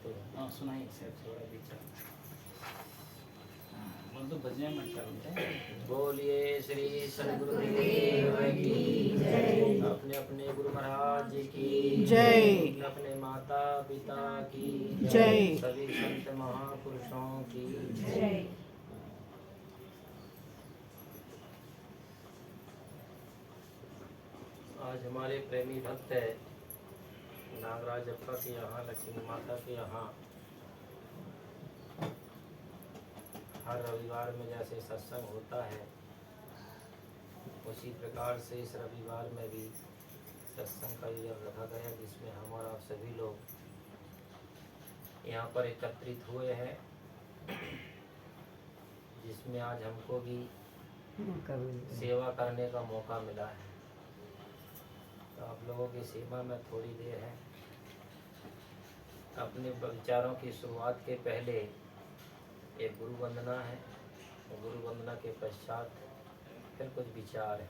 सुनाते हो? सुनाइए सर थोड़ा विचार तो भजन में बोलिए श्री सद्गुरुदेव की जय। अपने अपने गुरु महाराज की जय। अपने माता पिता की जय। सभी संत महापुरुषों की जय। आज हमारे प्रेमी भक्त है नागराज अप्पा के यहाँ, लक्ष्मी माता के यहाँ हर रविवार में जैसे सत्संग होता है उसी प्रकार से इस रविवार में भी सत्संग का आयोजन रखा गया, जिसमें हम और आप सभी लोग यहाँ पर एकत्रित हुए हैं, जिसमें आज हमको भी सेवा करने का मौका मिला है। तो आप लोगों की सेवा में थोड़ी देर है। अपने विचारों की शुरुआत के पहले एक गुरु वंदना है, गुरु वंदना के पश्चात फिर कुछ विचार है।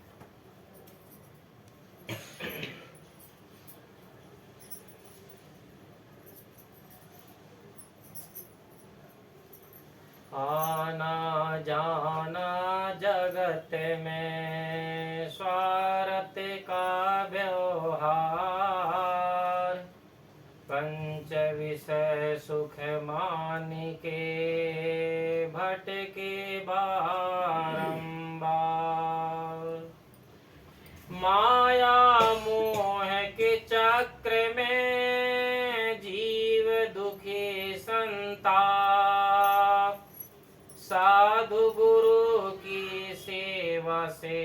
आना जाना जगत में स्वार्थ का व्यवहार, पंच विषय सुख मान के भटके बारंबार, माया मोह के चक्र में जीव दुखी संताप, साधु गुरु की सेवा से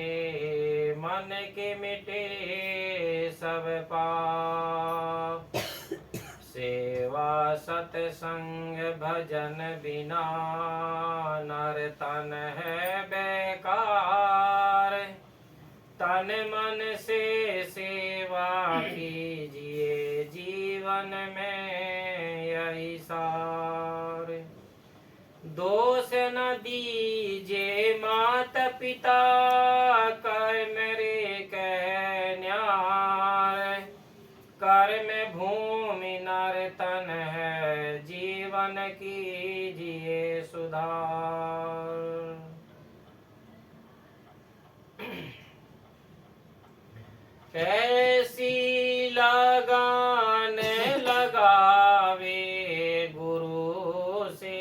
मन के मिटे सब पाप, सेवा सत्संग भजन बिना नर तन है बेकार, तन मन से सेवा कीजिए जीवन में यही सार, दोष न दीजिए माता पिता कर्म रे कहन्यार, कर्म भूमि नर तन है जीवन कीजिए सुधार। ऐसी लगान लगावे गुरु से,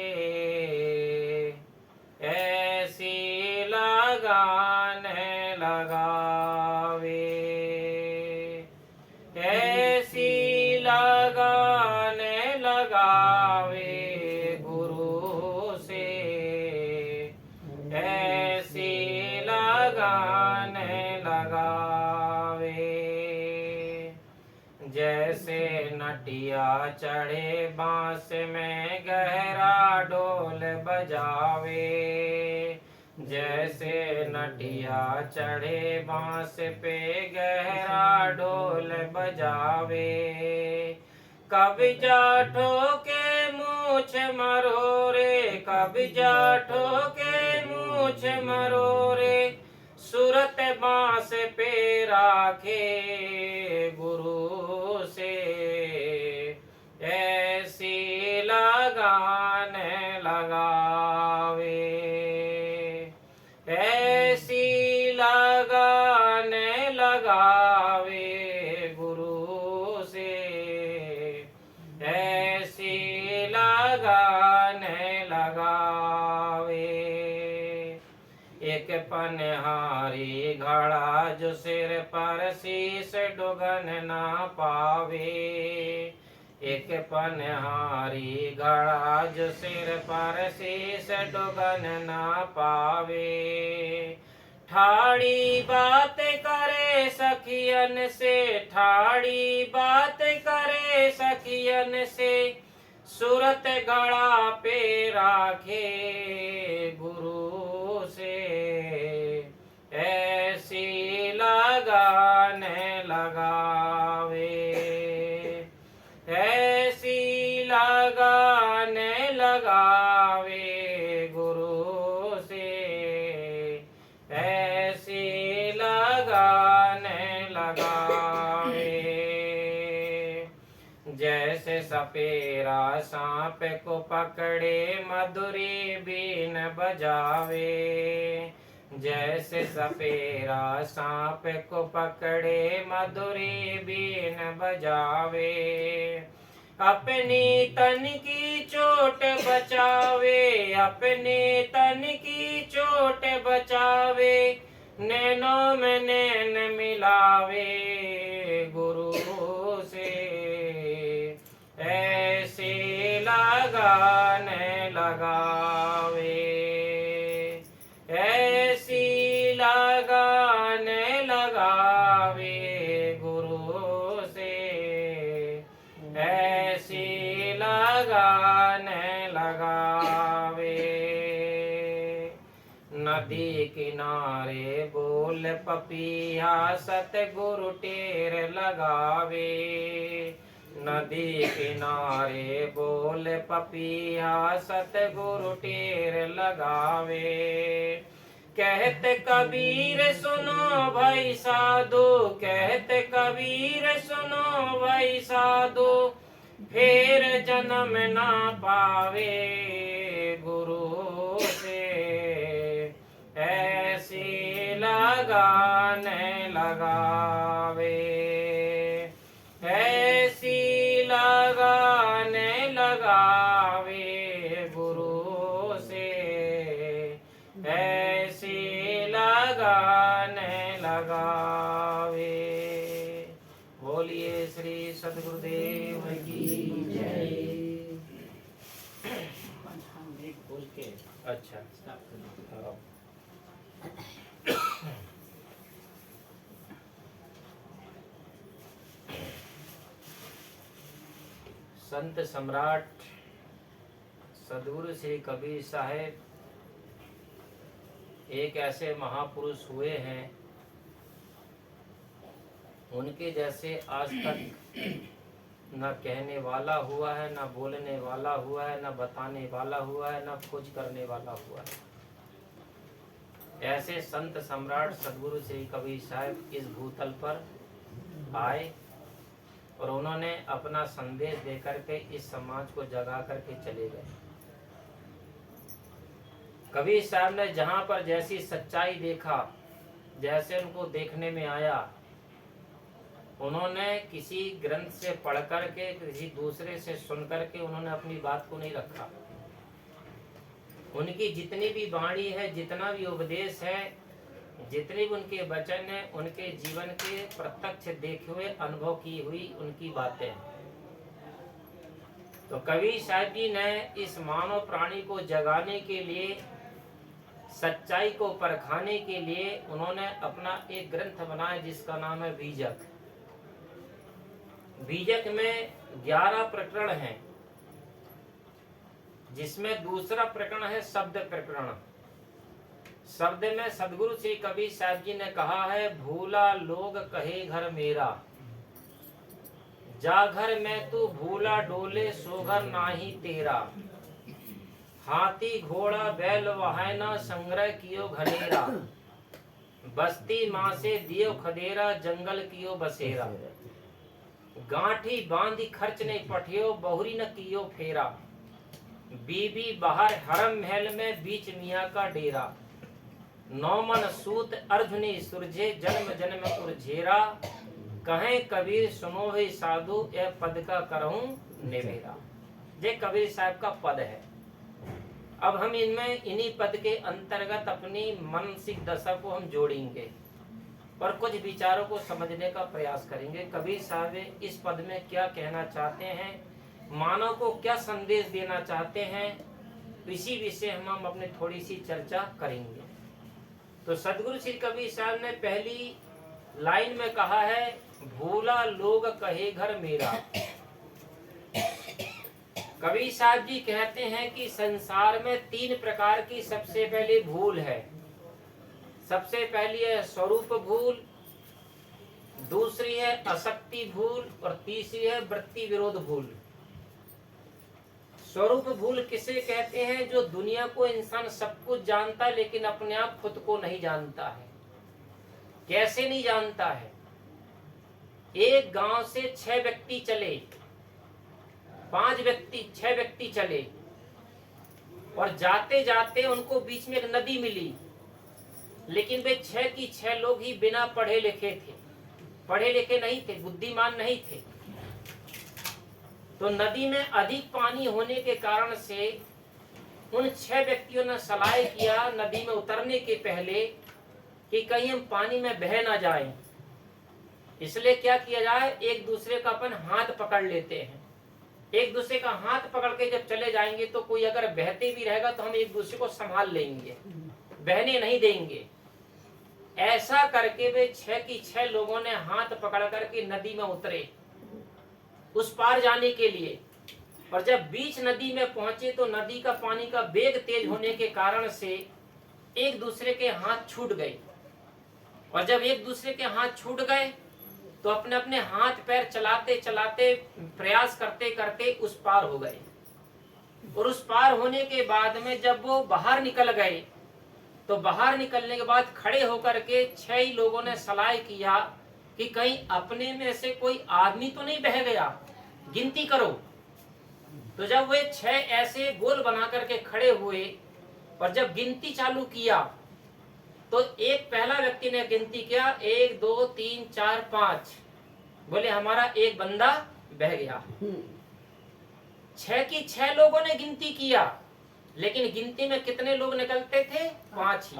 ऐसी लगान लगावे, ऐसी लगान लगावे गुरु से, ऐसी लगान लगावे, जैसे नटिया चढ़े बांस में गहरा ढोल बजावे, जैसे नटिया चढ़े बांस पे गहरा ढोल बजावे, कभी जाठो के मूछ मरोरे, कभी जाठो के मूछ मरोरे, सूरत बांस पे राखे गुरु से, ऐसी लगान लगावे, ऐसी लगान लगावे गुरु से, ऐसी लगान लगावे, एक पनहारी घड़ा जो सिर पर शीश डुगन ना पावे, एक पनहारी घड़ा जो सिर पर शीश डुगन ना पावे, ठाड़ी बात करे सखियन से, ठाड़ी बात करे सखियन से, सूरत गड़ा पे राखे गुरु से, ऐसी लगान लगावे, ऐसी लगान लगावे गुरु से, ऐसी लगान लगावे, जैसे सपेरा सांप को पकड़े मधुरी बीन बजावे। जैसे सपेरा सांप को पकड़े मधुरी बीन बजावे। अपनी तन की चोट बचावे, अपने तन की चोट बचावे। नैनों में नैन मिलावे गुरु से, ऐसे लगाने लगावे, ऐसी लगाने लगावे गुरु से, ऐसी लगाने लगावे। नदी किनारे बोल पपिया सतगुरु टेर लगावे। नदी किनारे बोल पपिया सतगुरु टेर लगावे। कहते कबीर सुनो भाई साधु, कहते कबीर सुनो भाई साधु। फिर जन्म ना पावे गुरु से, ऐसी लगाने लगावे, ऐसी लगाने लगावे गुरु से, ऐसी लगाने लगावे। बोलिए श्री सद्गुरुदेव की जय। बोल के अच्छा स्टार्ट कर दो। संत सम्राट सदगुरु श्री कबीर साहेब एक ऐसे महापुरुष हुए हैं, उनके जैसे आज तक न कहने वाला हुआ है, न बोलने वाला हुआ है, न बताने वाला हुआ है, न खोज करने वाला हुआ है। ऐसे संत सम्राट सदगुरु श्री कबीर साहब इस भूतल पर आए और उन्होंने अपना संदेश देकर के इस समाज को जगा करके चले गए। कबीर साहब ने जहां पर जैसी सच्चाई देखा, जैसे उनको देखने में आया, उन्होंने किसी ग्रंथ से पढ़ करके, किसी दूसरे से सुन करके उन्होंने अपनी बात को नहीं रखा। उनकी जितनी भी वाणी है, जितना भी उपदेश है, जितने भी उनके वचन है, उनके जीवन के प्रत्यक्ष देखे हुए, अनुभव की हुई उनकी बातें। तो कबीर साहब जी ने इस मानव प्राणी को जगाने के लिए, सच्चाई को परखाने के लिए उन्होंने अपना एक ग्रंथ बनाया जिसका नाम है बीजक। बीजक में 11 प्रकरण हैं, जिसमें दूसरा प्रकरण है शब्द प्रकरण। शब्द में सदगुरु श्री कबीर साहब जी ने कहा है, भूला लोग कहे घर मेरा, जा घर में तू भूला डोले सो घर नाही तेरा। हाथी घोड़ा बैल वहायना संग्रह कियो घनेरा, बस्ती माँ से दियो खदेरा जंगल कियो बसेरा। गांठी बांधी खर्च ने पठियो बहुरी न कियो फेरा, बीबी बाहर हरम महल में बीच मियाँ का डेरा। नौमन सूत अर्जुनी सुरझे जन्म जन्म उर्झेरा, कहें कबीर सुनो हे साधु यह पद का करहूं निवेरा। ये कबीर साहब का पद है। अब हम इनमें इन्हीं पद के अंतर्गत अपनी मानसिक दशा को हम जोड़ेंगे और कुछ विचारों को समझने का प्रयास करेंगे। कबीर साहब इस पद में क्या कहना चाहते हैं, मानव को क्या संदेश देना चाहते हैं, इसी विषय हम अपने थोड़ी सी चर्चा करेंगे। तो सदगुरु श्री कबीर साहब ने पहली लाइन में कहा है, भूला लोग कहे घर मेरा। कबीर साहब जी कहते हैं कि संसार में 3 प्रकार की सबसे पहले भूल है। सबसे पहली है स्वरूप भूल, दूसरी है आसक्ति भूल और तीसरी है वृत्ति विरोध भूल। स्वरूप भूल किसे कहते हैं? जो दुनिया को इंसान सब कुछ जानता है लेकिन अपने आप खुद को नहीं जानता है। कैसे नहीं जानता है? एक गांव से 6 व्यक्ति चले, छह व्यक्ति चले और जाते जाते उनको बीच में एक नदी मिली, लेकिन वे छह की छह लोग ही बिना पढ़े लिखे थे, पढ़े लिखे नहीं थे, बुद्धिमान नहीं थे। तो नदी में अधिक पानी होने के कारण से उन छह व्यक्तियों ने सलाह किया नदी में उतरने के पहले कि कहीं हम पानी में बह ना जाएं। इसलिए क्या किया जाए, एक दूसरे का अपन हाथ पकड़ लेते हैं। एक दूसरे का हाथ पकड़ के जब चले जाएंगे तो कोई अगर बहते भी रहेगा तो हम एक दूसरे को संभाल लेंगे, बहने नहीं देंगे। ऐसा करके वे छह की छह लोगों ने हाथ पकड़ करके नदी में उतरे उस पार जाने के लिए। और जब बीच नदी में पहुंचे तो नदी का पानी का वेग तेज होने के कारण से एक दूसरे के हाथ छूट गए। और जब एक दूसरे के हाथ छूट गए तो अपने अपने हाथ पैर चलाते चलाते प्रयास करते करते उस पार हो गए। और उस पार होने के बाद में जब वो बाहर निकल गए तो बाहर निकलने के बाद खड़े होकर के छह ही लोगों ने सलाह किया कि कहीं अपने में से कोई आदमी तो नहीं बह गया, गिनती करो। तो जब वे छह ऐसे गोल बना करके खड़े हुए और जब गिनती चालू किया तो एक पहला व्यक्ति ने गिनती किया 1 2 3 4 5, बोले हमारा एक बंदा बह गया। छह की छह लोगों ने गिनती किया, लेकिन गिनती में कितने लोग निकलते थे? 5 ही।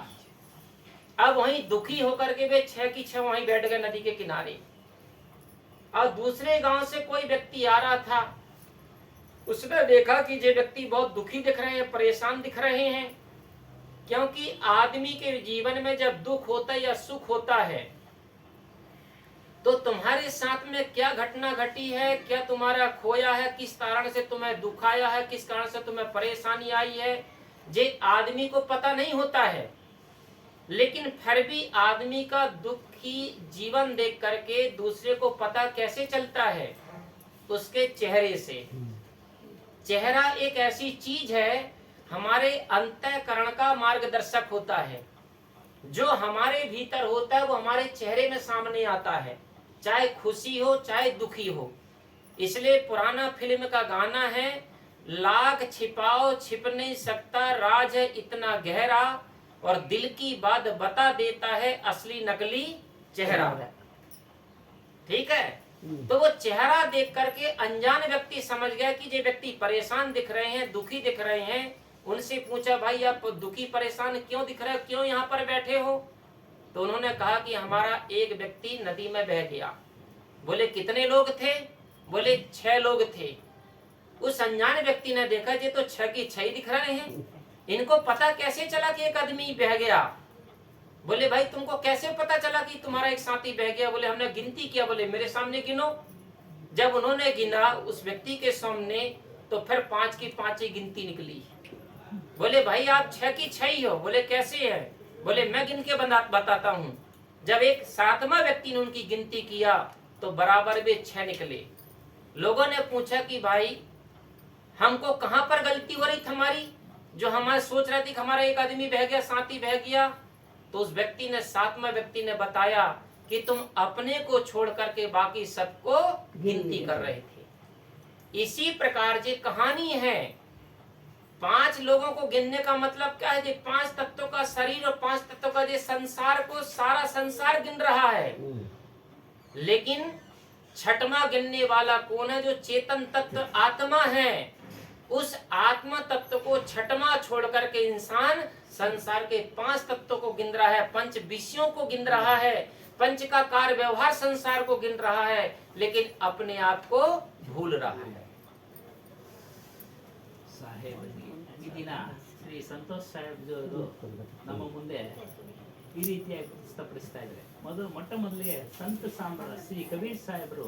अब वहीं दुखी होकर के वे छह की छह वहीं बैठ गए नदी के किनारे। और दूसरे गांव से कोई व्यक्ति आ रहा था, उसने देखा कि ये व्यक्ति बहुत दुखी दिख रहे हैं, परेशान दिख रहे हैं। क्योंकि आदमी के जीवन में जब दुख होता है या सुख होता है तो तुम्हारे साथ में क्या घटना घटी है, क्या तुम्हारा खोया है, किस कारण से तुम्हें दुख आया है, किस कारण से तुम्हें परेशानी आई है, ये आदमी को पता नहीं होता है। लेकिन फिर भी आदमी का दुखी जीवन देख करके दूसरे को पता कैसे चलता है? उसके चेहरे से। चेहरा एक ऐसी चीज है, हमारे अंतःकरण का मार्गदर्शक होता है। जो हमारे भीतर होता है वो हमारे चेहरे में सामने आता है, चाहे खुशी हो चाहे दुखी हो। इसलिए पुराना फिल्म का गाना है, लाख छिपाओ छिप नहीं सकता, राज है इतना गहरा, और दिल की बात बता देता है असली नकली चेहरा। ठीक है, तो वो चेहरा देख करके अनजान व्यक्ति समझ गया कि ये व्यक्ति परेशान दिख रहे हैं, दुखी दिख रहे हैं। उनसे पूछा, भाई आप दुखी परेशान क्यों दिख रहे हो, क्यों यहाँ पर बैठे हो? तो उन्होंने कहा कि हमारा एक व्यक्ति नदी में बह गया। बोले कितने लोग थे? बोले 6 लोग थे। उस अनजान व्यक्ति ने देखा ये तो 6 की 6 दिख रहे हैं, इनको पता कैसे चला कि एक आदमी बह गया? बोले भाई तुमको कैसे पता चला कि तुम्हारा एक साथी बह गया? बोले हमने गिनती किया। बोले मेरे सामने गिनो। जब उन्होंने गिना उस व्यक्ति के सामने तो फिर 5 की 5 ही गिनती निकली। बोले भाई आप 6 की 6 ही हो। बोले कैसे है? बोले मैं गिन के बताता हूँ। जब एक 7वां व्यक्ति ने उनकी गिनती किया तो बराबर वे 6 निकले। लोगों ने पूछा कि भाई हमको कहाँ पर गलती हो रही हमारी, जो हमारे सोच रहे थे कि हमारा एक आदमी बह गया, साथी बह गया? तो उस व्यक्ति ने 7वां व्यक्ति ने बताया कि तुम अपने को छोड़ करके बाकी सबको गिनती कर रहे थे। इसी प्रकार ये कहानी है। 5 लोगों को गिनने का मतलब क्या है? 5 तत्वों का शरीर और 5 तत्वों का ये संसार को सारा संसार गिन रहा है। लेकिन 6वां गिनने वाला कौन है? जो चेतन तत्व आत्मा है। उस आत्मा तत्व को 6वां छोड़ करके इंसान संसार के 5 तत्वों को गिन रहा है, 5 विषयों को गिन रहा है, 5 का कार्य व्यवहार संसार को गिन रहा है, लेकिन अपने आप को भूल रहा है। ಸಾಹೇಬ್ ಈ ದಿನ ಶ್ರೀ ಸಂತೋಷ್ ಸಾಹೇಬ್ರವರು ನಮ್ಮ ಮುಂದೆ ಈ ರೀತಿಯಾಗಿ ಪ್ರಸ್ತುತಪಡಿಸ್ತಾ ಇದ್ದಾರೆ. ಮೊಟ್ಟ ಮೊದಲಿಗೆ ಸಂತ ಸಾಮ್ರಾಟ ಶ್ರೀ ಕಬೀರ್ ಸಾಹೇಬರು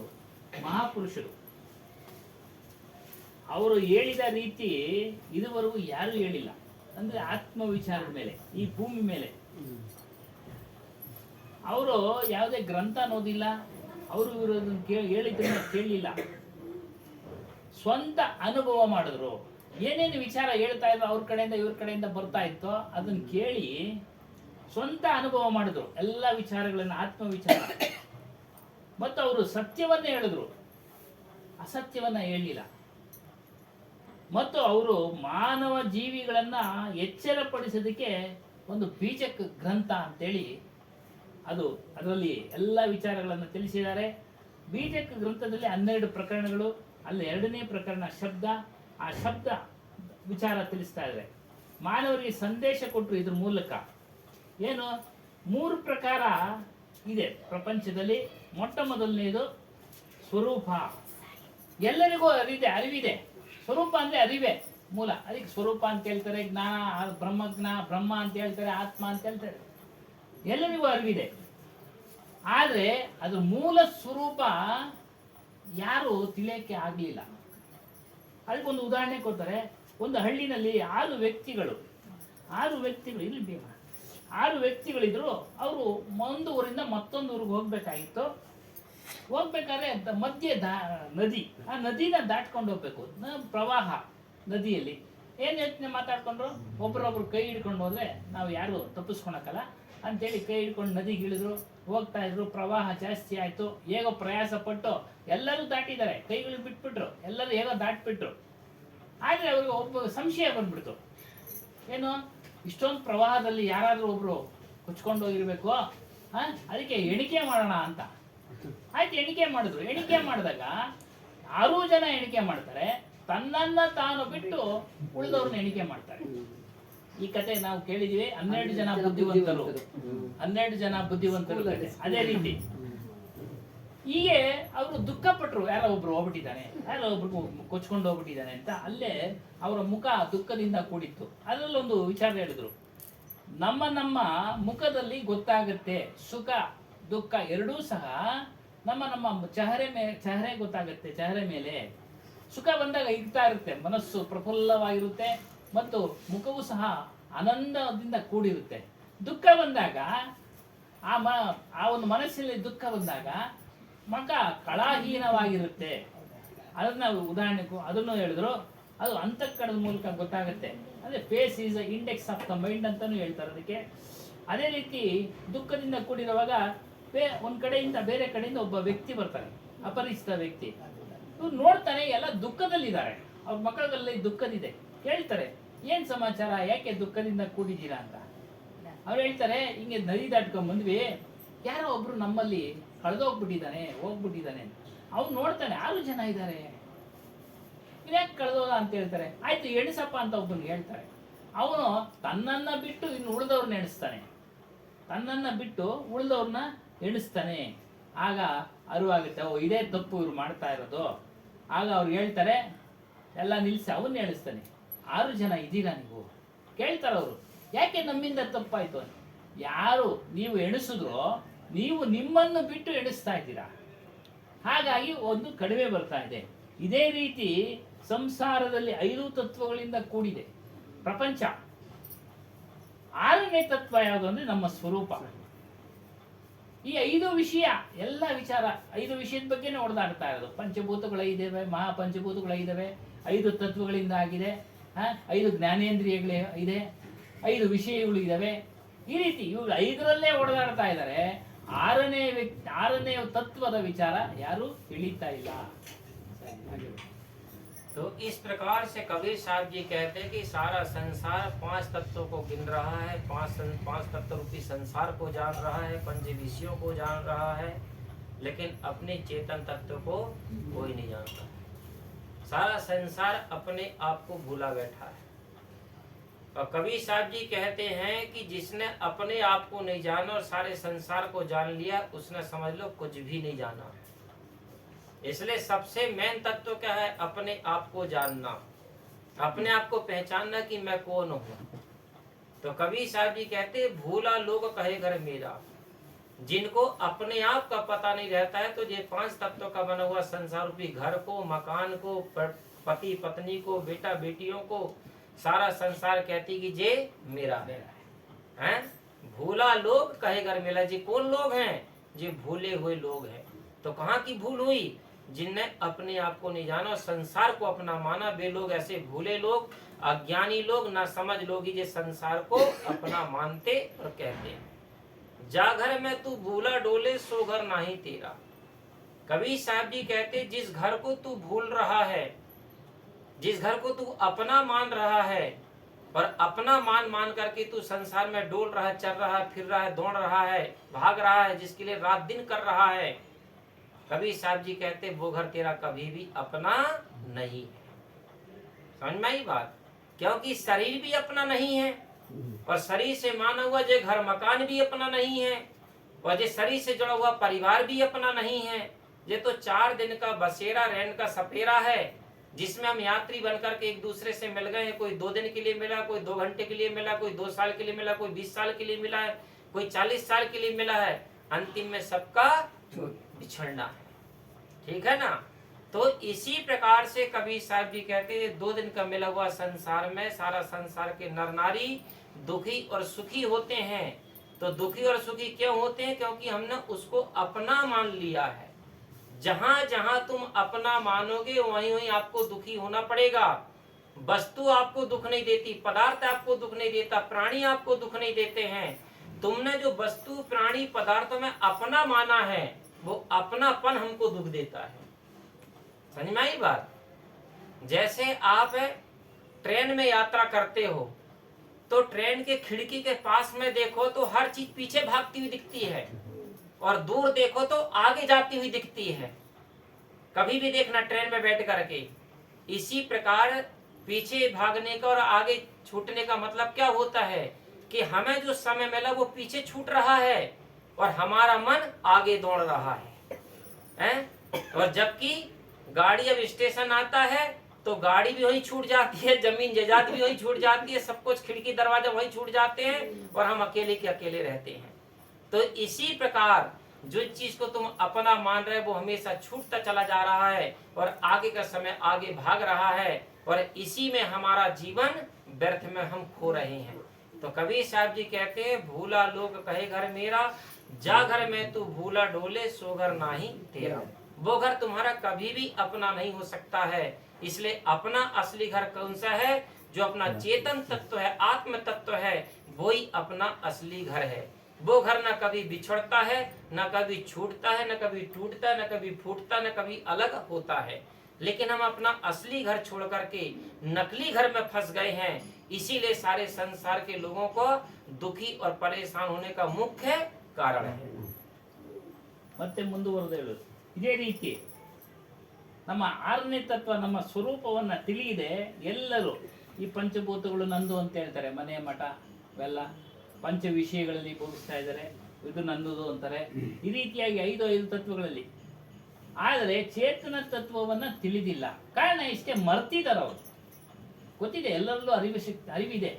ಮಹಾಪುರುಷರು. ಅವರು ಹೇಳಿದ ರೀತಿ ಇದುವರೆಗೂ ಯಾರು ಹೇಳಿಲ್ಲ. ಅಂದ್ರೆ ಆತ್ಮ ವಿಚಾರದ ಮೇಲೆ, ಈ ಭೂಮಿ ಮೇಲೆ ಅವರು ಯಾವುದೇ ಗ್ರಂಥ ಓದಿಲ್ಲ, ಅವರು ಹೇಳಿದ್ದನ್ನ ಕೇಳಲಿಲ್ಲ, ಸ್ವಂತ ಅನುಭವ ಮಾಡಿದ್ರು. ಏನೇನು ವಿಚಾರ ಹೇಳ್ತಾ ಇದ್ರು ಅವ್ರ ಕಡೆಯಿಂದ ಇವ್ರ ಕಡೆಯಿಂದ ಬರ್ತಾ ಇತ್ತೋ ಅದನ್ನ ಕೇಳಿ ಸ್ವಂತ ಅನುಭವ ಮಾಡಿದ್ರು ಎಲ್ಲ ವಿಚಾರಗಳನ್ನ, ಆತ್ಮ ವಿಚಾರ. ಮತ್ತು ಅವರು ಸತ್ಯವನ್ನೇ ಹೇಳಿದ್ರು, ಅಸತ್ಯವನ್ನ ಹೇಳಿಲ್ಲ. ಮತ್ತು ಅವರು ಮಾನವ ಜೀವಿಗಳನ್ನ ಎಚ್ಚರಪಡಿಸೋದಕ್ಕೆ ಒಂದು ಬೀಜಕ ಗ್ರಂಥ ಅಂತೇಳಿ ಅದರಲ್ಲಿ ಎಲ್ಲ ವಿಚಾರಗಳನ್ನು ತಿಳಿಸಿದ್ದಾರೆ. ಬೀಜಕ ಗ್ರಂಥದಲ್ಲಿ 12 ಪ್ರಕರಣಗಳು, ಅಲ್ಲಿ 2ನೇ ಪ್ರಕರಣ ಶಬ್ದ. ಆ ಶಬ್ದ ವಿಚಾರ ತಿಳಿಸ್ತಾ ಇದ್ದಾರೆ. ಮಾನವರಿಗೆ ಸಂದೇಶ ಕೊಟ್ಟರು ಇದ್ರ ಮೂಲಕ. ಏನು 3 ಪ್ರಕಾರ ಇದೆ ಪ್ರಪಂಚದಲ್ಲಿ. ಮೊಟ್ಟ ಮೊದಲನೇದು ಸ್ವರೂಪ. ಎಲ್ಲರಿಗೂ ಅರಿವಿದೆ. ಸ್ವರೂಪ ಅಂದ್ರೆ ಅರಿವೇ ಮೂಲ. ಅದಕ್ಕೆ ಸ್ವರೂಪ ಅಂತ ಹೇಳ್ತಾರೆ, ಜ್ಞಾನ, ಬ್ರಹ್ಮ ಅಂತ ಹೇಳ್ತಾರೆ, ಆತ್ಮ ಅಂತ ಹೇಳ್ತಾರೆ. ಎಲ್ಲರಿಗೂ ಅರಿವಿದೆ. ಆದ್ರೆ ಅದು ಮೂಲ ಸ್ವರೂಪ ಯಾರು ತಿಳಿಯಕ್ಕೆ ಆಗ್ಲಿಲ್ಲ. ಅದಕ್ಕೊಂದು ಉದಾಹರಣೆ ಕೊಡ್ತಾರೆ. ಒಂದು ಹಳ್ಳಿನಲ್ಲಿ 6 ವ್ಯಕ್ತಿಗಳು ಇಲ್ಲಿ ಬೇಡ 6 ವ್ಯಕ್ತಿಗಳಿದ್ರು. ಅವರು ಒಂದು ಊರಿಂದ ಮತ್ತೊಂದು ಊರಿಗೆ ಹೋಗ್ಬೇಕಾಗಿತ್ತು. ಹೋಗ್ಬೇಕಾದ್ರೆ ಮಧ್ಯೆ ನದಿ, ಆ ನದಿನ ದಾಟ್ಕೊಂಡು ಹೋಗ್ಬೇಕು. ಪ್ರವಾಹ ನದಿಯಲ್ಲಿ ಏನ್ ಯೋಚನೆ ಮಾತಾಡ್ಕೊಂಡ್ರು, ಒಬ್ರೊಬ್ರು ಕೈ ಹಿಡ್ಕೊಂಡು ಹೋದ್ರೆ ನಾವು ಯಾರು ತಪ್ಪಿಸ್ಕೊಳಕಲ್ಲ ಅಂತೇಳಿ ಕೈ ಹಿಡ್ಕೊಂಡು ನದಿಗೆ ಇಳಿದ್ರು. ಹೋಗ್ತಾ ಇದ್ರು. ಪ್ರವಾಹ ಜಾಸ್ತಿ ಆಯ್ತು. ಹೇಗೋ ಪ್ರಯಾಸ ಪಟ್ಟು ಎಲ್ಲರೂ ದಾಟಿದ್ದಾರೆ. ಕೈಗಳು ಬಿಟ್ಬಿಟ್ರು. ಎಲ್ಲರೂ ಹೇಗೋ ದಾಟ್ಬಿಟ್ರು. ಆದ್ರೆ ಅವ್ರಿಗೆ ಒಬ್ಬ ಸಂಶಯ ಬಂದ್ಬಿಡ್ತು. ಏನು, ಇಷ್ಟೊಂದು ಪ್ರವಾಹದಲ್ಲಿ ಯಾರಾದ್ರೂ ಒಬ್ರು ಕುಚ್ಕೊಂಡು ಹೋಗಿರ್ಬೇಕು, ಅದಕ್ಕೆ ಎಣಿಕೆ ಮಾಡೋಣ ಅಂತ. ಆಯ್ತು, ಎಣಿಕೆ ಮಾಡಿದ್ರು. ಎಣಿಕೆ ಮಾಡಿದಾಗ 6 ಜನ ಎಣಿಕೆ ಮಾಡ್ತಾರೆ. ತನ್ನನ್ನ ತಾನು ಬಿಟ್ಟು ಉಳಿದವ್ರನ್ನ ಎಣಿಕೆ ಮಾಡ್ತಾರೆ. ಈ ಕತೆ ನಾವು ಕೇಳಿದೀವಿ. 12 ಜನ ಬುದ್ಧಿವಂತರು, 12 ಜನ ಬುದ್ಧಿವಂತರು ಕತೆ. ಅದೇ ರೀತಿ ಹೀಗೆ ಅವರು ದುಃಖ ಪಟ್ರು. ಯಾರೋ ಒಬ್ರು ಹೋಗ್ಬಿಟ್ಟಿದ್ದಾನೆ, ಯಾರೋ ಒಬ್ರು ಕೊಚ್ಕೊಂಡು ಹೋಗ್ಬಿಟ್ಟಿದ್ದಾನೆ ಅಂತ. ಅಲ್ಲೇ ಅವರ ಮುಖ ದುಃಖದಿಂದ ಕೂಡಿತ್ತು. ಅದರಲ್ಲೊಂದು ವಿಚಾರ ಹೇಳಿದ್ರು. ನಮ್ಮ ಮುಖದಲ್ಲಿ ಗೊತ್ತಾಗುತ್ತೆ ಸುಖ ದುಃಖ ಎರಡೂ ಸಹ. ನಮ್ಮ ಚಹರೆ ಗೊತ್ತಾಗುತ್ತೆ. ಚಹರೆ ಮೇಲೆ ಸುಖ ಬಂದಾಗ ಇರ್ತಾ ಇರುತ್ತೆ, ಮನಸ್ಸು ಪ್ರಫುಲ್ಲವಾಗಿರುತ್ತೆ ಮತ್ತು ಮುಖವೂ ಸಹ ಆನಂದದಿಂದ ಕೂಡಿರುತ್ತೆ. ದುಃಖ ಬಂದಾಗ ಆ ಒಂದು ಮನಸ್ಸಿನಲ್ಲಿ ದುಃಖ ಬಂದಾಗ ಮುಖ ಕಳಾಹೀನವಾಗಿರುತ್ತೆ. ಅದನ್ನ ಉದಾಹರಣೆಗೂ ಅದನ್ನು ಹೇಳಿದ್ರು. ಅದು ಅಂತಃಕರಣದ ಮೂಲಕ ಗೊತ್ತಾಗುತ್ತೆ. ಅಂದ್ರೆ face is index of the mind ಅಂತಾನು ಹೇಳ್ತಾರೆ ಅದಕ್ಕೆ. ಅದೇ ರೀತಿ ದುಃಖದಿಂದ ಕೂಡಿರುವಾಗ ಒಂದ್ ಕಡೆಯಿಂದ ಬೇರೆ ಕಡೆಯಿಂದ ಒಬ್ಬ ವ್ಯಕ್ತಿ ಬರ್ತಾನೆ, ಅಪರಿಚಿತ ವ್ಯಕ್ತಿ. ಇವ್ರು ನೋಡ್ತಾನೆ ಎಲ್ಲ ದುಃಖದಲ್ಲಿದ್ದಾರೆ. ಅವ್ರ ಮಕ್ಕಳಲ್ಲಿ ದುಃಖದಿದೆ. ಕೇಳ್ತಾರೆ, ಏನ್ ಸಮಾಚಾರ, ಯಾಕೆ ದುಃಖದಿಂದ ಕೂಡಿದ್ದೀರಾ ಅಂತ. ಅವ್ರು ಹೇಳ್ತಾರೆ, ಹಿಂಗೆ ನದಿ ದಾಟ್ಕೊಂಡ್ ಬಂದ್ವಿ, ಯಾರೋ ಒಬ್ರು ನಮ್ಮಲ್ಲಿ ಹೋಗ್ಬಿಟ್ಟಿದ್ದಾನೆ ಅಂತ. ಅವ್ನು ನೋಡ್ತಾನೆ 6 ಜನ ಇದ್ದಾರೆ, ಇದ್ಯಾಕೆ ಕಳೆದೋದ ಅಂತ ಹೇಳ್ತಾರೆ. ಆಯ್ತು ಎಣಿಸಪ್ಪ ಅಂತ ಒಬ್ಬನಿಗೆ ಹೇಳ್ತಾರೆ. ಅವನು ತನ್ನನ್ನ ಬಿಟ್ಟು ಇನ್ನು ಉಳಿದವ್ರನ್ನ ಎಣಿಸ್ತಾನೆ. ಆಗ ಅರಿವಾಗುತ್ತೆ, ಓ ಇದೇ ತಪ್ಪು ಇವ್ರು ಮಾಡ್ತಾ ಇರೋದು. ಆಗ ಅವ್ರು ಹೇಳ್ತಾರೆ, ಎಲ್ಲ ನಿಲ್ಸಿ ಅವನ್ನ ಎಣಿಸ್ತಾನೆ. 6 ಜನ ಇದ್ದೀರಾ ನೀವು? ಕೇಳ್ತಾರೆ ಅವರು, ಯಾಕೆ ನಮ್ಮಿಂದ ತಪ್ಪಾಯ್ತು ಅಂತ. ಯಾರು ನೀವು ಎಣಿಸಿದ್ರೋ ನೀವು ನಿಮ್ಮನ್ನು ಬಿಟ್ಟು ಎಣಿಸ್ತಾ ಇದ್ದೀರಾ, ಹಾಗಾಗಿ ಒಂದು ಕಡಿಮೆ ಬರ್ತಾ ಇದೆ. ಇದೇ ರೀತಿ ಸಂಸಾರದಲ್ಲಿ 5 ತತ್ವಗಳಿಂದ ಕೂಡಿದೆ ಪ್ರಪಂಚ. 6ನೇ ತತ್ವ ಯಾವುದು ಅಂದ್ರೆ ನಮ್ಮ ಸ್ವರೂಪ. ಈ 5 ವಿಷಯ, ಎಲ್ಲ ವಿಚಾರ 5 ವಿಷಯದ ಬಗ್ಗೆನೇ ಹೊಡೆದಾಡ್ತಾ ಇರೋದು. ಪಂಚಭೂತಗಳು 5 ಮಹಾಪಂಚಭೂತಗಳು 5 ತತ್ವಗಳಿಂದ ಆಗಿದೆ. 5 ಜ್ಞಾನೇಂದ್ರಿಯಗಳು ಇದೆ, 5 ವಿಷಯಗಳು ಇದಾವೆ. ಈ ರೀತಿ ಇವುಗಳು 5ರಲ್ಲೇ ಹೊಡೆದಾಡ್ತಾ ಇದ್ದಾರೆ. 6ನೇ ತತ್ವದ ವಿಚಾರ ಯಾರು ತಿಳಿತಾ ಇಲ್ಲ. तो इस प्रकार से कबीर साहब जी कहते हैं कि सारा संसार 5 तत्वों को गिन रहा है, 5 तत्व रूपी संसार को जान रहा है, पंच विषयों को जान रहा है, लेकिन अपने चेतन तत्व को कोई नहीं जानता। सारा संसार अपने आप को भूला बैठा है। और कबीर साहब जी कहते हैं कि जिसने अपने आप को नहीं जाना और सारे संसार को जान लिया, उसने समझ लो कुछ भी नहीं जाना। इसलिए सबसे मेन तत्व क्या है? अपने आप को जानना, अपने आप को पहचानना कि मैं कौन हूँ। तो कबीर साहब जी कहते, भूला लोग कहे घर मेरा। जिनको अपने आप का पता नहीं रहता है, तो ये 5 तत्वों का बना हुआ संसार रूपी घर को, मकान को, पति पत्नी को, बेटा बेटियों को, सारा संसार कहती कि जे मेरा है। भूला लोग कहे घर मेरा। जी कौन लोग हैं? जी भूले हुए लोग हैं। तो कहाँ की भूल हुई? जिनने अपने आप को नहीं जाना और संसार को अपना माना, वे लोग ऐसे भूले लोग, अज्ञानी लोग, ना समझ लोग ही ये संसार को अपना मानते और कहते हैं। जा घर में तू भूला डोले, सो घर नहीं तेरा। कबीर साहब जी कहते, जिस घर को तू भूल रहा है जिस घर को तू अपना मान रहा है और अपना मान मान करके तू संसार में डोल रहा है, चल रहा है, फिर रहा है, दौड़ रहा है, भाग रहा है, जिसके लिए रात दिन कर रहा है, कबीर साहब जी कहते वो घर तेरा कभी भी अपना नहीं है। समझ में आई बात? क्योंकि शरीर भी अपना नहीं है और शरीर से माना हुआ जो घर मकान भी अपना नहीं है और जो शरीर से जुड़ा हुआ परिवार भी अपना नहीं है। ये तो 4 दिन का बसेरा रहने का सपेरा है, जिसमें हम यात्री बनकर के एक दूसरे से मिल गए। कोई 2 दिन के लिए मिला, कोई 2 घंटे के लिए मिला, कोई 2 साल के लिए मिला, कोई 20 साल के लिए मिला है, कोई 40 साल के लिए मिला है। अंतिम में सबका बिछड़ना है। ठीक है ना? तो इसी प्रकार से कबीर साहब जी कहते हैं 2 दिन का मिला हुआ संसार में सारा संसार के नर नारी दुखी और सुखी होते हैं। तो दुखी और सुखी क्यों होते हैं? क्योंकि हमने उसको अपना मान लिया है। जहां जहां तुम अपना मानोगे वहीं वहीं आपको दुखी होना पड़ेगा। वस्तु आपको दुख नहीं देती, पदार्थ आपको दुख नहीं देता, प्राणी आपको दुख नहीं देते हैं। तुमने जो वस्तु प्राणी पदार्थों में अपना माना है वो अपनापन हमको दुख देता है। समझ में आई बात? जैसे आप ट्रेन में यात्रा करते हो तो ट्रेन के खिड़की के पास में देखो तो हर चीज पीछे भागती हुई दिखती है और दूर देखो तो आगे जाती हुई दिखती है। कभी भी देखना ट्रेन में बैठ करके। इसी प्रकार पीछे भागने का और आगे छूटने का मतलब क्या होता है कि हमें जो समय मिला वो पीछे छूट रहा है और हमारा मन आगे दौड़ रहा है? और जबकि गाड़ी अब स्टेशन आता है तो गाड़ी भी वहीं छूट जाती है, जमीन जायदाद भी वहीं छूट जाती है, सब कुछ खिड़की दरवाजा वहीं छूट जाते हैं और हम अकेले के अकेले रहते हैं। तो इसी प्रकार जो चीज को तुम अपना मान रहे वो हमेशा छूटता चला जा रहा है और आगे का समय आगे भाग रहा है और इसी में हमारा जीवन व्यर्थ में हम खो रहे हैं। तो कबीर साहब जी कहते हैं भूला लोग कहे घर मेरा, जा घर में तू भूला डोले सो घर नाही तेरा। वो घर तुम्हारा कभी भी अपना नहीं हो सकता है। इसलिए अपना असली घर कौन सा है? जो अपना चेतन तत्व है, आत्म तत्व है, वही अपना असली घर है। वो घर न कभी बिछड़ता है, न कभी छूटता है, न कभी टूटता है, न कभी फूटता, न कभी अलग होता है। लेकिन हम अपना असली घर छोड़ करके नकली घर में फंस गए हैं। इसीलिए सारे संसार के लोगों को दुखी और परेशान होने का मुख्य कारण है। ಮತ್ತೆ ಮುಂದುವರೆದು ಹೇಳೋದು ಇದೇ ರೀತಿ ನಮ್ಮ 6ನೇ ತತ್ವ ನಮ್ಮ ಸ್ವರೂಪವನ್ನು ತಿಳಿಯದೆ ಎಲ್ಲರೂ ಈ ಪಂಚಭೂತಗಳು ನಂದು ಅಂತ ಹೇಳ್ತಾರೆ, ಮನೆ ಮಠ ಇವೆಲ್ಲ ಪಂಚ ವಿಷಯಗಳಲ್ಲಿ ಭೋಗಿಸ್ತಾ ಇದ್ದಾರೆ, ಇದು ನನ್ನದು ಅಂತಾರೆ, ಈ ರೀತಿಯಾಗಿ 5 ತತ್ವಗಳಲ್ಲಿ. ಆದರೆ ಚೇತನ ತತ್ವವನ್ನು ತಿಳಿದಿಲ್ಲ. ಕಾರಣ ಇಷ್ಟೇ, ಮರ್ತಿದ್ದಾರೆ ಅವರು. ಗೊತ್ತಿದೆ, ಎಲ್ಲರಲ್ಲೂ ಅರಿವಿದೆ.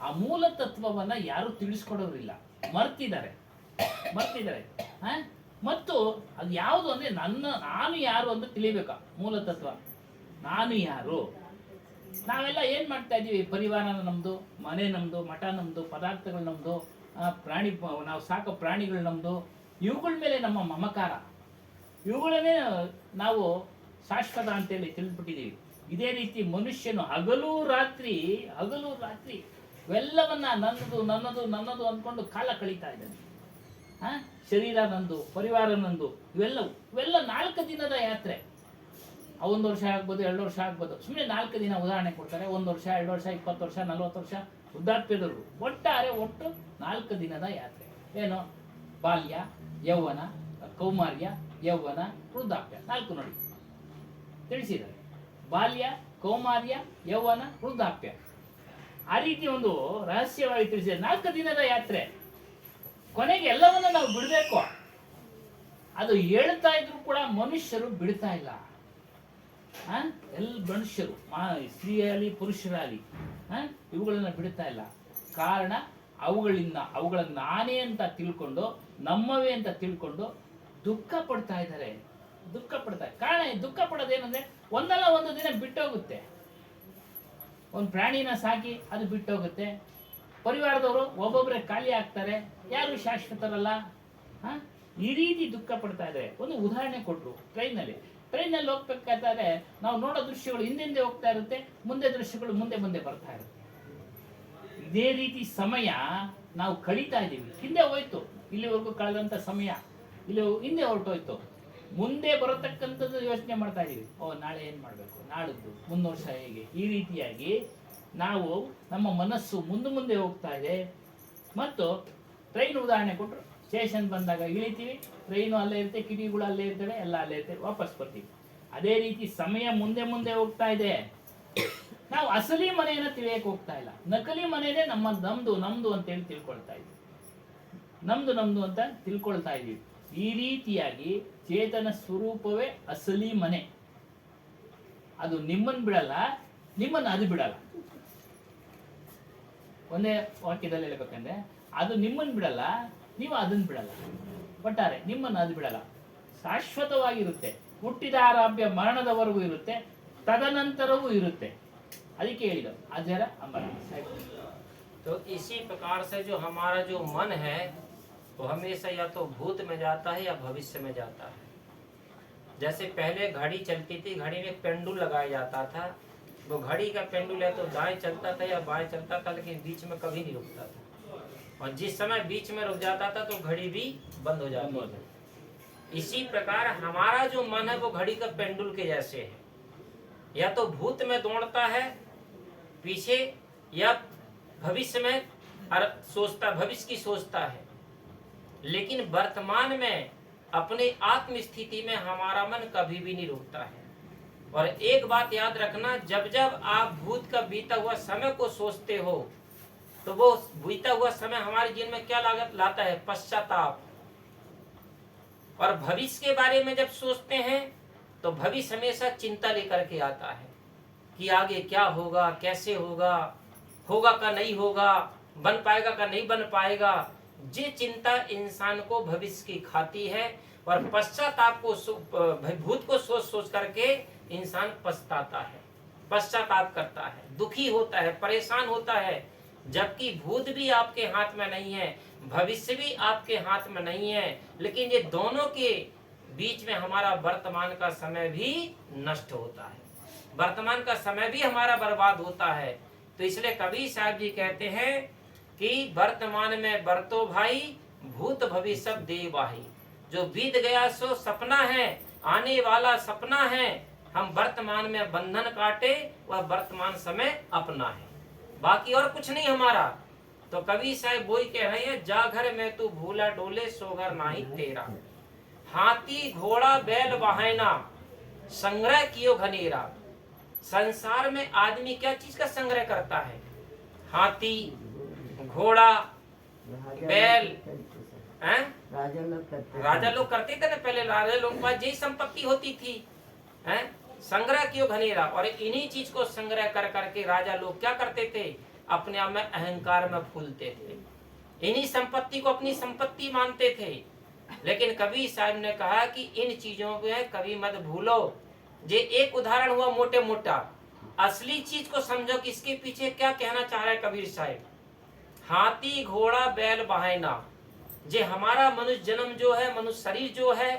ಆ ಮೂಲ ತತ್ವವನ್ನು ಯಾರು ತಿಳಿಸ್ಕೊಡೋರಿಲ್ಲ, ಮರ್ತಿದ್ದಾರೆ. ಮತ್ತು ಅದು ಯಾವುದು ಅಂದರೆ ನಾನು ಯಾರು ಅಂತ ತಿಳಿಬೇಕಾ ಮೂಲ ತತ್ವ. ನಾನು ಯಾರು? ನಾವೆಲ್ಲ ಏನು ಮಾಡ್ತಾ ಇದ್ದೀವಿ? ಪರಿವಾರ ನಮ್ಮದು, ಮನೆ ನಮ್ಮದು, ಮಠ ನಮ್ಮದು, ಪದಾರ್ಥಗಳು ನಮ್ಮದು, ಪ್ರಾಣಿ ನಾವು ಸಾಕೋ ಪ್ರಾಣಿಗಳು ನಮ್ಮದು, ಇವುಗಳ ಮೇಲೆ ನಮ್ಮ ಮಮಕಾರ, ಇವುಗಳನ್ನೇ ನಾವು ಶಾಶ್ವತ ಅಂತೇಳಿ ತಿಳಿದ್ಬಿಟ್ಟಿದ್ದೀವಿ. ಇದೇ ರೀತಿ ಮನುಷ್ಯನು ಹಗಲು ರಾತ್ರಿ ಇವೆಲ್ಲವನ್ನ ನನ್ನದು ಅಂದ್ಕೊಂಡು ಕಾಲ ಕಳೀತಾ ಇದ್ದಾನೆ. ಶರೀರ ನಂದು, ಪರಿವಾರ ನಂದು, ಇವೆಲ್ಲ 4 ದಿನದ ಯಾತ್ರೆ. 1 ವರ್ಷ ಆಗ್ಬೋದು, 2 ವರ್ಷ ಆಗ್ಬೋದು. ಸುಮ್ಮನೆ 4 ದಿನ ಉದಾಹರಣೆ ಕೊಡ್ತಾರೆ. 1 ವರ್ಷ, 2 ವರ್ಷ, 20 ವರ್ಷ, 40 ವರ್ಷ ವೃದ್ಧಾಪ್ಯದವರು. ಒಟ್ಟು 4 ದಿನದ ಯಾತ್ರೆ. ಏನು? ಬಾಲ್ಯ, ಯೌವನ, ಕೌಮಾರ್ಯ, ಯೌವನ, ವೃದ್ಧಾಪ್ಯ. 4 ನೋಡಿ ತಿಳಿಸಿದ್ದಾರೆ. ಬಾಲ್ಯ, ಕೌಮಾರ್ಯ, ಯೌವನ, ವೃದ್ಧಾಪ್ಯ. ಆ ರೀತಿ ಒಂದು ರಹಸ್ಯವಾಗಿ ತಿಳಿಸಿದ್ದಾರೆ. 4 ದಿನದ ಯಾತ್ರೆ. ಕೊನೆಗೆ ಎಲ್ಲವನ್ನ ನಾವು ಬಿಡಬೇಕು. ಅದು ಹೇಳ್ತಾ ಇದ್ರು ಕೂಡ ಮನುಷ್ಯರು ಬಿಡ್ತಾ ಇಲ್ಲ. ಮನುಷ್ಯರು, ಸ್ತ್ರೀಯರಲ್ಲಿ ಪುರುಷರಲ್ಲಿ ಇವುಗಳನ್ನ ಬಿಡ್ತಾ ಇಲ್ಲ. ಕಾರಣ ಅವುಗಳನ್ನ ನಾನೇ ಅಂತ ತಿಳ್ಕೊಂಡು, ನಮ್ಮವೇ ಅಂತ ತಿಳ್ಕೊಂಡು ದುಃಖ ಪಡ್ತಾ ಇದ್ದಾರೆ. ಕಾರಣ ದುಃಖ ಪಡೋದೇನಂದ್ರೆ ಒಂದಲ್ಲ ಒಂದು ದಿನ ಬಿಟ್ಟೋಗುತ್ತೆ. ಒಂದು ಪ್ರಾಣಿನ ಸಾಕಿ ಅದು ಬಿಟ್ಟೋಗುತ್ತೆ. ಪರಿವಾರದವರು ಒಬ್ಬೊಬ್ಬರೇ ಖಾಲಿ ಆಗ್ತಾರೆ, ಯಾರು ಶಾಶ್ವತರಲ್ಲ. ಈ ರೀತಿ ದುಃಖ ಪಡ್ತಾ ಇದ್ದಾರೆ. ಒಂದು ಉದಾಹರಣೆ ಕೊಟ್ಟರು. ಟ್ರೈನಲ್ಲಿ ಹೋಗ್ಬೇಕಾದ್ರೆ ನಾವು ನೋಡೋ ದೃಶ್ಯಗಳು ಹಿಂದೆ ಹೋಗ್ತಾ ಇರುತ್ತೆ, ಮುಂದೆ ದೃಶ್ಯಗಳು ಮುಂದೆ ಬರ್ತಾ ಇರುತ್ತೆ. ಇದೇ ರೀತಿ ಸಮಯ ನಾವು ಕಳೀತಾ ಇದ್ದೀವಿ. ಹಿಂದೆ ಹೋಯ್ತು, ಇಲ್ಲಿವರೆಗೂ ಕಳೆದಂಥ ಸಮಯ ಇಲ್ಲಿ ಹಿಂದೆ ಹೊರಟೋಯ್ತು. ಮುಂದೆ ಬರತಕ್ಕಂಥದ್ದು ಯೋಚನೆ ಮಾಡ್ತಾ ಇದೀವಿ. ನಾಳೆ ಏನ್ ಮಾಡ್ಬೇಕು, ನಾಳಿದ್ದು, ಮುಂದಿನ ವರ್ಷ ಹೇಗೆ, ಈ ರೀತಿಯಾಗಿ ನಾವು ನಮ್ಮ ಮನಸ್ಸು ಮುಂದೆ ಹೋಗ್ತಾ ಇದೆ. ಮತ್ತು ಟ್ರೈನ್ ಉದಾಹರಣೆ ಕೊಟ್ಟರು, ಸ್ಟೇಷನ್ ಬಂದಾಗ ಇಳಿತೀವಿ, ಟ್ರೈನು ಅಲ್ಲೇ ಇರುತ್ತೆ, ಕಿಟಕಿಗಳು ಅಲ್ಲೇ ಇರ್ತವೆ, ಎಲ್ಲ ಅಲ್ಲೇ ಇರ್ತವೆ, ವಾಪಸ್ ಬರ್ತೀವಿ. ಅದೇ ರೀತಿ ಸಮಯ ಮುಂದೆ ಹೋಗ್ತಾ ಇದೆ. ನಾವು ಅಸಲಿ ಮನೆಯನ್ನ ತಿಳಿಯಕ್ಕೆ ಹೋಗ್ತಾ ಇಲ್ಲ, ನಕಲಿ ಮನೆಯೇ ನಮ್ದು ಅಂತೇಳಿ ತಿಳ್ಕೊಳ್ತಾ ಇದ್ವಿ, ನಮ್ದು ಅಂತ ತಿಳ್ಕೊಳ್ತಾ ಇದೀವಿ. ಈ ರೀತಿಯಾಗಿ ಚೇತನ ಸ್ವರೂಪವೇ ಅಸಲಿ ಮನೆ. ಅದು ನಿಮ್ಮನ್ನು ಬಿಡಲ್ಲ, ನಿಮ್ಮನ್ನು ಅದು ಬಿಡಲ್ಲ. ಒಂದೇ ವಾಕ್ಯದಲ್ಲಿ ಹೇಳ್ಬೇಕಂದ್ರೆ, ಅದು ನಿಮ್ಮನ್ನು ಬಿಡಲ್ಲ, ನೀವು ಅದನ್ನು ಬಿಡಲ್ಲ. ಒಟ್ಟಾರೆ ನಿಮ್ಮನ್ನು ಅದು ಬಿಡಲ್ಲ, ಶಾಶ್ವತವಾಗಿರುತ್ತೆ. ಹುಟ್ಟಿದಾರಾಭ್ಯ ಮರಣದವರೆಗೂ ಇರುತ್ತೆ, ತದನಂತರವೂ ಇರುತ್ತೆ. ಅದಕ್ಕೆ ಹೇಳಿದ ಅಜರ ಅಮರ. तो इसी प्रकार से जो हमारा जो मन है वो हमेशा या तो भूत में जाता है या भविष्य में जाता है। जैसे पहले घड़ी चलती थी, घड़ी में पेंडुल लगाया जाता था, वो घड़ी का पेंडुल है तो दाएं चलता था या बाएं चलता था, लेकिन बीच में कभी नहीं रुकता था। और जिस समय बीच में रुक जाता था तो घड़ी भी बंद हो जाती थी। इसी प्रकार हमारा जो मन है वो घड़ी का पेंडुल के जैसे है, या तो भूत में दौड़ता है पीछे, या भविष्य में भविष्य की सोचता है। लेकिन वर्तमान में अपने आत्म स्थिति में हमारा मन कभी भी नहीं रुकता है। और एक बात याद रखना, जब जब आप भूत का बीता हुआ समय को सोचते हो तो वो बीता हुआ समय हमारे जीवन में क्या लाता है? पश्चाताप। और भविष्य के बारे में जब सोचते हैं तो भविष्य हमेशा चिंता लेकर के आता है कि आगे क्या होगा, कैसे होगा, होगा का नहीं होगा, बन पाएगा का नहीं बन पाएगा। ये चिंता इंसान को भविष्य की खाती है। और पश्चाताप को भूत को सोच करके इंसान पछताता है, पश्चाताप करता है, दुखी होता है, परेशान होता है। जबकि भूत भी आपके हाथ में नहीं है, भविष्य भी आपके हाथ में नहीं है, लेकिन ये दोनों के बीच में हमारा वर्तमान का समय भी नष्ट होता है, वर्तमान का समय भी हमारा बर्बाद होता है। तो इसलिए कबीर साहब जी कहते हैं कि वर्तमान में बरतो भाई, भूत भविष्य देवाही। जो बीत गया सो सपना है, आने वाला सपना है। हम वर्तमान में बंधन काटे, वह वर्तमान समय अपना है, बाकी और कुछ नहीं हमारा। तो कबीर साहब वही कह रहे हैं, जा घर में तू भूला डोले, सो घर नाही तेरा। हाथी घोड़ा बैल वाहना, संग्रह कियो घनेरा। संसार में आदमी क्या चीज का संग्रह करता है? हाथी, घोड़ा, बैल। राजा लोग करते थे ना पहले, राजा लोग के पास यही संपत्ति होती थी। संग्रह कियो घनेरा। और इन्हीं चीज को संग्रह कर करके राजा लोग क्या करते थे? अपने आप में अहंकार में फूलते थे, इन्हीं संपत्ति को अपनी संपत्ति मानते थे। लेकिन कबीर साहब ने कहा कि इन चीजों को कभी मत भूलो। ये एक उदाहरण हुआ मोटे मोटा, असली चीज को समझो कि इसके पीछे क्या कहना चाह रहा है कबीर साहब। हाथी घोड़ा बैल बहाना, जे हमारा मनुष्य जन्म जो है, मनुष्य शरीर जो है,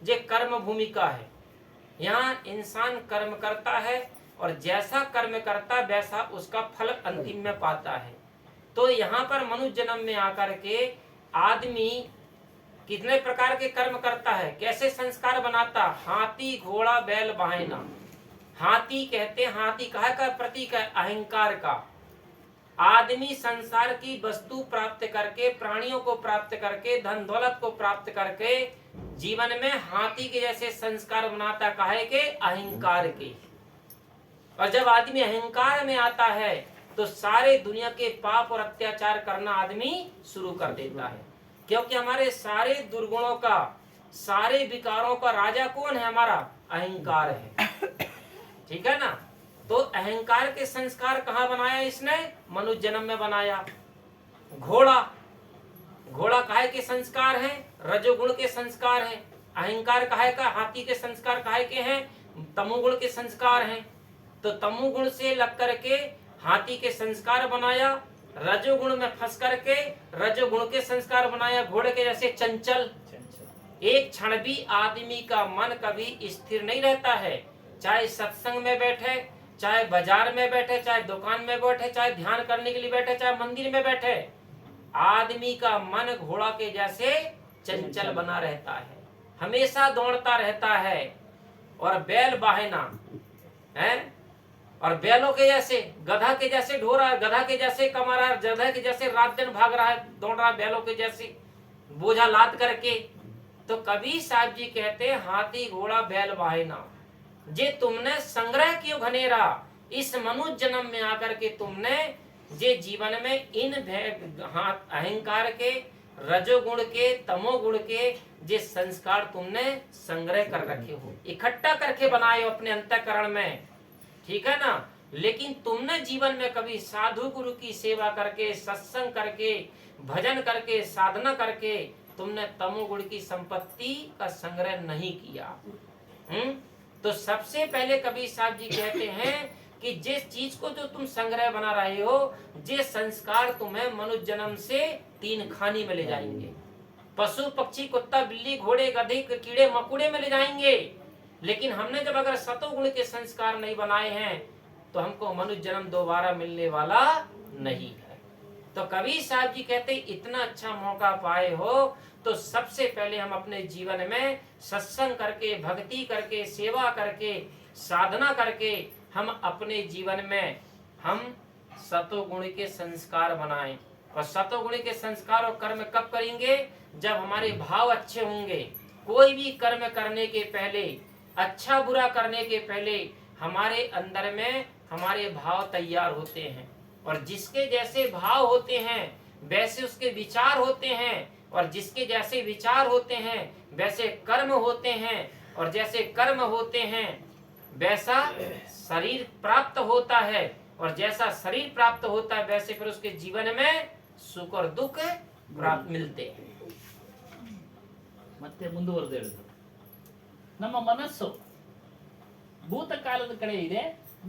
जे कर्म भूमिका है। यहाँ इंसान कर्म करता है और जैसा कर्म करता है वैसा उसका फल अंतिम में पाता है। तो यहाँ पर मनुष्य जन्म में आकर के आदमी कितने प्रकार के कर्म करता है, कैसे संस्कार बनाता? हाथी घोड़ा बैल बहाना। हाथी कहते, हाथी काहे का प्रतीक है? अहंकार का। आदमी संसार की वस्तु प्राप्त करके, प्राणियों को प्राप्त करके, धन दौलत को प्राप्त करके जीवन में हाथी के जैसे संस्कार बनाता, काहे के? अहंकार के। और जब आदमी अहंकार में आता है तो सारे दुनिया के पाप और अत्याचार करना आदमी शुरू कर देता है। क्योंकि हमारे सारे दुर्गुणों का, सारे विकारों का राजा कौन है? हमारा अहंकार है। ठीक है ना? तो अहंकार के संस्कार कहाँ बनाया इसने? मनुष्य जन्म में बनाया। घोड़ा, घोड़ा काहे के संस्कार हैं? रजोगुण के संस्कार हैं। अहंकार काहे का? हाथी के संस्कार काहे के हैं? तमोगुण के संस्कार हैं। तो तमोगुण से लग करके हाथी के संस्कार बनाया, रजोगुण में फंस करके रजोगुण के संस्कार बनाया, घोड़े के जैसे चंचल। एक क्षण भी आदमी का मन कभी स्थिर नहीं रहता है, चाहे सत्संग में बैठे, चाहे बाजार में बैठे, चाहे दुकान में बैठे, चाहे ध्यान करने के लिए बैठे, चाहे मंदिर में बैठे। आदमी का मन घोड़ा के जैसे चंचल बना रहता है। हमेशा दौड़ता रहता है और बैल बाहेना है, और बैलों के जैसे, गधा के जैसे ढो रहा है, गधा के जैसे कमा रहा है, गधा के जैसे रात दिन भाग रहा है, दौड़ रहा है बैलों के जैसे बोझा लाद करके। तो कबीर साहब जी कहते हैं हाथी घोड़ा बैल बाहेना, जे तुमने संग्रह क्यों घनेरा, इस मनुष्य जन्म में आकर के तुमने जे जीवन में इन अहंकार के, रजोगुण के, तमोगुण के जे संस्कार तुमने संग्रह कर रखे हो, इकट्ठा करके बनाए हो अपने अंतःकरण में, ठीक है ना। लेकिन तुमने जीवन में कभी साधु गुरु की सेवा करके, सत्संग करके, भजन करके, साधना करके तुमने तमोगुण की संपत्ति का संग्रह नहीं किया। तो सबसे पहले कबीर साहब जी कहते हैं कि जिस चीज को जो तुम संग्रह बना रहे हो, जे संस्कार तुम्हें मनुष्य जन्म से 3 खानी में ले जाएंगे। पशु पक्षी कुत्ता बिल्ली घोड़े गधे कीड़े मकोड़े में ले जाएंगे। लेकिन हमने जब अगर सतोगुण के संस्कार नहीं बनाए हैं तो हमको मनुष्य जन्म दोबारा मिलने वाला नहीं है। तो कबीर साहब जी कहते इतना अच्छा मौका पाए हो तो सबसे पहले हम अपने जीवन में सत्संग करके, भक्ति करके, सेवा करके, साधना करके हम अपने जीवन में हम सतोगुण के संस्कार बनाएं। और सतोगुण के संस्कार और कर्म कब करेंगे? जब हमारे भाव अच्छे होंगे। कोई भी कर्म करने के पहले, अच्छा बुरा करने के पहले हमारे अंदर में हमारे भाव तैयार होते हैं, और जिसके जैसे भाव होते हैं वैसे उसके विचार होते हैं, और जिसके जैसे विचार होते हैं वैसे कर्म होते हैं, और जैसे कर्म होते हैं वैसा शरीर प्राप्त होता है, और जैसा शरीर प्राप्त होता है वैसे फिर उसके जीवन में सुख और दुख प्राप्त मिलते हैं। ಮತ್ತೆ ಮುಂದುವರೆದು ಹೇಳಿದ್ರು, ನಮ್ಮ ಮನಸ್ಸು ಭೂತಕಾಲದ ಕಡೆ ಇದೆ,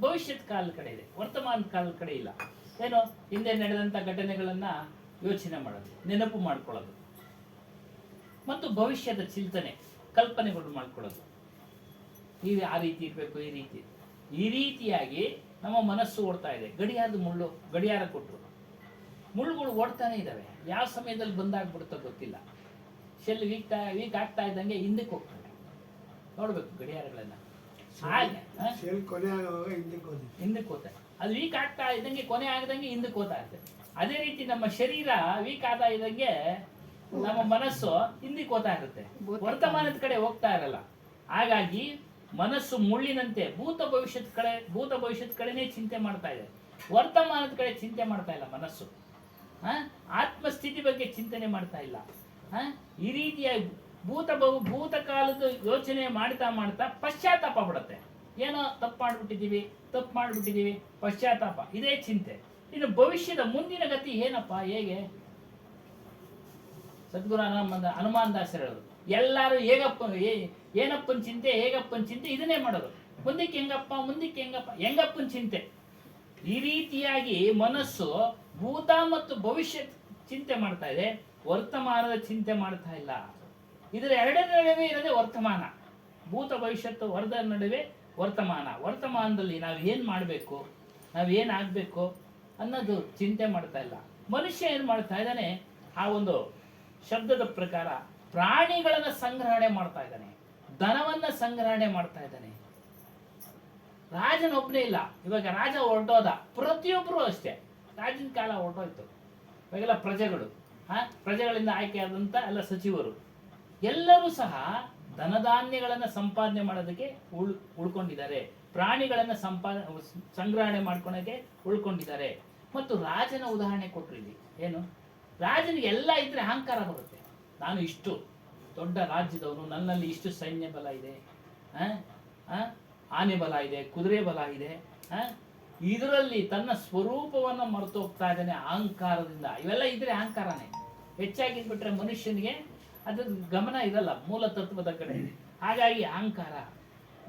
ಭವಿಷ್ಯತ್ ಕಾಲದ ಕಡೆ ಇದೆ, ವರ್ತಮಾನ ಕಾಲದ ಕಡೆ ಇಲ್ಲ. ಏನು ಹಿಂದೆ ನಡೆದಂತ ಘಟನೆಗಳನ್ನ ಯೋಚನೆ ಮಾಡೋದು, ನೆನಪು ಮಾಡ್ಕೊಳ್ಳೋದು, ಮತ್ತು ಭವಿಷ್ಯದ ಚಿಂತನೆ, ಕಲ್ಪನೆಗಳು ಮಾಡ್ಕೊಳ್ಳೋದು. ಈ ಆ ರೀತಿ ಇರಬೇಕು, ಈ ರೀತಿಯಾಗಿ ನಮ್ಮ ಮನಸ್ಸು ಓಡ್ತಾ ಇದೆ. ಗಡಿಯಾರ ಕೊಟ್ಟರು, ಮುಳ್ಳುಗಳು ಓಡ್ತಾನೆ ಇದ್ದಾವೆ. ಯಾವ ಸಮಯದಲ್ಲಿ ಬಂದಾಗ್ಬಿಡುತ್ತೋ ಗೊತ್ತಿಲ್ಲ. ಶೆಲ್ ವೀಕ್ ಆಗ್ತಾ ಇದ್ದಂಗೆ ಹಿಂದಕ್ಕೆ ಹೋಗ್ತದೆ. ನೋಡ್ಬೇಕು ಗಡಿಯಾರಗಳನ್ನ, ಹಾಗೆ ಹಿಂದಕ್ಕೆ ಹೋಗ್ತಾರೆ. ಅದು ವೀಕ್ ಆಗ್ತಾ ಇದ್ದಂಗೆ, ಕೊನೆ ಆಗದಂಗೆ ಹಿಂದಕ್ಕೆ ಹೋಗ್ತಾ ಇರ್ತದೆ. ಅದೇ ರೀತಿ ನಮ್ಮ ಶರೀರ ವೀಕ್ ಆಗ್ತಾ ಇದ್ದಂಗೆ ನಮ್ಮ ಮನಸ್ಸು ಹಿಂದಕ್ಕೆ ಹೋಗ್ತಾ ಇರುತ್ತೆ, ವರ್ತಮಾನದ ಕಡೆ ಹೋಗ್ತಾ ಇರಲ್ಲ. ಹಾಗಾಗಿ ಮನಸ್ಸು ಮುಳ್ಳಿನಂತೆ ಭೂತ ಭವಿಷ್ಯದ ಕಡೆನೇ ಚಿಂತೆ ಮಾಡ್ತಾ ಇದೆ, ವರ್ತಮಾನದ ಕಡೆ ಚಿಂತೆ ಮಾಡ್ತಾ ಇಲ್ಲ ಮನಸ್ಸು. ಆತ್ಮಸ್ಥಿತಿ ಬಗ್ಗೆ ಚಿಂತನೆ ಮಾಡ್ತಾ ಇಲ್ಲ. ಈ ರೀತಿಯಾಗಿ ಭೂತಕಾಲದ ಯೋಚನೆ ಮಾಡ್ತಾ ಪಶ್ಚಾತ್ತಾಪ ಪಡುತ್ತೆ. ಏನೋ ತಪ್ಪು ಮಾಡ್ಬಿಟ್ಟಿದೀವಿ, ಪಶ್ಚಾತ್ತಾಪ, ಇದೇ ಚಿಂತೆ. ಇನ್ನು ಭವಿಷ್ಯದ ಮುಂದಿನ ಗತಿ ಏನಪ್ಪ, ಹೇಗೆ? ಸದ್ಗುರು ಹನುಮಾನ್ ದಾಸರು ಹೇಳೋದು, ಎಲ್ಲಾರು ಏನಪ್ಪನ ಚಿಂತೆ, ಹೇಗಪ್ಪನ ಚಿಂತೆ, ಇದನ್ನೇ ಮಾಡೋದು. ಮುಂದಕ್ಕೆ ಹೆಂಗಪ್ಪನ ಚಿಂತೆ. ಈ ರೀತಿಯಾಗಿ ಮನಸ್ಸು ಭೂತ ಮತ್ತು ಭವಿಷ್ಯ ಚಿಂತೆ ಮಾಡ್ತಾ ಇದೆ, ವರ್ತಮಾನದ ಚಿಂತೆ ಮಾಡ್ತಾ ಇಲ್ಲ. ಇದರ ಎರಡರ ನಡುವೆ ಇರೋದೇ ವರ್ತಮಾನ. ಭೂತ ಭವಿಷ್ಯತ್ತು ವರದ ನಡುವೆ ವರ್ತಮಾನದಲ್ಲಿ ನಾವು ಏನ್ ಮಾಡಬೇಕು, ನಾವು ಏನಾಗಬೇಕು ಅನ್ನೋದು ಚಿಂತೆ ಮಾಡ್ತಾ ಇಲ್ಲ. ಮನುಷ್ಯ ಏನ್ ಮಾಡ್ತಾ ಇದ್ದಾನೆ, ಆ ಒಂದು ಶಬ್ದದ ಪ್ರಕಾರ ಪ್ರಾಣಿಗಳನ್ನ ಸಂಗ್ರಹಣೆ ಮಾಡ್ತಾ ಇದ್ದಾನೆ, ದನವನ್ನ ಸಂಗ್ರಹಣೆ ಮಾಡ್ತಾ ಇದ್ದಾನೆ. ರಾಜನೊಬ್ಬನೇ ಇಲ್ಲ. ಇವಾಗ ರಾಜ ಹೊರಟೋದ, ಪ್ರತಿಯೊಬ್ಬರು ಅಷ್ಟೇ. ರಾಜನ ಕಾಲ ಹೊರಟೋಯ್ತು. ಇವಾಗೆಲ್ಲ ಪ್ರಜೆಗಳಿಂದ ಆಯ್ಕೆಯಾದಂಥ ಎಲ್ಲ ಸಚಿವರು ಎಲ್ಲರೂ ಸಹ ಧನಧಾನ್ಯಗಳನ್ನು ಸಂಪಾದನೆ ಮಾಡೋದಕ್ಕೆ ಉಳ್ಕೊಂಡಿದ್ದಾರೆ, ಪ್ರಾಣಿಗಳನ್ನು ಸಂಗ್ರಹಣೆ ಮಾಡ್ಕೊಳಕ್ಕೆ ಉಳ್ಕೊಂಡಿದ್ದಾರೆ. ಮತ್ತು ರಾಜನ ಉದಾಹರಣೆ ಕೊಟ್ಟರು ಇಲ್ಲಿ. ಏನು? ರಾಜನಿಗೆ ಎಲ್ಲ ಇದ್ರೆ ಅಹಂಕಾರ ಬರುತ್ತೆ. ನಾನು ಇಷ್ಟು ದೊಡ್ಡ ರಾಜ್ಯದವನು, ನನ್ನಲ್ಲಿ ಇಷ್ಟು ಸೈನ್ಯ ಬಲ ಇದೆ, ಆನೆ ಬಲ ಇದೆ, ಕುದುರೆ ಬಲ ಇದೆ. ಇದರಲ್ಲಿ ತನ್ನ ಸ್ವರೂಪವನ್ನು ಮರೆತು ಹೋಗ್ತಾ ಇದ್ದಾನೆ ಅಹಂಕಾರದಿಂದ. ಇವೆಲ್ಲ ಇದ್ರೆ ಅಹಂಕಾರನೇ. ಹೆಚ್ಚಾಗಿದ್ಬಿಟ್ರೆ ಮನುಷ್ಯನಿಗೆ ಅದ್ರ ಗಮನ ಇರಲ್ಲ ಮೂಲ ತತ್ವದ ಕಡೆ. ಹಾಗಾಗಿ ಅಹಂಕಾರ.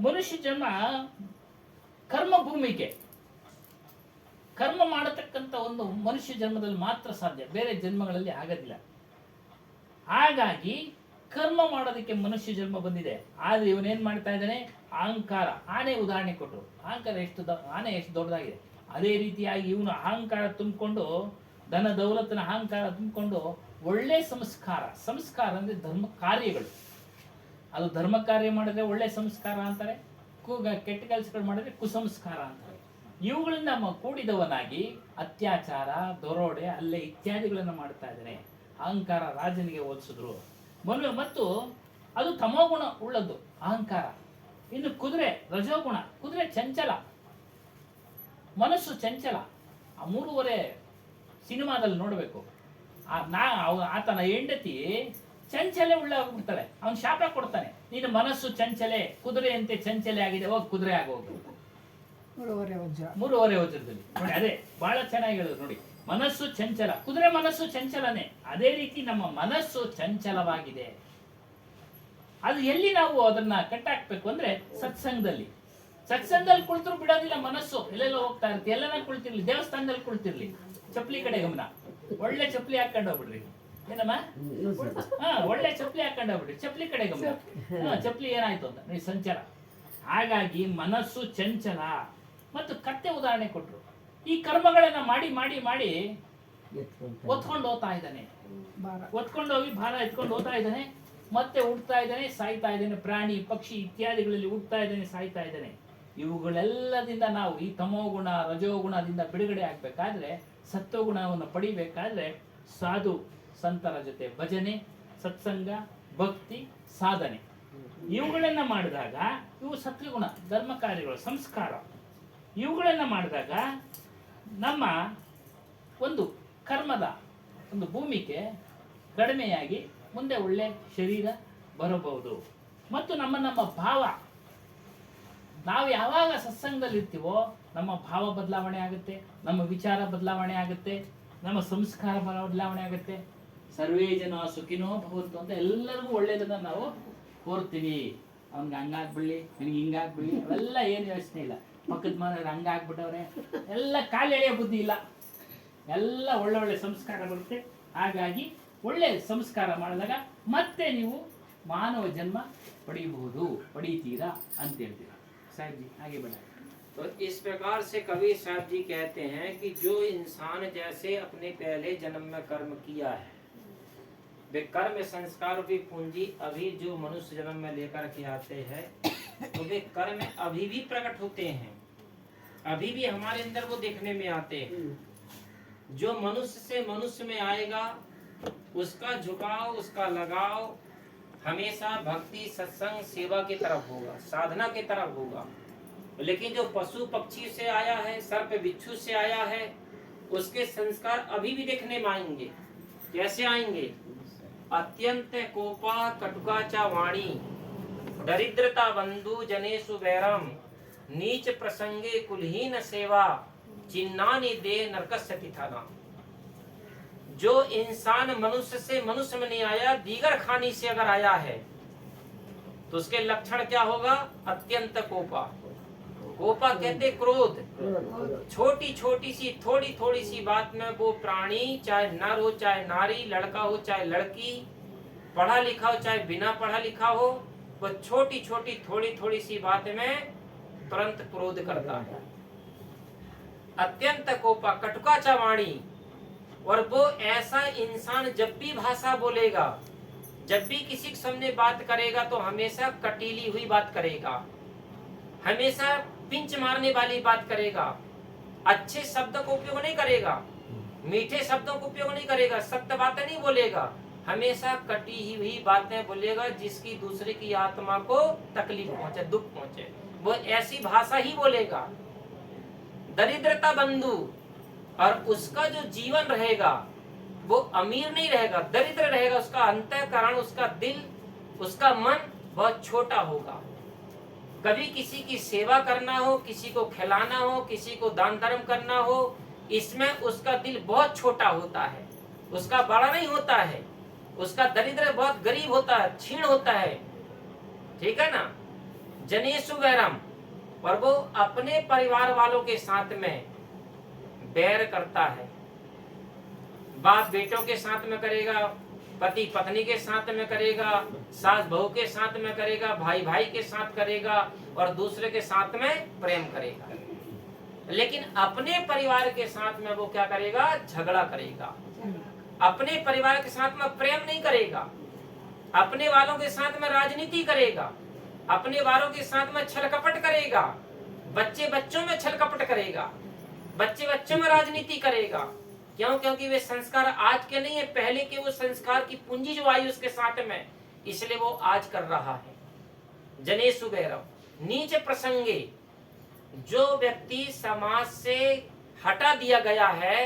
ಮನುಷ್ಯ ಜನ್ಮ ಕರ್ಮ ಭೂಮಿಕೆ. ಕರ್ಮ ಮಾಡತಕ್ಕಂಥ ಒಂದು ಮನುಷ್ಯ ಜನ್ಮದಲ್ಲಿ ಮಾತ್ರ ಸಾಧ್ಯ, ಬೇರೆ ಜನ್ಮಗಳಲ್ಲಿ ಆಗೋದಿಲ್ಲ. ಹಾಗಾಗಿ ಕರ್ಮ ಮಾಡೋದಕ್ಕೆ ಮನುಷ್ಯ ಜನ್ಮ ಬಂದಿದೆ. ಆದ್ರೆ ಇವನೇನ್ ಮಾಡ್ತಾ ಇದ್ದಾನೆ? ಅಹಂಕಾರ. ಆನೆ ಉದಾಹರಣೆ ಕೊಟ್ಟರು. ಆನೆ ಎಷ್ಟು ದೊಡ್ಡದಾಗಿದೆ. ಅದೇ ರೀತಿಯಾಗಿ ಇವನು ಅಹಂಕಾರ ತುಂಬಿಕೊಂಡು, ಧನ ದೌಲತ್ತಿನ ಅಹಂಕಾರ ತುಂಬಿಕೊಂಡು, ಒಳ್ಳೆ ಸಂಸ್ಕಾರ ಅಂದ್ರೆ ಧರ್ಮ ಕಾರ್ಯಗಳು, ಅದು ಧರ್ಮ ಕಾರ್ಯ ಮಾಡಿದ್ರೆ ಒಳ್ಳೆ ಸಂಸ್ಕಾರ ಅಂತಾರೆ, ಕೆಟ್ಟ ಕೆಲಸಗಳು ಮಾಡಿದ್ರೆ ಕುಸಂಸ್ಕಾರ ಅಂತಾರೆ. ಇವುಗಳಿಂದ ಕೂಡಿದವನಾಗಿ ಅತ್ಯಾಚಾರ, ದರೋಡೆ, ಅಲ್ಲೇ ಇತ್ಯಾದಿಗಳನ್ನು ಮಾಡ್ತಾ ಇದ್ದಾನೆ. ಅಹಂಕಾರ ರಾಜನಿಗೆ ಹೋಲಿಸಿದ್ರು. ಮತ್ತು ಅದು ತಮೋಗುಣ ಉಳ್ಳದ್ದು ಅಹಂಕಾರ. ಇನ್ನು ಕುದುರೆ ರಜೋಗುಣ. ಕುದುರೆ ಚಂಚಲ, ಮನಸ್ಸು ಚಂಚಲ. ಆ 3:30 ಸಿನಿಮಾದಲ್ಲಿ ನೋಡಬೇಕು. ಆತನ ಹೆಂಡತಿ ಚಂಚಲೆ ಉಳ್ಳಾಗ್ಬಿಡ್ತಾಳೆ. ಅವನು ಶಾಪ ಕೊಡ್ತಾನೆ, ನೀನು ಮನಸ್ಸು ಚಂಚಲೆ, ಕುದುರೆಯಂತೆ ಚಂಚಲೆ ಆಗಿದೆ, ಹೋಗಿ ಕುದುರೆ ಆಗೋಗು. 3:30 ವಜ್ರದಲ್ಲಿ ನೋಡಿ, ಅದೇ ಬಹಳ ಚೆನ್ನಾಗಿ ಹೇಳಿದ್ರು ನೋಡಿ. ಮನಸ್ಸು ಚಂಚಲ, ಕುದುರೆ ಮನಸ್ಸು ಚಂಚಲನೆ. ಅದೇ ರೀತಿ ನಮ್ಮ ಮನಸ್ಸು ಚಂಚಲವಾಗಿದೆ. ಅದು ಎಲ್ಲಿ ನಾವು ಅದನ್ನ ಕಟ್ಟಾಕ್ಬೇಕು ಅಂದ್ರೆ ಸತ್ಸಂಗದಲ್ಲಿ. ಸತ್ಸಂಗದಲ್ಲಿ ಕುಳಿತರು ಬಿಡೋದಿಲ್ಲ ಮನಸ್ಸು, ಎಲ್ಲೆಲ್ಲ ಹೋಗ್ತಾ ಇರುತ್ತೆ. ಎಲ್ಲನ ಕುಳಿತಿರ್ಲಿ, ದೇವಸ್ಥಾನದಲ್ಲಿ ಕುಳಿತಿರ್ಲಿ, ಚಪ್ಪಲಿ ಕಡೆ ಗಮನ. ಒಳ್ಳೆ ಚಪ್ಪಲಿ ಹಾಕೊಂಡು ಹೋಗ್ಬಿಡ್ರಿ. ಏನಮ್ಮ? ಒಳ್ಳೆ ಚಪ್ಪಲಿ ಹಾಕೊಂಡು ಹೋಗ್ಬಿಡ್ರಿ, ಚಪ್ಪಲಿ ಕಡೆ ಗಮನ. ಚಪ್ಪಲಿ ಏನಾಯ್ತು ಅಂತ ನೀವು ಸಂಚಾರ. ಹಾಗಾಗಿ ಮನಸ್ಸು ಚಂಚಲ. ಮತ್ತು ಕತ್ತೆ ಉದಾಹರಣೆ ಕೊಟ್ರು. ಈ ಕರ್ಮಗಳನ್ನ ಮಾಡಿ ಮಾಡಿ ಮಾಡಿ ಒತ್ಕೊಂಡು ಹೋಗ್ತಾ ಇದ್ದಾನೆ. ಒತ್ಕೊಂಡು ಹೋಗಿ ಭಾರ ಎತ್ಕೊಂಡು ಹೋಗ್ತಾ ಇದ್ದಾನೆ. ಮತ್ತೆ ಹುಡ್ತಾ ಇದ್ದಾನೆ, ಸಾಯ್ತಾ ಇದ್ದಾನೆ. ಪ್ರಾಣಿ ಪಕ್ಷಿ ಇತ್ಯಾದಿಗಳಲ್ಲಿ ಹುಡ್ತಾ ಇದ್ದಾನೆ, ಸಾಯ್ತಾ ಇದ್ದಾನೆ. ಇವುಗಳೆಲ್ಲದಿಂದ ನಾವು ಈ ತಮೋಗುಣ ರಜೋಗುಣದಿಂದ ಬಿಡುಗಡೆ ಆಗ್ಬೇಕಾದ್ರೆ, ಸತ್ವಗುಣವನ್ನು ಪಡಿಬೇಕಾದ್ರೆ ಸಾಧು ಸಂತರ ಜೊತೆ ಭಜನೆ, ಸತ್ಸಂಗ, ಭಕ್ತಿ, ಸಾಧನೆ ಇವುಗಳನ್ನ ಮಾಡಿದಾಗ, ಇವು ಸತ್ವಗುಣ ಧರ್ಮ ಕಾರ್ಯಗಳು, ಸಂಸ್ಕಾರ. ಇವುಗಳನ್ನ ಮಾಡಿದಾಗ ನಮ್ಮ ಒಂದು ಕರ್ಮದ ಒಂದು ಭೂಮಿಕೆ ಕಡಿಮೆಯಾಗಿ ಮುಂದೆ ಒಳ್ಳೆ ಶರೀರ ಬರಬಹುದು. ಮತ್ತು ನಮ್ಮ ಭಾವ, ನಾವು ಯಾವಾಗ ಸತ್ಸಂಗದಲ್ಲಿ ಇರ್ತೀವೋ ನಮ್ಮ ಭಾವ ಬದಲಾವಣೆ ಆಗುತ್ತೆ, ನಮ್ಮ ವಿಚಾರ ಬದಲಾವಣೆ ಆಗುತ್ತೆ, ನಮ್ಮ ಸಂಸ್ಕಾರ ಬದಲಾವಣೆ ಆಗುತ್ತೆ. ಸರ್ವೇ ಜನ ಸುಖಿನೋ ಭವಂತು ಅಂತ ಎಲ್ಲರಿಗೂ ಒಳ್ಳೇದನ್ನ ನಾವು ಕೋರ್ತೀವಿ. ಅವ್ನಿಗೆ ಹಂಗಾಗ್ಬಿಡ್ಲಿ, ನಿನಗೆ ಹಿಂಗಾಗ್ಬಿಡ್ಲಿ, ಅವೆಲ್ಲ ಏನು ಯೋಚನೆ ಇಲ್ಲ. ಪಕ್ಕದ ಮನೆಯವ್ರು ಹಂಗಾಗ್ಬಿಟ್ಟವ್ರೆ, ಎಲ್ಲ ಕಾಲು ಎಳೆಯೋ ಬುದ್ಧಿ ಇಲ್ಲ. ಎಲ್ಲ ಒಳ್ಳೆ ಒಳ್ಳೆ ಸಂಸ್ಕಾರ ಬರುತ್ತೆ. ಹಾಗಾಗಿ ಒಳ್ಳೆ ಸಂಸ್ಕಾರ ಮಾಡಿದಾಗ ಮತ್ತೆ ನೀವು ಮಾನವ ಜನ್ಮ ಪಡೀತೀರಾ ಅಂತ ಹೇಳ್ತೀರಾ. साहब जी आगे बढ़ाएं। तो इस प्रकार से कबीर साहब जी कहते हैं कि जो इंसान जैसे अपने पहले जन्म में कर्म किया है, वे कर्म संस्कार की पूंजी अभी जो मनुष्य जन्म में लेकर के आते हैं, तो वे कर्म अभी भी प्रकट होते हैं, अभी भी हमारे अंदर वो देखने में आते हैं। जो मनुष्य से मनुष्य में आएगा, उसका झुकाव, उसका लगाव हमेशा भक्ति, सत्संग, सेवा की तरफ होगा, साधना की तरफ होगा। लेकिन जो पशु पक्षी से आया है, सर्प बिच्छू से आया है, उसके संस्कार अभी भी देखने में आएंगे। कैसे आएंगे? अत्यंत कोपा कटुकाचा वाणी, दरिद्रता बंधु जनेषु वैरम, नीच प्रसंगे कुलहीन सेवा, चिन्नानि दे नरकस्य तिथाना। जो इंसान मनुष्य से मनुष्य में नहीं आया, दीगर खानी से अगर आया है, तो उसके लक्षण क्या होगा? अत्यंत कोपा। कोपा कहते क्रोध। छोटी छोटी सी, थोड़ी थोड़ी सी बात में वो प्राणी, चाहे नर हो चाहे नारी, लड़का हो चाहे लड़की, पढ़ा लिखा हो चाहे बिना पढ़ा लिखा हो, वो छोटी छोटी थोड़ी थोड़ी सी बात में तुरंत क्रोध करता है। अत्यंत कोपा कटुकाचा वाणी। और वो ऐसा इंसान जब भी भाषा बोलेगा, जब भी किसी के सामने बात करेगा, तो हमेशा कटीली हुई बात करेगा, हमेशा पिंच मारने वाली बात करेगा, अच्छे शब्दों का उपयोग नहीं करेगा, मीठे शब्दों का उपयोग नहीं करेगा, सत्य बातें नहीं बोलेगा, हमेशा कटी हुई बातें बोलेगा, जिसकी दूसरे की आत्मा को तकलीफ पहुंचे, दुख पहुंचे, वो ऐसी भाषा ही बोलेगा। दरिद्रता बंधु। और उसका जो जीवन रहेगा वो अमीर नहीं रहेगा, दरिद्र रहेगा। उसका अंतःकरण, उसका दिल, उसका मन बहुत छोटा होगा। कभी किसी की सेवा करना हो, किसी को खिलाना हो, किसी को दान धर्म करना हो, इसमें उसका दिल बहुत छोटा होता है, उसका बड़ा नहीं होता है। उसका दरिद्र बहुत गरीब होता है, क्षीण होता है। ठीक है ना? जनेषु वैरम। और वो अपने परिवार वालों के साथ में बैर करता है। बाप बेटों के साथ में करेगा, पति पत्नी के साथ में करेगा, सास बहू के साथ में करेगा, भाई भाई के साथ करेगा, और दूसरे के साथ में प्रेम करेगा। लेकिन अपने परिवार के साथ में वो क्या करेगा? झगड़ा करेगा। अपने परिवार के साथ में प्रेम नहीं करेगा। अपने वालों के साथ में राजनीति करेगा, अपने वालों के साथ में छल कपट करेगा, बच्चे बच्चों में छल कपट करेगा, बच्चे बच्चों में राजनीति करेगा। क्यों? क्योंकि वे संस्कार आज के नहीं है, पहले के वो संस्कार की पूंजी जो आई उसके साथ में, इसलिए वो आज कर रहा है। जनेषु वैरम नीच प्रसंगे, जो व्यक्ति समाज से हटा दिया गया है,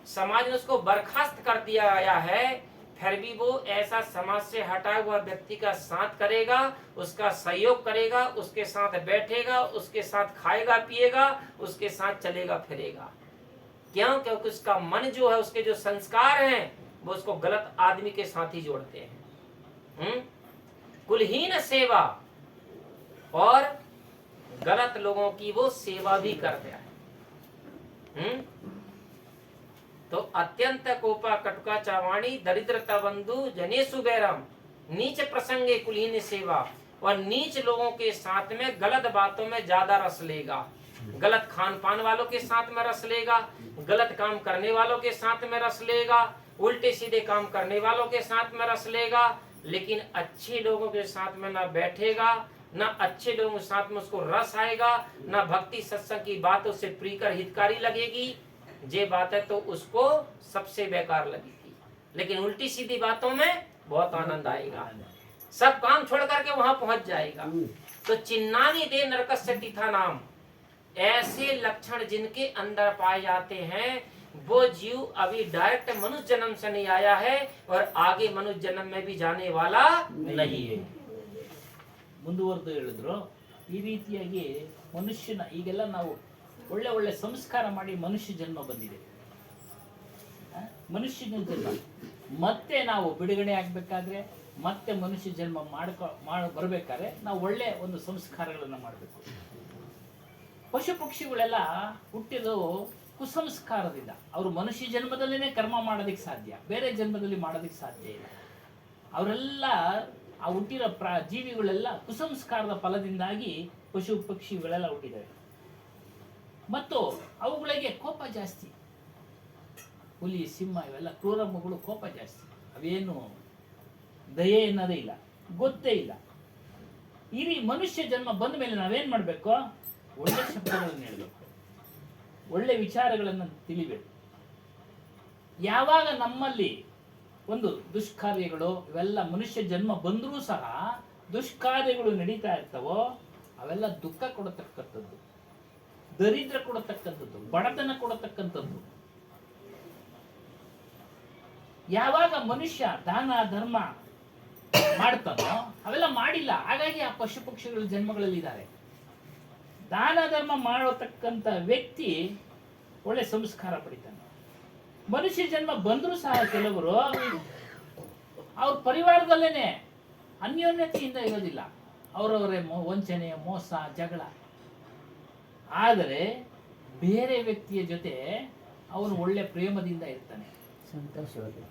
समाज ने उसको बर्खास्त कर दिया गया है, फिर भी वो ऐसा समाज से हटा हुआ व्यक्ति का साथ करेगा, उसका सहयोग करेगा, उसके साथ बैठेगा, उसके साथ खाएगा पिएगा, उसके साथ चलेगा फिरेगा। क्यों? क्योंकि उसका मन जो है, उसके जो संस्कार हैं वो उसको गलत आदमी के साथ ही जोड़ते हैं। कुलहीन सेवा, और गलत लोगों की वो सेवा भी करता है। तो अत्यंत कोपा कटुका चावाणी दरिद्रता बंधु जनेषु वैरम नीच प्रसंगे कुलहीन सेवा, और नीच लोगों के साथ में गलत बातों में ज्यादा रस लेगा, गलत खान पान वालों के साथ में रस लेगा, गलत काम करने वालों के साथ में रस लेगा, उल्टे सीधे काम करने वालों के साथ में रस लेगा, लेकिन अच्छे लोगों के साथ में ना बैठेगा, ना अच्छे लोगों के साथ में उसको रस आएगा, ना भक्ति सत्संग की बात उससे प्रियकर हितकारी लगेगी। ये बात है तो उसको सबसे बेकार लगेगी, लेकिन उल्टी सीधी बातों में बहुत आनंद आएगा, सब काम छोड़ करके वहां पहुंच जाएगा। तो चिन्नानी दे नरकस्य तीथा नाम, ऐसे लक्षण जिनके अंदर पाए जाते हैं, वो जीव अभी डायरेक्ट मनुष्य जन्म से नहीं आया है और आगे मनुष्य जन्म में भी जाने वाला नहीं है। ಮುಂದುವರೆದು ಹೇಳಿದ್ರು, ಈ ರೀತಿಯಾಗಿ ಮನುಷ್ಯನ ಈಗೆಲ್ಲ ನಾವು ಒಳ್ಳೆ ಒಳ್ಳೆ ಸಂಸ್ಕಾರ ಮಾಡಿ ಮನುಷ್ಯ ಜನ್ಮ ಬಂದಿದೆ, ಮನುಷ್ಯನ ಜನ್ಮ ಮತ್ತೆ ನಾವು ಬಿಡುಗಡೆ ಆಗ್ಬೇಕಾದ್ರೆ, ಮತ್ತೆ ಮನುಷ್ಯ ಜನ್ಮ ಬರಬೇಕಾದ್ರೆ ನಾವು ಒಳ್ಳೆ ಒಂದು ಸಂಸ್ಕಾರಗಳನ್ನ ಮಾಡಬೇಕು. ಪಶು ಪಕ್ಷಿಗಳೆಲ್ಲ ಹುಟ್ಟಿದು ಕುಸಂಸ್ಕಾರದಿಂದ, ಅವರು ಮನುಷ್ಯ ಜನ್ಮದಲ್ಲಿನೇ ಕರ್ಮ ಮಾಡೋದಕ್ಕೆ ಸಾಧ್ಯ, ಬೇರೆ ಜನ್ಮದಲ್ಲಿ ಮಾಡೋದಕ್ಕೆ ಸಾಧ್ಯ ಇಲ್ಲ. ಅವರೆಲ್ಲ ಆ ಹುಟ್ಟಿರೋ ಜೀವಿಗಳೆಲ್ಲ ಕುಸಂಸ್ಕಾರದ ಫಲದಿಂದಾಗಿ ಪಶು ಪಕ್ಷಿಗಳೆಲ್ಲ ಹುಟ್ಟಿದ್ದಾರೆ. ಮತ್ತು ಅವುಗಳಿಗೆ ಕೋಪ ಜಾಸ್ತಿ, ಹುಲಿ ಸಿಂಹ ಇವೆಲ್ಲ ಕ್ರೂರಮ್ಮಗಳು ಕೋಪ ಜಾಸ್ತಿ, ಅವೇನು ದಯೆ ಅನ್ನೋದೇ ಇಲ್ಲ, ಗೊತ್ತೇ ಇಲ್ಲ. ಈ ಮನುಷ್ಯ ಜನ್ಮ ಬಂದ ಮೇಲೆ ನಾವೇನ್ ಮಾಡ್ಬೇಕು? ಒಳ್ಳೆ ಶಬ್ದಗಳನ್ನು ಹೇಳಬೇಕು, ಒಳ್ಳೆ ವಿಚಾರಗಳನ್ನು ತಿಳಿಬೇಕು. ಯಾವಾಗ ನಮ್ಮಲ್ಲಿ ಒಂದು ದುಷ್ಕಾರ್ಯಗಳು ಇವೆಲ್ಲ ಮನುಷ್ಯ ಜನ್ಮ ಬಂದರೂ ಸಹ ದುಷ್ಕಾರ್ಯಗಳು ನಡೀತಾ ಇರ್ತವೋ, ಅವೆಲ್ಲ ದುಃಖ ಕೊಡತಕ್ಕಂಥದ್ದು, ದರಿದ್ರ ಕೊಡತಕ್ಕಂಥದ್ದು, ಬಡತನ ಕೊಡತಕ್ಕಂಥದ್ದು. ಯಾವಾಗ ಮನುಷ್ಯ ದಾನ ಧರ್ಮ ಮಾಡ್ತಾನೋ ಅವೆಲ್ಲ ಮಾಡಿಲ್ಲ, ಹಾಗಾಗಿ ಆ ಪಶು ಪಕ್ಷಿಗಳ ಜನ್ಮಗಳಲ್ಲಿ ಇದ್ದಾರೆ. ದಾನ ಧರ್ಮ ಮಾಡತಕ್ಕಂಥ ವ್ಯಕ್ತಿ ಒಳ್ಳೆ ಸಂಸ್ಕಾರ ಪಡಿತಾನೆ. ಮನುಷ್ಯ ಜನ್ಮ ಬಂದರೂ ಸಹ ಕೆಲವರು ಅವ್ರ ಪರಿವಾರದಲ್ಲೇನೆ ಅನ್ಯೋನ್ಯತೆಯಿಂದ ಇರೋದಿಲ್ಲ, ಅವರವರೇ ವಂಚನೆ, ಮೋಸ, ಜಗಳ. ಆದರೆ ಬೇರೆ ವ್ಯಕ್ತಿಯ ಜೊತೆ ಅವನು ಒಳ್ಳೆ ಪ್ರೇಮದಿಂದ ಇರ್ತಾನೆ, ಸಂತೋಷವಾಗಿ.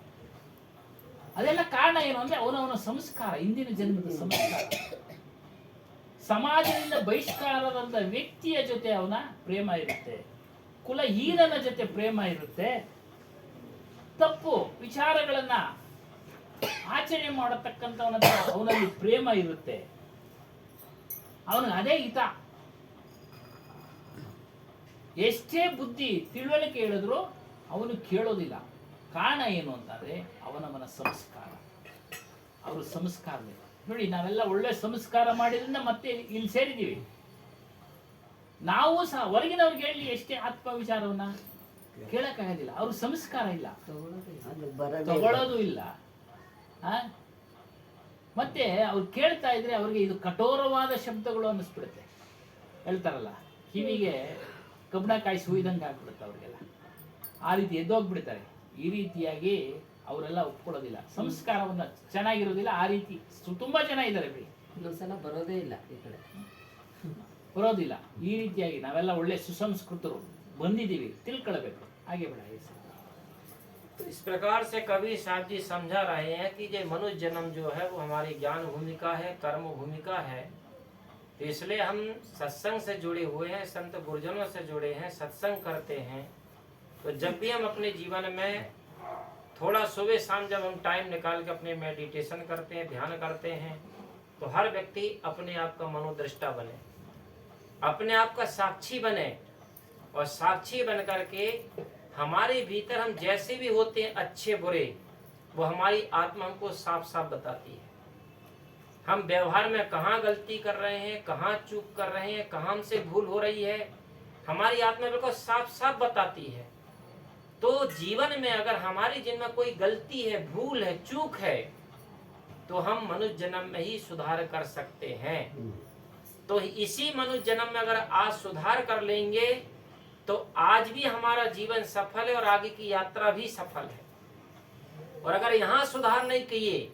ಅದೆಲ್ಲ ಕಾರಣ ಏನು ಅಂದ್ರೆ ಅವನವನ ಸಂಸ್ಕಾರ, ಹಿಂದಿನ ಜನ್ಮದ ಸಂಸ್ಕಾರ. ಸಮಾಜದಿಂದ ಬಹಿಷ್ಕಾರವಾದ ವ್ಯಕ್ತಿಯ ಜೊತೆ ಅವನ ಪ್ರೇಮ ಇರುತ್ತೆ, ಕುಲಹೀನನ ಜೊತೆ ಪ್ರೇಮ ಇರುತ್ತೆ, ತಪ್ಪು ವಿಚಾರಗಳನ್ನ ಆಚರಣೆ ಮಾಡತಕ್ಕಂಥವನ ಅವನಲ್ಲಿ ಪ್ರೇಮ ಇರುತ್ತೆ, ಅವನಿಗೆ ಅದೇ ಹಿತ. ಎಷ್ಟೇ ಬುದ್ಧಿ ತಿಳುವಳಿಕೆ ಹೇಳಿದ್ರು ಅವನು ಕೇಳೋದಿಲ್ಲ. ಕಾರಣ ಏನು ಅಂತಂದ್ರೆ ಅವನವನ ಸಂಸ್ಕಾರ, ಅವರು ಸಂಸ್ಕಾರ. ನೋಡಿ, ನಾವೆಲ್ಲ ಒಳ್ಳೆ ಸಂಸ್ಕಾರ ಮಾಡಿದ್ರಿಂದ ಮತ್ತೆ ಇಲ್ಲಿ ಸೇರಿದ್ದೀವಿ. ನಾವು ಸಹ ಹೊರಗಿನವ್ರಿಗೆ ಹೇಳಿ ಎಷ್ಟೇ ಆತ್ಮ ವಿಚಾರವನ್ನ ಕೇಳಕ್ಕಾಗೋದಿಲ್ಲ, ಅವ್ರ ಸಂಸ್ಕಾರ ಇಲ್ಲ, ತಗೊಳ್ಳೋದು ಇಲ್ಲ. ಮತ್ತೆ ಅವ್ರು ಕೇಳ್ತಾ ಇದ್ರೆ ಅವ್ರಿಗೆ ಇದು ಕಠೋರವಾದ ಶಬ್ದಗಳು ಅನ್ನಿಸ್ಬಿಡುತ್ತೆ. ಹೇಳ್ತಾರಲ್ಲ, ಕಿವಿಗೆ ಕಬ್ಬಣಕಾಯಿ ಸುಯ್ದಂಗೆ ಆಗ್ಬಿಡುತ್ತೆ ಅವ್ರಿಗೆಲ್ಲ, ಆ ರೀತಿ ಎದ್ದೋಗ್ಬಿಡ್ತಾರೆ. ಈ ರೀತಿಯಾಗಿ ಅವರೆಲ್ಲ ಒಪ್ಕೊಳ್ಳೋದಿಲ್ಲ, ಸಂಸ್ಕಾರವನ್ನ ಚೆನ್ನಾಗಿರೋದಿಲ್ಲ. ಆ ರೀತಿ ತುಂಬಾ ಜನ ಇದ್ದಾರೆ ಬಿಡಿ, ಇನ್ನೊಂದ್ಸಲ ಬರೋದೇ ಇಲ್ಲ ಈ ಕಡೆ, ಬರೋದಿಲ್ಲ. ಈ ರೀತಿಯಾಗಿ ನಾವೆಲ್ಲ ಒಳ್ಳೆ ಸುಸಂಸ್ಕೃತರು ಬಂದಿದ್ದೀವಿ, ತಿಳ್ಕೊಳ್ಬೇಕು. ಹಾಗೆ ಬೇಡ. तो इस प्रकार से कबीर साहब जी समझा रहे हैं कि ये मनुष्य जन्म जो है वो हमारी ज्ञान भूमिका है, कर्म भूमिका है। तो इसलिए हम सत्संग से जुड़े हुए हैं, संत गुरुजनों से जुड़े हैं, सत्संग करते हैं। तो जब भी हम अपने जीवन में थोड़ा सुबह शाम जब हम टाइम निकाल के अपने मेडिटेशन करते हैं, ध्यान करते हैं, तो हर व्यक्ति अपने आप का मनोदृष्टा बने, अपने आप का साक्षी बने, और साक्षी बन करके हमारे भीतर हम जैसे भी होते हैं, अच्छे बुरे, वो हमारी आत्मा हमको साफ साफ बताती है। हम व्यवहार में कहाँ गलती कर रहे हैं, कहाँ चूक कर रहे हैं, कहाँ हमसे भूल हो रही है, हमारी आत्मा बिल्कुल साफ साफ बताती है। तो जीवन में अगर हमारी जिनमें कोई गलती है, भूल है, चूक है, तो हम मनुष्य जन्म में ही सुधार कर सकते हैं। तो इसी मनुष्य जन्म में अगर आज सुधार कर लेंगे तो आज भी हमारा जीवन सफल है और आगे की यात्रा भी सफल है। और अगर यहाँ सुधार नहीं किए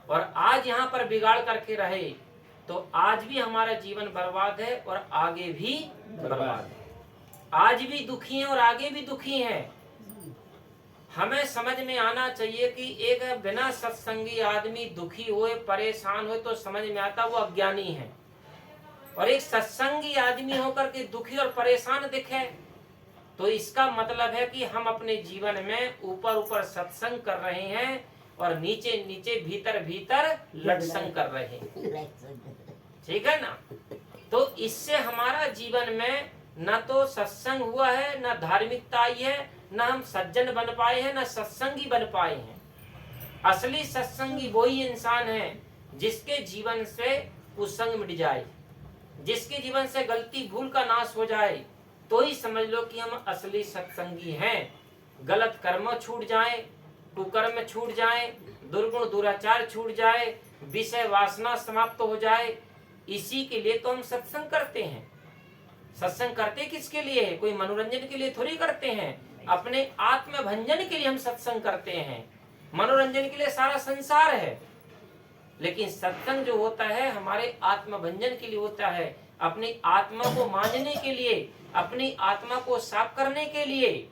और आज यहाँ पर बिगाड़ करके रहे तो आज भी हमारा जीवन बर्बाद है और आगे भी बर्बाद है। आज भी दुखी हैं और आगे भी दुखी हैं। हमें समझ में आना चाहिए कि एक बिना सत्संगी आदमी दुखी होए, परेशान होए तो समझ में आता वो अज्ञानी है, और एक सत्संगी आदमी होकर के दुखी और परेशान दिखे तो इसका मतलब है कि हम अपने जीवन में ऊपर ऊपर सत्संग कर रहे हैं और नीचे नीचे भीतर भीतर लटसंग कर रहे हैं। ठीक है ना? तो इससे हमारा जीवन में न तो सत्संग हुआ है, न धार्मिकता आई है, न हम सज्जन बन पाए हैं, न सत्संगी बन पाए हैं। असली सत्संगी वही इंसान है जिसके जीवन से कुसंग मिट जाए, जिसके जीवन से गलती भूल का नाश हो जाए, तो ही समझ लो कि हम असली सत्संगी हैं। गलत कर्म छूट जाए, कुकर्म छूट जाए, दुर्गुण दुराचार छूट जाए, विषय वासना समाप्त हो जाए, इसी के लिए तो हम सत्संग करते हैं। सत्संग करते किसके लिए है? कोई मनोरंजन के लिए थोड़ी करते हैं, अपने आत्म भंजन के लिए हम सत्संग करते हैं। मनोरंजन के लिए सारा संसार है, लेकिन सत्संग जो होता है हमारे आत्म भंजन के लिए होता है, अपनी आत्मा को मांझने के लिए, अपनी आत्मा को साफ करने के लिए।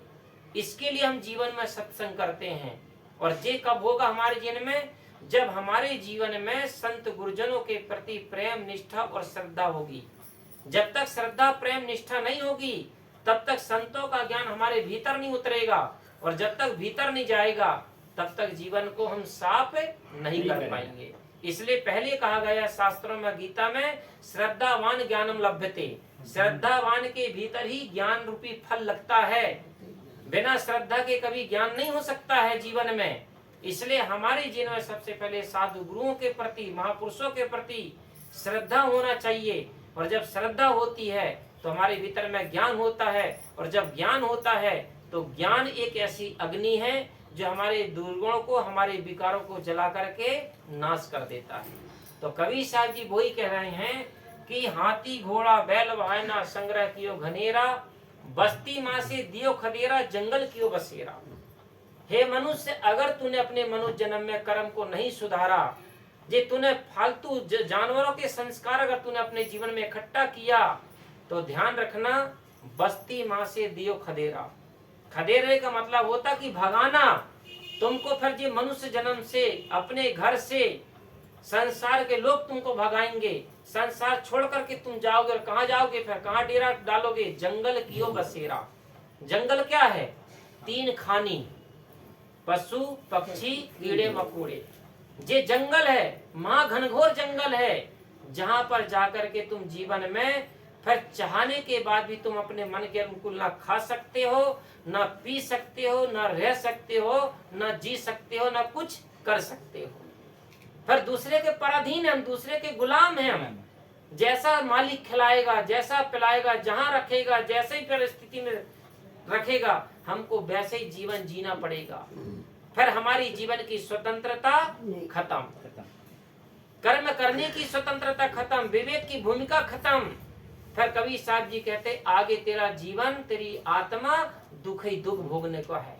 इसके लिए हम जीवन में सत्संग करते हैं। और ये कब होगा हमारे जीवन में? जब हमारे जीवन में संत गुरुजनों के प्रति प्रेम, निष्ठा और श्रद्धा होगी। जब तक श्रद्धा, प्रेम, निष्ठा नहीं होगी तब तक संतों का ज्ञान हमारे भीतर नहीं उतरेगा, और जब तक भीतर नहीं जाएगा तब तक जीवन को हम साफ नहीं कर पाएंगे। इसलिए पहले कहा गया शास्त्रों में, गीता में, श्रद्धावान ज्ञानम लभ्यते। श्रद्धावान के भीतर ही ज्ञान रूपी फल लगता है। बिना श्रद्धा के कभी ज्ञान नहीं हो सकता है जीवन में। इसलिए हमारे जीवन में सबसे पहले साधु गुरुओं के प्रति, महापुरुषों के प्रति श्रद्धा होना चाहिए। और जब श्रद्धा होती है तो हमारे भीतर में ज्ञान होता है, और जब ज्ञान होता है तो ज्ञान एक ऐसी अग्नि है जो हमारे दुर्गुणों को, हमारे विकारों को जला करके नाश कर देता है। तो कबीर साहब जी वही कह रहे हैं कि हाथी घोड़ा बैल वाहना संग्रह कियो घनेरा, बस्ती माँ से दियो खदेरा, जंगल कियो बसेरा। हे मनुष्य, अगर तूने अपने मनुष्य जन्म में कर्म को नहीं सुधारा, जे तूने फालतू जानवरों के संस्कार अगर तूने अपने जीवन में इकट्ठा किया, तो ध्यान रखना, बस्ती माँ से दियो खदेरा। खदेरे का मतलब होता कि भगाना। तुमको फिर जे मनुष्य जन्म से, अपने घर से, संसार के लोग तुमको भगाएंगे। संसार छोड़ करके तुम जाओगे, और कहाँ जाओगे? फिर कहाँ डेरा डालोगे? जंगल कियो बसेरा। जंगल क्या है? 3 खानी, पशु पक्षी कीड़े मकोड़े। ये जंगल है, महाघनघोर जंगल है, जहां पर जाकर के तुम जीवन में फिर चाहने के बाद भी तुम अपने मन के अनुकूल ना खा सकते हो, ना पी सकते हो, ना रह सकते हो, ना जी सकते हो, ना कुछ कर सकते हो। फिर दूसरे के पराधीन, हम दूसरे के गुलाम हैं। हम जैसा मालिक खिलाएगा, जैसा पिलाएगा, जहां रखेगा, जैसे ही परिस्थिति में रखेगा, हमको वैसे ही जीवन जीना पड़ेगा। फिर हमारी जीवन की स्वतंत्रता खत्म, कर्म करने की स्वतंत्रता खत्म, विवेक की भूमिका खत्म। फिर कबीर साहब जी कहते, आगे तेरा जीवन, तेरी आत्मा दुख ही दुख भोगने को है।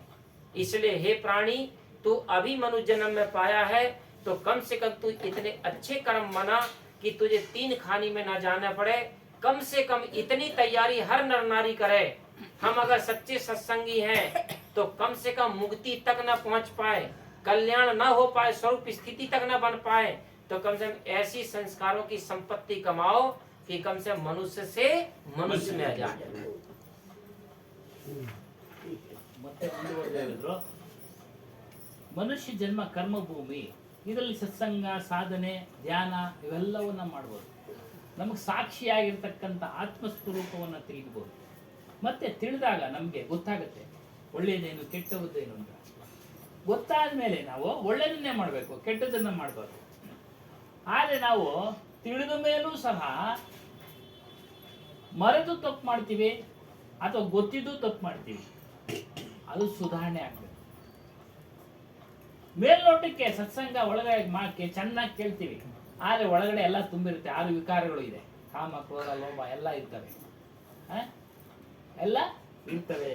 इसलिए हे प्राणी, तू अभी मनुष्य जन्म में पाया है, तो कम से कम तू इतने अच्छे कर्म बना कि तुझे 3 खानी में ना जाना पड़े। कम से कम इतनी तैयारी हर नर नारी करे। हम अगर सच्चे सत्संगी हैं तो कम से कम मुक्ति तक न पहुंच पाए, कल्याण न हो पाए, स्वरूप स्थिति तक न बन पाए, तो कम से कम ऐसी संस्कारों की संपत्ति कमाओ कि कम से मनुष्य से मनुष्य में आ जाए। ಮನುಷ್ಯ ಜನ್ಮ ಕರ್ಮಭೂಮಿ. ಇದರಲ್ಲಿ ಸತ್ಸಂಗ, ಸಾಧನೆ, ಧ್ಯಾನ ಇವೆಲ್ಲವನ್ನ ಮಾಡ್ಬೋದು. ನಮಗೆ ಸಾಕ್ಷಿಯಾಗಿರ್ತಕ್ಕಂಥ ಆತ್ಮಸ್ವರೂಪವನ್ನು ತಿಳಿಬೋದು. ಮತ್ತೆ ತಿಳಿದಾಗ ನಮಗೆ ಗೊತ್ತಾಗುತ್ತೆ ಒಳ್ಳೆಯದೇನು ಕೆಟ್ಟದ್ದೇನು ಅಂತ. ಗೊತ್ತಾದ ಮೇಲೆ ನಾವು ಒಳ್ಳೆಯದನ್ನೇ ಮಾಡಬೇಕು, ಕೆಟ್ಟದನ್ನ ಮಾಡಬಾರ್ದು. ಆದರೆ ನಾವು ತಿಳಿದ ಮೇಲೂ ಸಹ ಮರೆತು ತಪ್ಪು ಮಾಡ್ತೀವಿ ಅಥವಾ ಗೊತ್ತಿದ್ದು ತಪ್ಪು ಮಾಡ್ತೀವಿ. ಅದು ಸುಧಾರಣೆ ಆಗ್ಬೇಕು. ಮೇಲ್ನೋಟಕ್ಕೆ ಸತ್ಸಂಗ ಒಳಗಡೆ ಚೆನ್ನಾಗಿ ಕೇಳ್ತೀವಿ, ಆದರೆ ಒಳಗಡೆ ಎಲ್ಲ ತುಂಬಿರುತ್ತೆ. 6 ವಿಕಾರಗಳು ಇದೆ, ಕಾಮ, ಕ್ರೋಧ, ಲೋಭ ಎಲ್ಲ ಇರ್ತವೆ. ಎಲ್ಲ ಇರ್ತವೆ.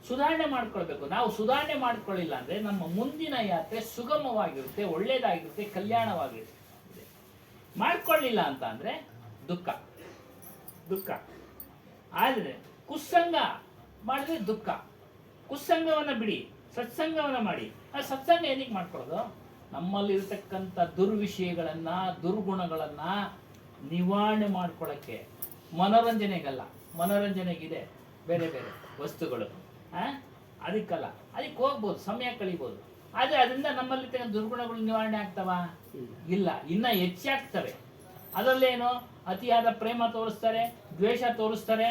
ಸುಧಾರಣೆ ಮಾಡ್ಕೊಳ್ಬೇಕು. ನಾವು ಸುಧಾರಣೆ ಮಾಡ್ಕೊಳ್ಳಿಲ್ಲ ಅಂದ್ರೆ ನಮ್ಮ ಮುಂದಿನ ಯಾತ್ರೆ ಸುಗಮವಾಗಿರುತ್ತೆ, ಒಳ್ಳೇದಾಗಿರುತ್ತೆ, ಕಲ್ಯಾಣವಾಗಿರುತ್ತೆ. ಮಾಡ್ಕೊಳ್ಳಿಲ್ಲ ಅಂತ ಅಂದ್ರೆ ದುಃಖ ದುಃಖ. ಆದರೆ ಕುಸ್ಸಂಗ ಮಾಡಿದ್ರೆ ದುಃಖ. ಕುಸ್ಸಂಗವನ್ನ ಬಿಡಿ, ಸತ್ಸಂಗವನ್ನ ಮಾಡಿ. ಆ ಸತ್ಸಂಗ ಏನಕ್ಕೆ ಮಾಡ್ಕೊಳ್ಳೋದು? ನಮ್ಮಲ್ಲಿರ್ತಕ್ಕಂಥ ದುರ್ವಿಷಯಗಳನ್ನ, ದುರ್ಗುಣಗಳನ್ನ ನಿವಾರಣೆ ಮಾಡ್ಕೊಳ್ಳೋಕ್ಕೆ, ಮನೋರಂಜನೆಗಲ್ಲ. ಮನೋರಂಜನೆಗಿದೆ ಬೇರೆ ಬೇರೆ ವಸ್ತುಗಳು, ಅದಕ್ಕಲ್ಲ. ಅದಕ್ಕೆ ಹೋಗ್ಬೋದು, ಸಮಯ ಕಳಿಬೋದು. ಆದರೆ ಅದರಿಂದ ನಮ್ಮಲ್ಲಿ ದುರ್ಗುಣಗಳು ನಿವಾರಣೆ ಆಗ್ತಾವ? ಇಲ್ಲ, ಇನ್ನ ಹೆಚ್ಚಾಗ್ತವೆ. ಅದರಲ್ಲೇನು ಅತಿಯಾದ ಪ್ರೇಮ ತೋರಿಸ್ತಾರೆ, ದ್ವೇಷ ತೋರಿಸ್ತಾರೆ.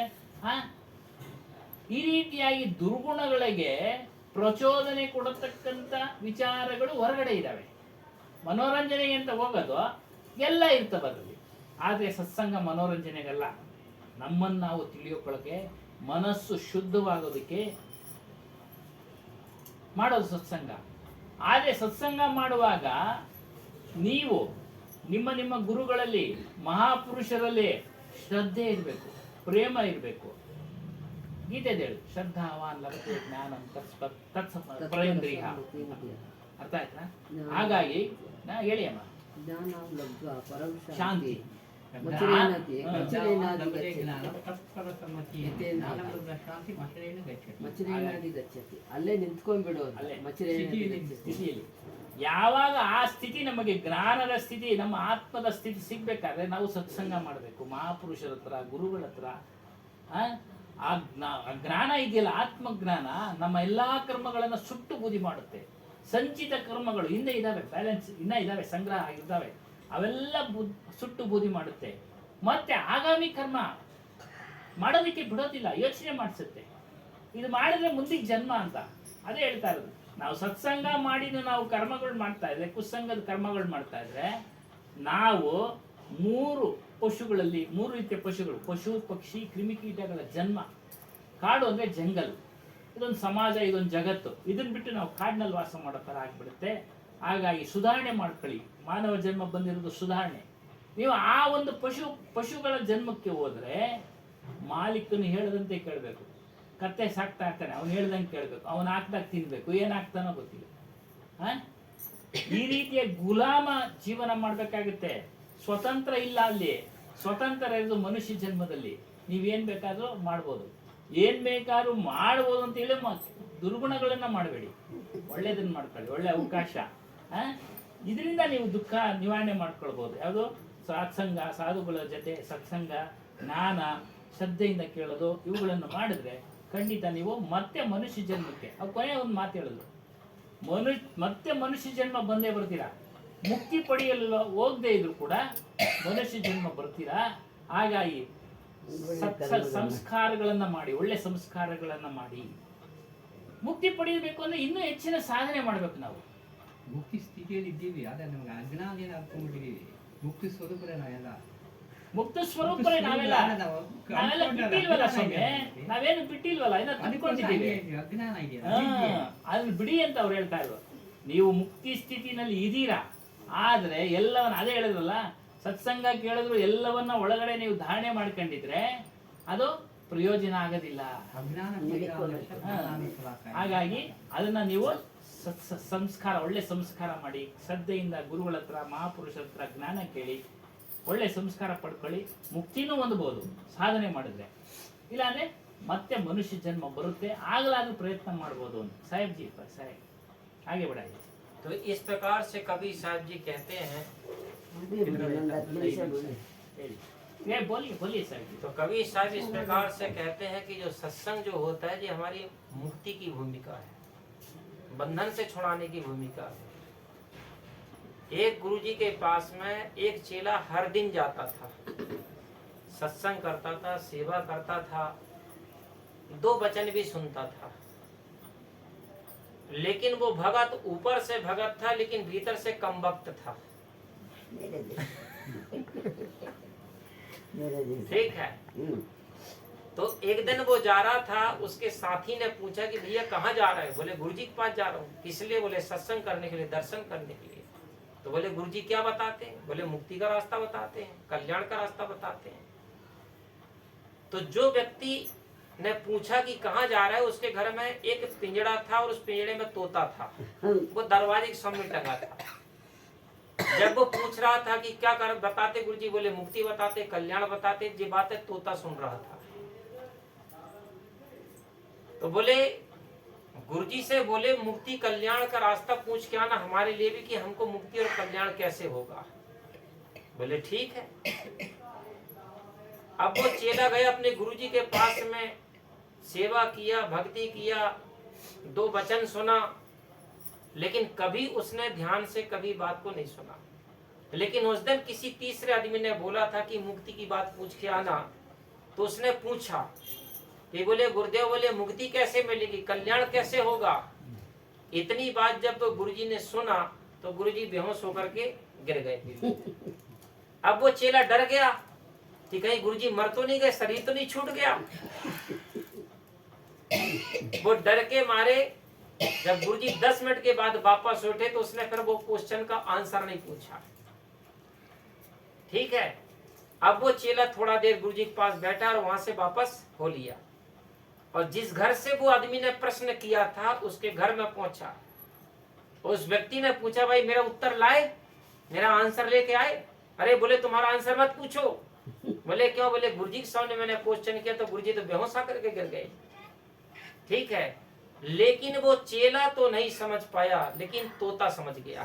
ಈ ರೀತಿಯಾಗಿ ದುರ್ಗುಣಗಳಿಗೆ ಪ್ರಚೋದನೆ ಕೊಡತಕ್ಕಂಥ ವಿಚಾರಗಳು ಹೊರಗಡೆ ಇದ್ದಾವೆ. ಮನೋರಂಜನೆಗೆ ಅಂತ ಹೋಗೋದು ಎಲ್ಲ ಇರ್ತವೆ ಅದರಲ್ಲಿ. ಆದರೆ ಸತ್ಸಂಗ ಮನೋರಂಜನೆಗಲ್ಲ, ನಮ್ಮನ್ನು ನಾವು ತಿಳಿಯೋಕೊಳ್ಳೋಕೆ, ಮನಸ್ಸು ಶುದ್ಧವಾಗೋದಕ್ಕೆ ಮಾಡೋದು ಸತ್ಸಂಗ. ಆದರೆ ಸತ್ಸಂಗ ಮಾಡುವಾಗ ನೀವು ನಿಮ್ಮ ನಿಮ್ಮ ಗುರುಗಳಲ್ಲಿ, ಮಹಾಪುರುಷರಲ್ಲಿ ಶ್ರದ್ಧೆ ಇರಬೇಕು, ಪ್ರೇಮ ಇರಬೇಕು. ಗೀತೆ ಹೇಳಿ, ಶ್ರದ್ಧಾವಾನ್ ಲಭತೆ ಜ್ಞಾನಂ ತತ್ಸಂಪ್ರಯಂದ್ರಿಯ. ಅರ್ಥ ಆಯ್ತಾ? ಹಾಗಾಗಿ ಹೇಳಿ ಅಮ್ಮ, ಶಾಂತಿ ಅಲ್ಲೇ ನಿಂತ್ಕೊಂಡ್ಬಿಡು ಸ್ಥಿತಿಯಲ್ಲಿ. ಯಾವಾಗ ಆ ಸ್ಥಿತಿ ನಮಗೆ ಜ್ಞಾನದ ಸ್ಥಿತಿ, ನಮ್ಮ ಆತ್ಮದ ಸ್ಥಿತಿ ಸಿಗ್ಬೇಕಾದ್ರೆ ನಾವು ಸತ್ಸಂಗ ಮಾಡಬೇಕು. ಮಹಾಪುರುಷರ ಹತ್ರ, ಗುರುಗಳ ಹತ್ರ. ಆ ಜ್ಞಾನ ಇದೆಯಲ್ಲ, ಆತ್ಮಜ್ಞಾನ ನಮ್ಮ ಎಲ್ಲಾ ಕರ್ಮಗಳನ್ನ ಸುಟ್ಟು ಬೂದಿ ಮಾಡುತ್ತೆ. ಸಂಚಿತ ಕರ್ಮಗಳು ಹಿಂದೆ ಇದಾವೆ, ಬ್ಯಾಲೆನ್ಸ್ ಇನ್ನ ಇದಾವೆ, ಸಂಗ್ರಹ ಆಗಿದ್ದಾವೆ, ಅವೆಲ್ಲ ಸುಟ್ಟು ಬೂದಿ ಮಾಡುತ್ತೆ. ಮತ್ತೆ ಆಗಾಮಿ ಕರ್ಮ ಮಾಡೋದಕ್ಕೆ ಬಿಡೋದಿಲ್ಲ, ಯೋಚನೆ ಮಾಡಿಸುತ್ತೆ. ಇದು ಮಾಡಿದ್ರೆ ಮುಂದಿಗೆ ಜನ್ಮ ಅಂತ ಅದೇ ಹೇಳ್ತಾ ಇರೋದು. ನಾವು ಸತ್ಸಂಗ ಮಾಡಿದ ನಾವು ಕರ್ಮಗಳು ಮಾಡ್ತಾ ಇದ್ರೆ, ಕುಸ್ಸಂಗದ ಕರ್ಮಗಳು ಮಾಡ್ತಾ ಇದ್ರೆ, ನಾವು 3 ಪಶುಗಳಲ್ಲಿ 3 ರೀತಿಯ ಪಶುಗಳು, ಪಶು, ಪಕ್ಷಿ, ಕ್ರಿಮಿಕೀಟಗಳ ಜನ್ಮ. ಕಾಡು ಅಂದ್ರೆ ಜಂಗಲ್, ಇದೊಂದು ಸಮಾಜ, ಇದೊಂದು ಜಗತ್ತು. ಇದನ್ನ ಬಿಟ್ಟು ನಾವು ಕಾಡಿನಲ್ಲಿ ವಾಸ ಮಾಡೋ ಥರ ಆಗ್ಬಿಡುತ್ತೆ. ಹಾಗಾಗಿ ಸುಧಾರಣೆ ಮಾಡ್ಕೊಳ್ಳಿ. ಮಾನವ ಜನ್ಮ ಬಂದಿರೋದು ಸುಧಾರಣೆ. ನೀವು ಆ ಒಂದು ಪಶುಗಳ ಜನ್ಮಕ್ಕೆ ಹೋದ್ರೆ ಮಾಲೀಕನು ಹೇಳದಂತೆ ಕೇಳಬೇಕು. ಕತ್ತೆ ಸಾಕ್ತಾ ಇರ್ತಾನೆ, ಅವನು ಹೇಳ್ದಂಗೆ ಕೇಳಬೇಕು, ಅವನು ಹಾಕ್ದಾಗ ತಿನ್ಬೇಕು, ಏನ್ ಹಾಕ್ತಾನೋ ಗೊತ್ತಿಲ್ಲ. ಈ ರೀತಿಯ ಗುಲಾಮ ಜೀವನ ಮಾಡ್ಬೇಕಾಗುತ್ತೆ. ಸ್ವತಂತ್ರ ಇಲ್ಲ ಅಲ್ಲಿ. ಸ್ವತಂತ್ರ ಇರೋದು ಮನುಷ್ಯ ಜನ್ಮದಲ್ಲಿ. ನೀವೇನ್ ಬೇಕಾದ್ರೂ ಮಾಡ್ಬೋದು, ಏನ್ ಬೇಕಾದ್ರೂ ಮಾಡ್ಬೋದು ಅಂತ ಹೇಳಿ ದುರ್ಗುಣಗಳನ್ನ ಮಾಡಬೇಡಿ, ಒಳ್ಳೇದನ್ನ ಮಾಡ್ಕೊಳ್ಳಿ. ಒಳ್ಳೆ ಅವಕಾಶ. ಇದರಿಂದ ನೀವು ದುಃಖ ನಿವಾರಣೆ ಮಾಡ್ಕೊಳ್ಬಹುದು. ಯಾವುದು? ಸತ್ಸಂಗ, ಸಾಧುಗಳ ಜೊತೆ ಸತ್ಸಂಗ, ಜ್ಞಾನ, ಶ್ರದ್ಧೆಯಿಂದ ಕೇಳೋದು, ಇವುಗಳನ್ನು ಮಾಡಿದ್ರೆ ಖಂಡಿತ ನೀವು ಮತ್ತೆ ಮನುಷ್ಯ ಜನ್ಮಕ್ಕೆ. ಅವ್ರು ಕೊನೆ ಒಂದು ಮಾತು ಹೇಳಿದ್ರು, ಮತ್ತೆ ಮನುಷ್ಯ ಜನ್ಮ ಬಂದೇ ಬರ್ತೀರಾ. ಮುಕ್ತಿ ಪಡೆಯಲು ಹೋಗದೆ ಇದ್ರು ಕೂಡ ಮನುಷ್ಯ ಜನ್ಮ ಬರ್ತೀರಾ. ಹಾಗಾಗಿ ಸಂಸ್ಕಾರಗಳನ್ನ ಮಾಡಿ, ಒಳ್ಳೆ ಸಂಸ್ಕಾರಗಳನ್ನ ಮಾಡಿ ಮುಕ್ತಿ ಪಡೆಯಬೇಕು ಅಂದ್ರೆ ಇನ್ನೂ ಹೆಚ್ಚಿನ ಸಾಧನೆ ಮಾಡ್ಬೇಕು. ನಾವು ಮುಕ್ತಿ ಸ್ಥಿತಿಯಲ್ಲಿ ಇದ್ದೀವಿ, ಆದ್ರೆ ನಮ್ಗೆ ಅಜ್ಞಾನ ಏನು ಅರ್ಕೊಂಡಿದ್ದೀವಿ. ಮುಕ್ತಿ ಸ್ವರೂಪರೇ ನಾವೆಲ್ಲ, ಮುಕ್ತ ಸ್ವರೂಪರೇ ನಾವೆಲ್ಲ. ನಾವೆಲ್ಲ ಬಿಟ್ಟಿಲ್ವಲ್ಲ ಸ್ವಾಮಿ, ನಾವೇನು ಬಿಟ್ಟಿಲ್ವಲ್ಲ, ಇನ್ನ ತಿಳ್ಕೊಂಡಿದ್ದೀವಿ. ಅಜ್ಞಾನ ಇದೆಯಲ್ಲ, ಅದನ್ನ ಬಿಡಿ ಅಂತ ಅವ್ರು ಹೇಳ್ತಾ ಇದ್ರು. ನೀವು ಮುಕ್ತಿ ಸ್ಥಿತಿನಲ್ಲಿ ಇದೀರಾ, ಆದ್ರೆ ಎಲ್ಲವನ್ನ ಅದೇ ಹೇಳಿದ್ರಲ್ಲ, ಸತ್ಸಂಗ ಕೇಳಿದ್ರು ಎಲ್ಲವನ್ನ ಒಳಗಡೆ ನೀವು ಧಾರಣೆ ಮಾಡ್ಕೊಂಡಿದ್ರೆ ಅದು ಪ್ರಯೋಜನ ಆಗೋದಿಲ್ಲ. ಹಾಗಾಗಿ ಅದನ್ನ ನೀವು ಸಂಸ್ಕಾರ, ಒಳ್ಳೆ ಸಂಸ್ಕಾರ ಮಾಡಿ, ಶ್ರದ್ಧೆಯಿಂದ ಗುರುಗಳ ಹತ್ರ, ಮಹಾಪುರುಷರ ಹತ್ರ ಜ್ಞಾನ ಕೇಳಿ ಒಳ್ಳೆ ಸಂಸ್ಕಾರ ಪಡ್ಕೊಳ್ಳಿ. ಮುಕ್ತಿನೂ ಹೊಂದಬಹುದು ಸಾಧನೆ ಮಾಡಿದ್ರೆ. ಇಲ್ಲಾಂದ್ರೆ ಮತ್ತೆ ಮನುಷ್ಯ ಜನ್ಮ ಬರುತ್ತೆ, ಆಗಲಾದ್ರೂ ಪ್ರಯತ್ನ ಮಾಡ್ಬೋದು ಅಂತ ಸಾಹೇಬ್ ಜಿ ಸಾಹೇಬ್ आगे बढ़ाइए। तो इस प्रकार से कबीर साहब जी कहते हैं, ये बोलिए बोलिए साहब जी। तो कबीर साहब इस प्रकार से कहते हैं कि जो सत्संग जो होता है, ये हमारी मुक्ति की भूमिका है। बंधन से छुड़ाने की भूमिका है। एक गुरुजी के पास में एक चेला हर दिन जाता था, सत्संग करता था, सेवा करता था, 2 वचन भी सुनता था, लेकिन वो भगत ऊपर से भगत था लेकिन भीतर से कम वक्त था। ठीक है। तो एक दिन वो जा रहा था, उसके साथी ने पूछा कि भैया कहाँ जा रहे हैं? बोले गुरुजी के पास जा रहा हूँ। किस लिए? बोले सत्संग करने के लिए, दर्शन करने के लिए। तो बोले गुरुजी क्या बताते हैं? बोले मुक्ति का रास्ता बताते हैं, कल्याण का रास्ता बताते हैं। तो जो व्यक्ति ने पूछा कि कहाँ जा रहा है, उसके घर में एक पिंजड़ा था और उस पिंजड़े में तोता था, वो दरवाजे के सामने टंगा था। जब वो पूछ रहा था कि क्या कर बताते गुरुजी? बोले मुक्ति बताते, कल्याण बताते। ये बातें तोता सुन रहा था। तो बोले गुरुजी से बोले मुक्ति कल्याण का रास्ता पूछ के आना हमारे लिए भी कि हमको मुक्ति और कल्याण कैसे होगा। बोले ठीक है। अब वो चेला गया अपने गुरुजी के पास में, सेवा किया, भक्ति किया, 2 वचन सुना, लेकिन कभी उसने ध्यान से कभी बात को नहीं सुना। लेकिन उस दिन किसी तीसरे आदमी ने बोला था कि मुक्ति की बात पूछ के आना। तो उसने पूछा कि बोले गुरुदेव बोले मुक्ति कैसे मिलेगी, कल्याण कैसे होगा? इतनी बात जब गुरुजी ने सुना तो गुरुजी बेहोश होकर के गिर गए। अब वो चेला डर गया कि कहीं गुरुजी मर तो नहीं गए, शरीर तो नहीं छूट गया। वो डर के मारे जब गुरुजी 10 मिनट के बाद वापस उठे तो उसने फिर वो क्वेश्चन का आंसर नहीं पूछा। ठीक है। अब वो चेला थोड़ा देर गुरुजी के पास बैठा और वहां से वापस हो लिया, और जिस घर से वो आदमी ने प्रश्न किया था उसके घर में पहुंचा। उस व्यक्ति ने पूछा भाई मेरा उत्तर लाए, मेरा आंसर लेके आए? अरे बोले तुम्हारा आंसर मत पूछो। बोले क्यों? बोले गुरुजी के सामने मैंने क्वेश्चन किया तो गुरुजी तो बेहोश आकर के गिर गए। ठीक है। लेकिन वो चेला तो नहीं समझ पाया, लेकिन तोता समझ गया।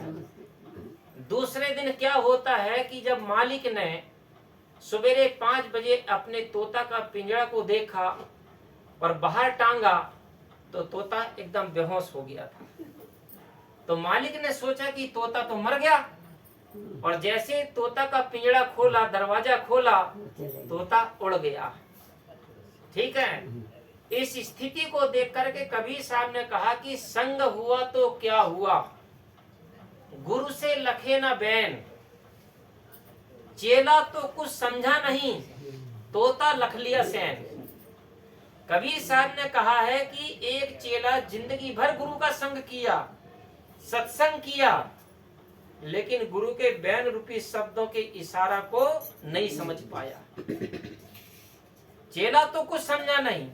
दूसरे दिन क्या होता है कि जब मालिक ने सवेरे 5 बजे अपने तोता का पिंजरा को देखा और बाहर टांगा तो तोता एकदम बेहोश हो गया था। तो मालिक ने सोचा कि तोता तो मर गया, और जैसे तोता का पिंजरा खोला, दरवाजा खोला, तोता उड़ गया। ठीक है। इस स्थिति को देख करके कबीर साहब ने कहा कि संग हुआ तो क्या हुआ, गुरु से लखे न बैन। चेला तो कुछ समझा नहीं, तोता लख लिया सैन। कबीर साहब ने कहा है कि एक चेला जिंदगी भर गुरु का संग किया, सत्संग किया, लेकिन गुरु के बैन रूपी शब्दों के इशारा को नहीं समझ पाया। चेला तो कुछ समझा नहीं,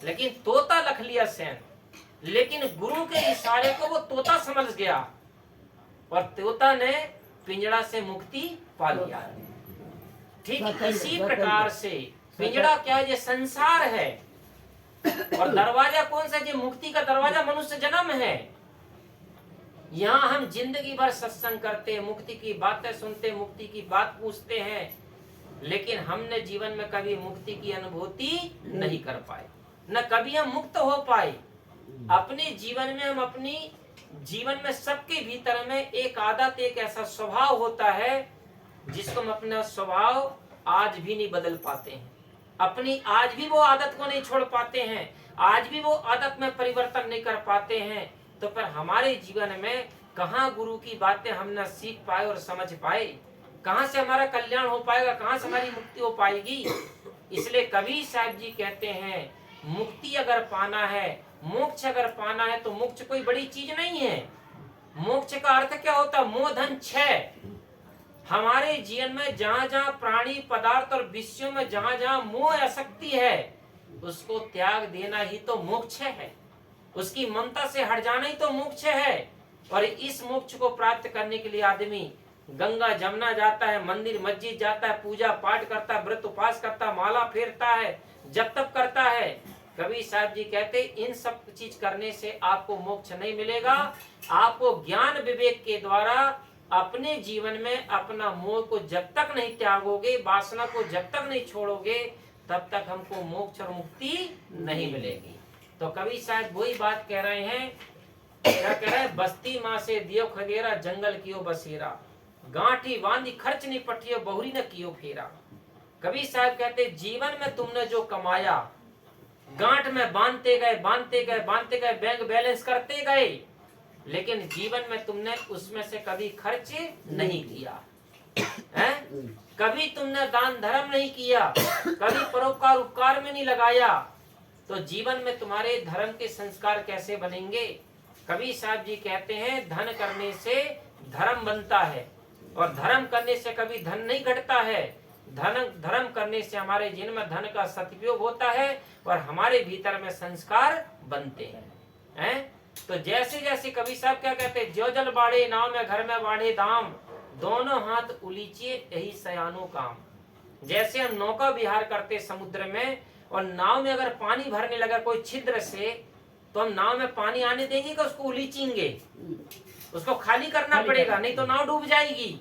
लेकिन तोता लख लिया सैन। लेकिन गुरु के इशारे को वो तोता समझ गया, और तोता ने पिंजड़ा से मुक्ति पा लिया। ठीक इसी प्रकार से पिंजड़ा क्या है? ये संसार है, और दरवाजा कौन सा? ये मुक्ति का दरवाजा मनुष्य जन्म है। यहाँ हम जिंदगी भर सत्संग करते हैं, मुक्ति की बातें सुनते, मुक्ति की बात पूछते हैं, लेकिन हमने जीवन में कभी मुक्ति की अनुभूति नहीं कर पाए, न कभी हम मुक्त हो पाए। अपने जीवन में हम अपनी जीवन में सबके भीतर में एक आदत, एक ऐसा स्वभाव होता है जिसको हम अपना स्वभाव आज भी नहीं बदल पाते हैं, अपनी आज भी वो आदत को नहीं छोड़ पाते हैं, आज भी वो आदत में परिवर्तन नहीं कर पाते हैं। तो फिर हमारे जीवन में कहाँ गुरु की बातें हम न सीख पाए और समझ पाए, कहाँ से हमारा कल्याण हो पाएगा, कहाँ से हमारी मुक्ति हो पाएगी। इसलिए कबीर साहब जी कहते हैं मुक्ति अगर पाना है, मोक्ष अगर पाना है, तो मोक्ष कोई बड़ी चीज नहीं है। मोक्ष का अर्थ क्या होता है? मोह धन क्षय। हमारे जीवन में जहां जहां प्राणी पदार्थ और विषयों में जहां जहां मोह आसक्ति है, उसको त्याग देना ही तो मोक्ष है। उसकी ममता से हट जाना ही तो मोक्ष है। और इस मोक्ष को प्राप्त करने के लिए आदमी गंगा जमुना जाता है, मंदिर मस्जिद जाता है, पूजा पाठ करता है, व्रत उपवास करता है, माला फेरता है, जप तप करता है। कबीर साहब जी कहते इन सब चीज करने से आपको मोक्ष नहीं मिलेगा। आपको ज्ञान विवेक के द्वारा अपने जीवन में अपना मोह को जब तक नहीं त्यागोगे, वासना को जब तक नहीं छोड़ोगे, तब तक हमको मोक्ष और मुक्ति नहीं मिलेगी। तो कवि साहब वही बात कह रहे हैं, क्या कह रहे हैं, बस्ती माँ से दियो खगेरा, जंगल कियो बसेरा, गांठी बांधी खर्च नहीं पठियो, बहुरी न कियो फेरा। कवि साहब कहते जीवन में तुमने जो कमाया, गांठ में बांधते गए बांधते गए बांधते गए, बैंक बैलेंस करते गए, लेकिन जीवन में तुमने उसमें से कभी खर्च नहीं किया है, कभी तुमने दान धर्म नहीं किया, कभी परोपकार उपकार में नहीं लगाया, तो जीवन में तुम्हारे धर्म के संस्कार कैसे बनेंगे। कवि साहब जी कहते हैं धन करने से धर्म बनता है, और धर्म करने से कभी धन नहीं घटता है। धर्म करने से हमारे जीवन में धन का सदुपयोग होता है और हमारे भीतर में संस्कार बनते हैं। तो जैसे जैसे कवि साहब क्या कहते हैं, जो जल बाढ़े नाव में घर में बाढ़े दाम, दोनों हाथ उलीचिए यही सयानो काम। जैसे हम नौका विहार करते समुद्र में, और नाव में अगर पानी भरने लगा कोई छिद्र से, तो हम नाव में पानी आने देंगे कि उसको उलीचेंगे, उसको खाली करना पड़ेगा, नहीं तो नाव डूब जाएगी।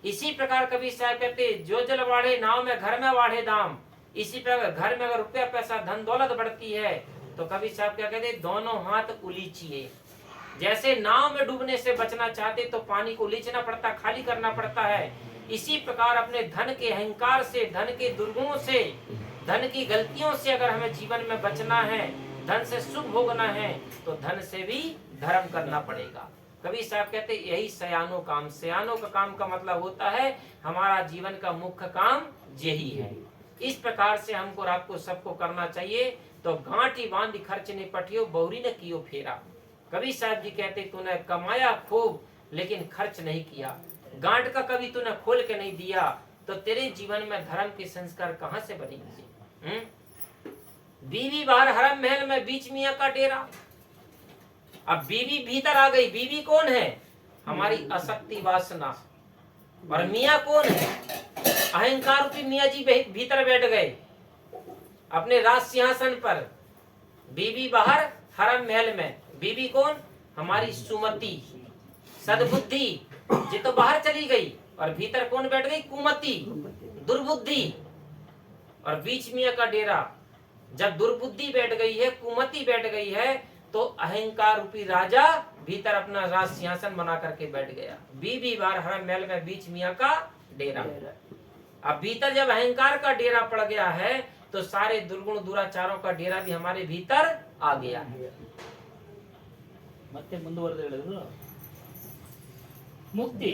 इसी प्रकार कवि साहब कहते जो जल बाढ़े नाव में घर में बाढ़े दाम। इसी प्रकार घर में अगर रुपया पैसा धन दौलत बढ़ती है, तो कवि साहब क्या कहते दोनों हाथ उलीचिए। जैसे नाव में डूबने से बचना चाहते तो पानी को उलीचना पड़ता, खाली करना पड़ता है। इसी प्रकार अपने धन के अहंकार से, धन के दुर्गुणों से, धन की गलतियों से अगर हमें जीवन में बचना है, धन से सुख भोगना है, तो धन से भी धर्म करना पड़ेगा। कवि साहब कहते यही सयानो काम। सयानो का काम का मतलब होता है हमारा जीवन का मुख्य काम यही है। इस प्रकार से हमको और आपको सबको करना चाहिए। तो गांठी बांधी खर्च नहीं पठियो, बहुरी न कियो फेरा। कवि साहब जी कहते तूने कमाया खूब लेकिन खर्च नहीं किया, गांठ का कभी तूने खोल के नहीं दिया, तो तेरे जीवन में धर्म के संस्कार कहाँ से बनेंगे। बीवी बाहर हरम महल में बीच मियाँ का डेरा। अब बीवी भीतर आ गई। बीवी कौन है? हमारी अशक्ति वासना। और मियाँ कौन है? अहंकार रूपी मियाँ जी भीतर बैठ गए अपने राज सिंहासन पर। बीवी बाहर हरम महल में। बीवी कौन? हमारी सुमति, सद्बुद्धि, ये तो बाहर चली गई। और भीतर कौन बैठ गई? कुमति, दुर्बुद्धि। और बीच मियाँ का डेरा। जब दुर्बुद्धि बैठ गई है, कुमति बैठ गई है, तो अहंकार रूपी राजा भीतर अपना राज सिंहासन बना करके बैठ गया। बीवी बार हरम महल में बीच मियाँ का डेरा। अब भीतर जब अहंकार का डेरा पड़ गया है, तो सारे दुर्गुण दुराचारों का डेरा भी हमारे भीतर आ गया है। ಮತ್ತೆ ಮುಂದುವರೆದು ಹೇಳಿದ್ರು ಮುಕ್ತಿ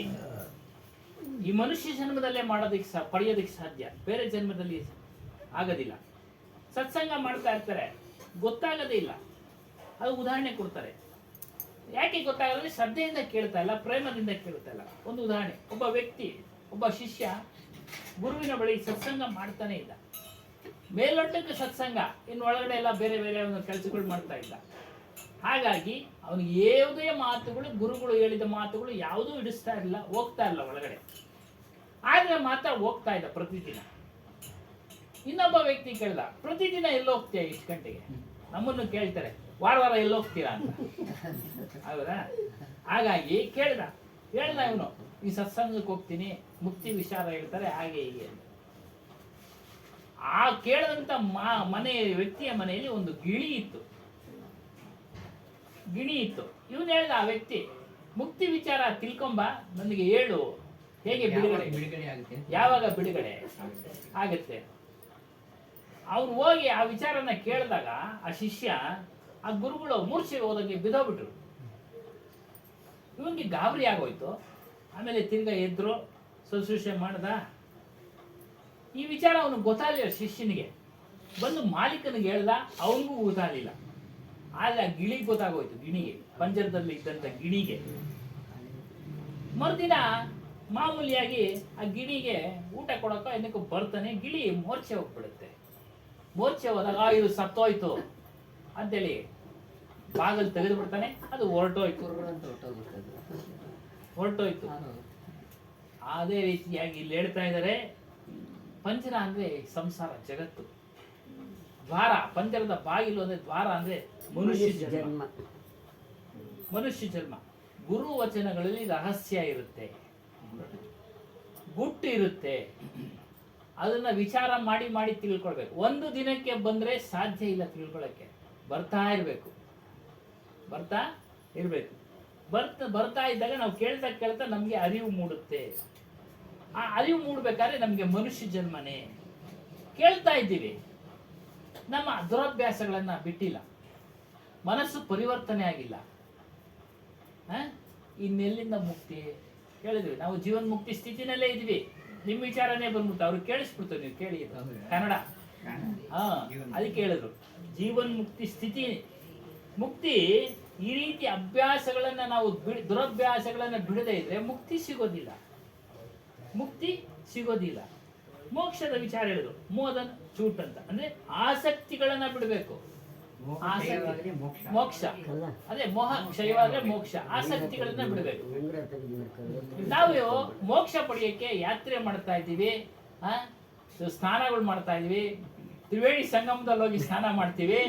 ಈ ಮನುಷ್ಯ ಜನ್ಮದಲ್ಲೇ ಮಾಡೋದಕ್ಕೆ ಪಡೆಯೋದಕ್ಕೆ ಸಾಧ್ಯ, ಬೇರೆ ಜನ್ಮದಲ್ಲಿ ಆಗೋದಿಲ್ಲ. ಸತ್ಸಂಗ ಮಾಡ್ತಾ ಇರ್ತಾರೆ, ಗೊತ್ತಾಗದೇ ಇಲ್ಲ. ಅದು ಉದಾಹರಣೆ ಕೊಡ್ತಾರೆ. ಯಾಕೆ ಗೊತ್ತಾಗಲ್ಲ? ಶ್ರದ್ಧೆಯಿಂದ ಕೇಳ್ತಾ ಇಲ್ಲ, ಪ್ರೇಮದಿಂದ ಕೇಳ್ತಾ ಇಲ್ಲ. ಒಂದು ಉದಾಹರಣೆ, ಒಬ್ಬ ವ್ಯಕ್ತಿ, ಒಬ್ಬ ಶಿಷ್ಯ ಗುರುವಿನ ಬಳಿ ಸತ್ಸಂಗ ಮಾಡ್ತಾನೆ ಇದ್ದ. ಮೇಲೊಟ್ಟಕ್ಕೆ ಸತ್ಸಂಗ, ಇನ್ನು ಒಳಗಡೆ ಎಲ್ಲ ಬೇರೆ ಬೇರೆ ಒಂದು ಕೆಲಸಗಳು ಮಾಡ್ತಾ ಇದ್ದ. ಹಾಗಾಗಿ ಅವನಿಗೆ ಯಾವುದೇ ಮಾತುಗಳು, ಗುರುಗಳು ಹೇಳಿದ ಮಾತುಗಳು ಯಾವುದೂ ಇಡಿಸ್ತಾ ಇರಲಿಲ್ಲ, ಹೋಗ್ತಾ ಇಲ್ಲ ಒಳಗಡೆ. ಆದ್ರೆ ಮಾತ್ರ ಹೋಗ್ತಾ ಇದ್ದ ಪ್ರತಿದಿನ. ಇನ್ನೊಬ್ಬ ವ್ಯಕ್ತಿ ಕೇಳ್ದ, ಪ್ರತಿದಿನ ಎಲ್ಲಿ ಹೋಗ್ತೀಯ ಇಷ್ಟು ಗಂಟೆಗೆ? ನಮ್ಮನ್ನು ಕೇಳ್ತಾರೆ, ವಾರ ವಾರ ಎಲ್ಲಿ ಹೋಗ್ತೀರಾ ಅಂತ. ಹೌದಾ? ಹಾಗಾಗಿ ಹೇಳ್ದ ಇವನು, ಈ ಸತ್ಸಂಗಕ್ಕೆ ಹೋಗ್ತೀನಿ, ಮುಕ್ತಿ ವಿಚಾರ ಹೇಳ್ತಾರೆ, ಹಾಗೆ ಹೀಗೆ. ಆ ಕೇಳದಂತ ವ್ಯಕ್ತಿಯ ಮನೆಯಲ್ಲಿ ಒಂದು ಗಿಣಿ ಇತ್ತು. ಇವನು ಹೇಳ್ದ ಆ ವ್ಯಕ್ತಿ, ಮುಕ್ತಿ ವಿಚಾರ ತಿಳ್ಕೊಂಬ, ನನಗೆ ಹೇಳು, ಹೇಗೆ ಬಿಡುಗಡೆ ಆಗುತ್ತೆ, ಯಾವಾಗ ಬಿಡುಗಡೆ ಆಗುತ್ತೆ. ಅವ್ರು ಹೋಗಿ ಆ ವಿಚಾರನ ಕೇಳಿದಾಗ ಆ ಶಿಷ್ಯ, ಆ ಗುರುಗಳು ಮೂರ್ಛೆ ಹೋದಂಗೆ ಬಿದ್ದೋಗ್ಬಿಟ್ರು. ಇವನಿಗೆ ಗಾಬರಿ ಆಗೋಯ್ತು. ಆಮೇಲೆ ತಿರ್ಗಾ ಎದ್ರು, ಶುಶ್ರೂಷೆ ಮಾಡ್ದ. ಈ ವಿಚಾರ ಅವನಿಗೆ ಗೊತ್ತಾಗಲಿಲ್ಲ ಶಿಷ್ಯನಿಗೆ. ಬಂದು ಮಾಲೀಕನಿಗೆ ಹೇಳ್ದ, ಅವನಿಗೂ ಗೊತ್ತಾಗಲಿಲ್ಲ. ಆದ್ರೆ ಆ ಗಿಳಿಗೆ ಗೊತ್ತಾಗೋಯ್ತು, ಗಿಣಿಗೆ, ಪಂಜರದಲ್ಲಿ ಇದ್ದಂತ ಗಿಣಿಗೆ. ಮರುದಿನ ಮಾಮೂಲಿಯಾಗಿ ಆ ಗಿಣಿಗೆ ಊಟ ಕೊಡೋಕ ಏನಕ್ಕೂ ಬರ್ತಾನೆ. ಗಿಳಿ ಮೋರ್ಛೆ ಹೋಗ್ಬಿಡುತ್ತೆ. ಮೋರ್ಛೆ ಹೋದಾಗ ಇದು ಸತ್ತೋಯ್ತು ಅಂತೇಳಿ ಬಾಗಲ್ ತೆಗೆದು ಬಿಡ್ತಾನೆ. ಅದು ಹೊರಟೋಯ್ತು. ಅದೇ ರೀತಿಯಾಗಿ ಇಲ್ಲಿ ಹೇಳ್ತಾ ಇದ್ದಾರೆ, ಪಂಜರ ಅಂದ್ರೆ ಸಂಸಾರ ಜಗತ್ತು, ದ್ವಾರ, ಪಂಜರದ ಬಾಗಿಲು ಅಂದ್ರೆ ದ್ವಾರ ಅಂದ್ರೆ ಮನುಷ್ಯ ಜನ್ಮ. ಗುರು ವಚನಗಳಲ್ಲಿ ರಹಸ್ಯ ಇರುತ್ತೆ, ಗುಟ್ಟು ಇರುತ್ತೆ. ಅದನ್ನ ವಿಚಾರ ಮಾಡಿ ತಿಳ್ಕೊಳ್ಬೇಕು. ಒಂದು ದಿನಕ್ಕೆ ಬಂದ್ರೆ ಸಾಧ್ಯ ಇಲ್ಲ ತಿಳ್ಕೊಳಕ್ಕೆ. ಬರ್ತಾ ಇರಬೇಕು, ಬರ್ತಾ ಇರಬೇಕು. ಬರ್ತಾ ಇದ್ದಾಗ ನಾವು ಕೇಳ್ತಾ ನಮಗೆ ಅರಿವು ಮೂಡುತ್ತೆ. ಆ ಅರಿವು ಮೂಡ್ಬೇಕಾದ್ರೆ ನಮಗೆ ಮನುಷ್ಯ ಜನ್ಮನೇ. ಕೇಳ್ತಾ ಇದ್ದೀವಿ, ನಮ್ಮ ದುರಭ್ಯಾಸಗಳನ್ನ ಬಿಟ್ಟಿಲ್ಲ, ಮನಸ್ಸು ಪರಿವರ್ತನೆ ಆಗಿಲ್ಲ. ಇನ್ನೆಲ್ಲಿಂದ ಮುಕ್ತಿ? ಹೇಳಿದ್ವಿ ನಾವು ಜೀವನ್ ಮುಕ್ತಿ ಸ್ಥಿತಿನಲ್ಲೇ ಇದ್ವಿ. ನಿಮ್ಮ ವಿಚಾರನೇ ಬಂದ್ಬಿಟ್ಟು ಅವ್ರು ಕೇಳಿಸ್ಬಿಡ್ತು, ನೀವು ಕೇಳಿ ಕನ್ನಡ. ಅದಕ್ಕೆ ಹೇಳಿದ್ರು ಜೀವನ್ ಮುಕ್ತಿ ಸ್ಥಿತಿ. ಮುಕ್ತಿ ಈ ರೀತಿ ಅಭ್ಯಾಸಗಳನ್ನ ನಾವು ದುರಭ್ಯಾಸಗಳನ್ನ ಬಿಡದೇ ಇದ್ರೆ ಮುಕ್ತಿ ಸಿಗೋದಿಲ್ಲ, ಮುಕ್ತಿ ಸಿಗೋದಿಲ್ಲ. ಮೋಕ್ಷದ ವಿಚಾರ ಹೇಳಿದ್ರು, ಮೋದನ್ ಚೂಟ್ ಅಂತ, ಅಂದ್ರೆ ಆಸಕ್ತಿಗಳನ್ನ ಬಿಡಬೇಕು. ಮೋಕ್ಷ ಅದೇ ಮೋಹ ಕ್ಷಯವಾದ್ರೆ ಮೋಕ್ಷ, ಆಸಕ್ತಿಗಳನ್ನ ಬಿಡಬೇಕು. ನಾವು ಮೋಕ್ಷ ಪಡೆಯಕ್ಕೆ ಯಾತ್ರೆ ಮಾಡ್ತಾ ಇದ್ದೀವಿ, ಸ್ನಾನಗಳು ಮಾಡ್ತಾ ಇದೀವಿ, ತ್ರಿವೇಣಿ ಸಂಗಮದಲ್ಲಿ ಹೋಗಿ ಸ್ನಾನ ಮಾಡ್ತೀವಿ.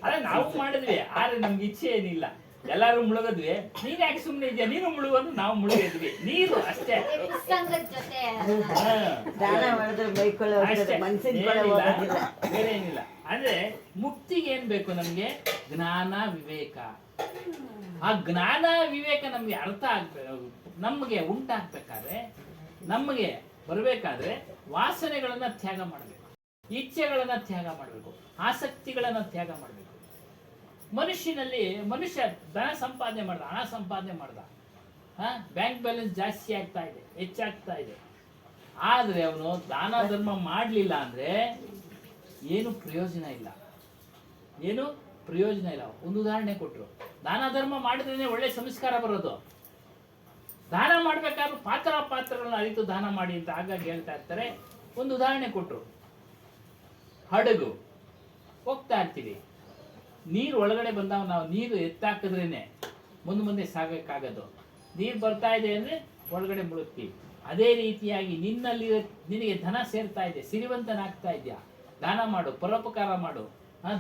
ಅದೇ ನಾವು ಮಾಡಿದ್ವಿ, ಆದ್ರೆ ನಮ್ಗೆ ಇಚ್ಛೆ ಏನಿಲ್ಲ. ಎಲ್ಲಾರು ಮುಳುಗದ್ವಿ, ನೀನ್ ಯಾಕೆ ಸುಮ್ನೆ ಇದೆಯಾ, ನೀನು ಮುಳುಗೋದು, ನಾವು ಮುಳುಗಿದ್ವಿ. ನೀರು ಅಷ್ಟೇ, ಬೇರೆ ಏನಿಲ್ಲ. ಅಂದ್ರೆ ಮುಕ್ತಿಗೆ ಏನ್ ಬೇಕು ನಮ್ಗೆ? ಜ್ಞಾನ ವಿವೇಕ. ಆ ಜ್ಞಾನ ವಿವೇಕ ನಮ್ಗೆ ಅರ್ಥ ಆಗ್ಬೇಕು, ನಮ್ಗೆ ಉಂಟಾಗ್ಬೇಕಾದ್ರೆ, ನಮ್ಗೆ ಬರ್ಬೇಕಾದ್ರೆ ವಾಸನೆಗಳನ್ನ ತ್ಯಾಗ ಮಾಡ್ಬೇಕು, ಇಚ್ಛೆಗಳನ್ನ ತ್ಯಾಗ ಮಾಡ್ಬೇಕು, ಆಸಕ್ತಿಗಳನ್ನ ತ್ಯಾಗ ಮಾಡ್ಬೇಕು. ಮನುಷ್ಯ ಧನ ಸಂಪಾದನೆ ಮಾಡ್ದ, ಹಣ ಸಂಪಾದನೆ ಮಾಡ್ದ, ಬ್ಯಾಂಕ್ ಬ್ಯಾಲೆನ್ಸ್ ಜಾಸ್ತಿ ಆಗ್ತಾ ಇದೆ, ಹೆಚ್ಚಾಗ್ತಾ ಇದೆ. ಆದ್ರೆ ಅವನು ದಾನ ಧರ್ಮ ಮಾಡ್ಲಿಲ್ಲ ಅಂದ್ರೆ ಏನು ಪ್ರಯೋಜನ ಇಲ್ಲ, ಏನು ಪ್ರಯೋಜನ ಇಲ್ಲ. ಒಂದು ಉದಾಹರಣೆ ಕೊಟ್ರು, ದಾನ ಧರ್ಮ ಮಾಡಿದ್ರೆ ಒಳ್ಳೆ ಸಂಸ್ಕಾರ ಬರೋದು. ದಾನ ಮಾಡ್ಬೇಕಾದ್ರೂ ಪಾತ್ರಗಳನ್ನ ಅರಿತು ದಾನ ಮಾಡಿ ಅಂತ ಆಗಾಗ ಹೇಳ್ತಾ ಇರ್ತಾರೆ. ಒಂದು ಉದಾಹರಣೆ ಕೊಟ್ರು, ಹಡಗು ಹೋಗ್ತಾ ಇರ್ತೀವಿ, ನೀರು ಒಳಗಡೆ ಬಂದಾಗ ನಾವು ನೀರು ಎತ್ತಾಕಿದ್ರೇನೆ ಮುಂದೆ ಸಾಗಕ್ಕಾಗದು. ನೀರು ಬರ್ತಾ ಇದೆ ಅಂದ್ರೆ ಒಳಗಡೆ ಮುಳುಗ್ತೀವಿ. ಅದೇ ರೀತಿಯಾಗಿ ನಿನಗೆ ಧನ ಸೇರ್ತಾ ಇದೆ, ಸಿರಿವಂತನಾಗ್ತಾ ಇದೆಯಾ, ದಾನ ಮಾಡು, ಪರೋಪಕಾರ ಮಾಡು,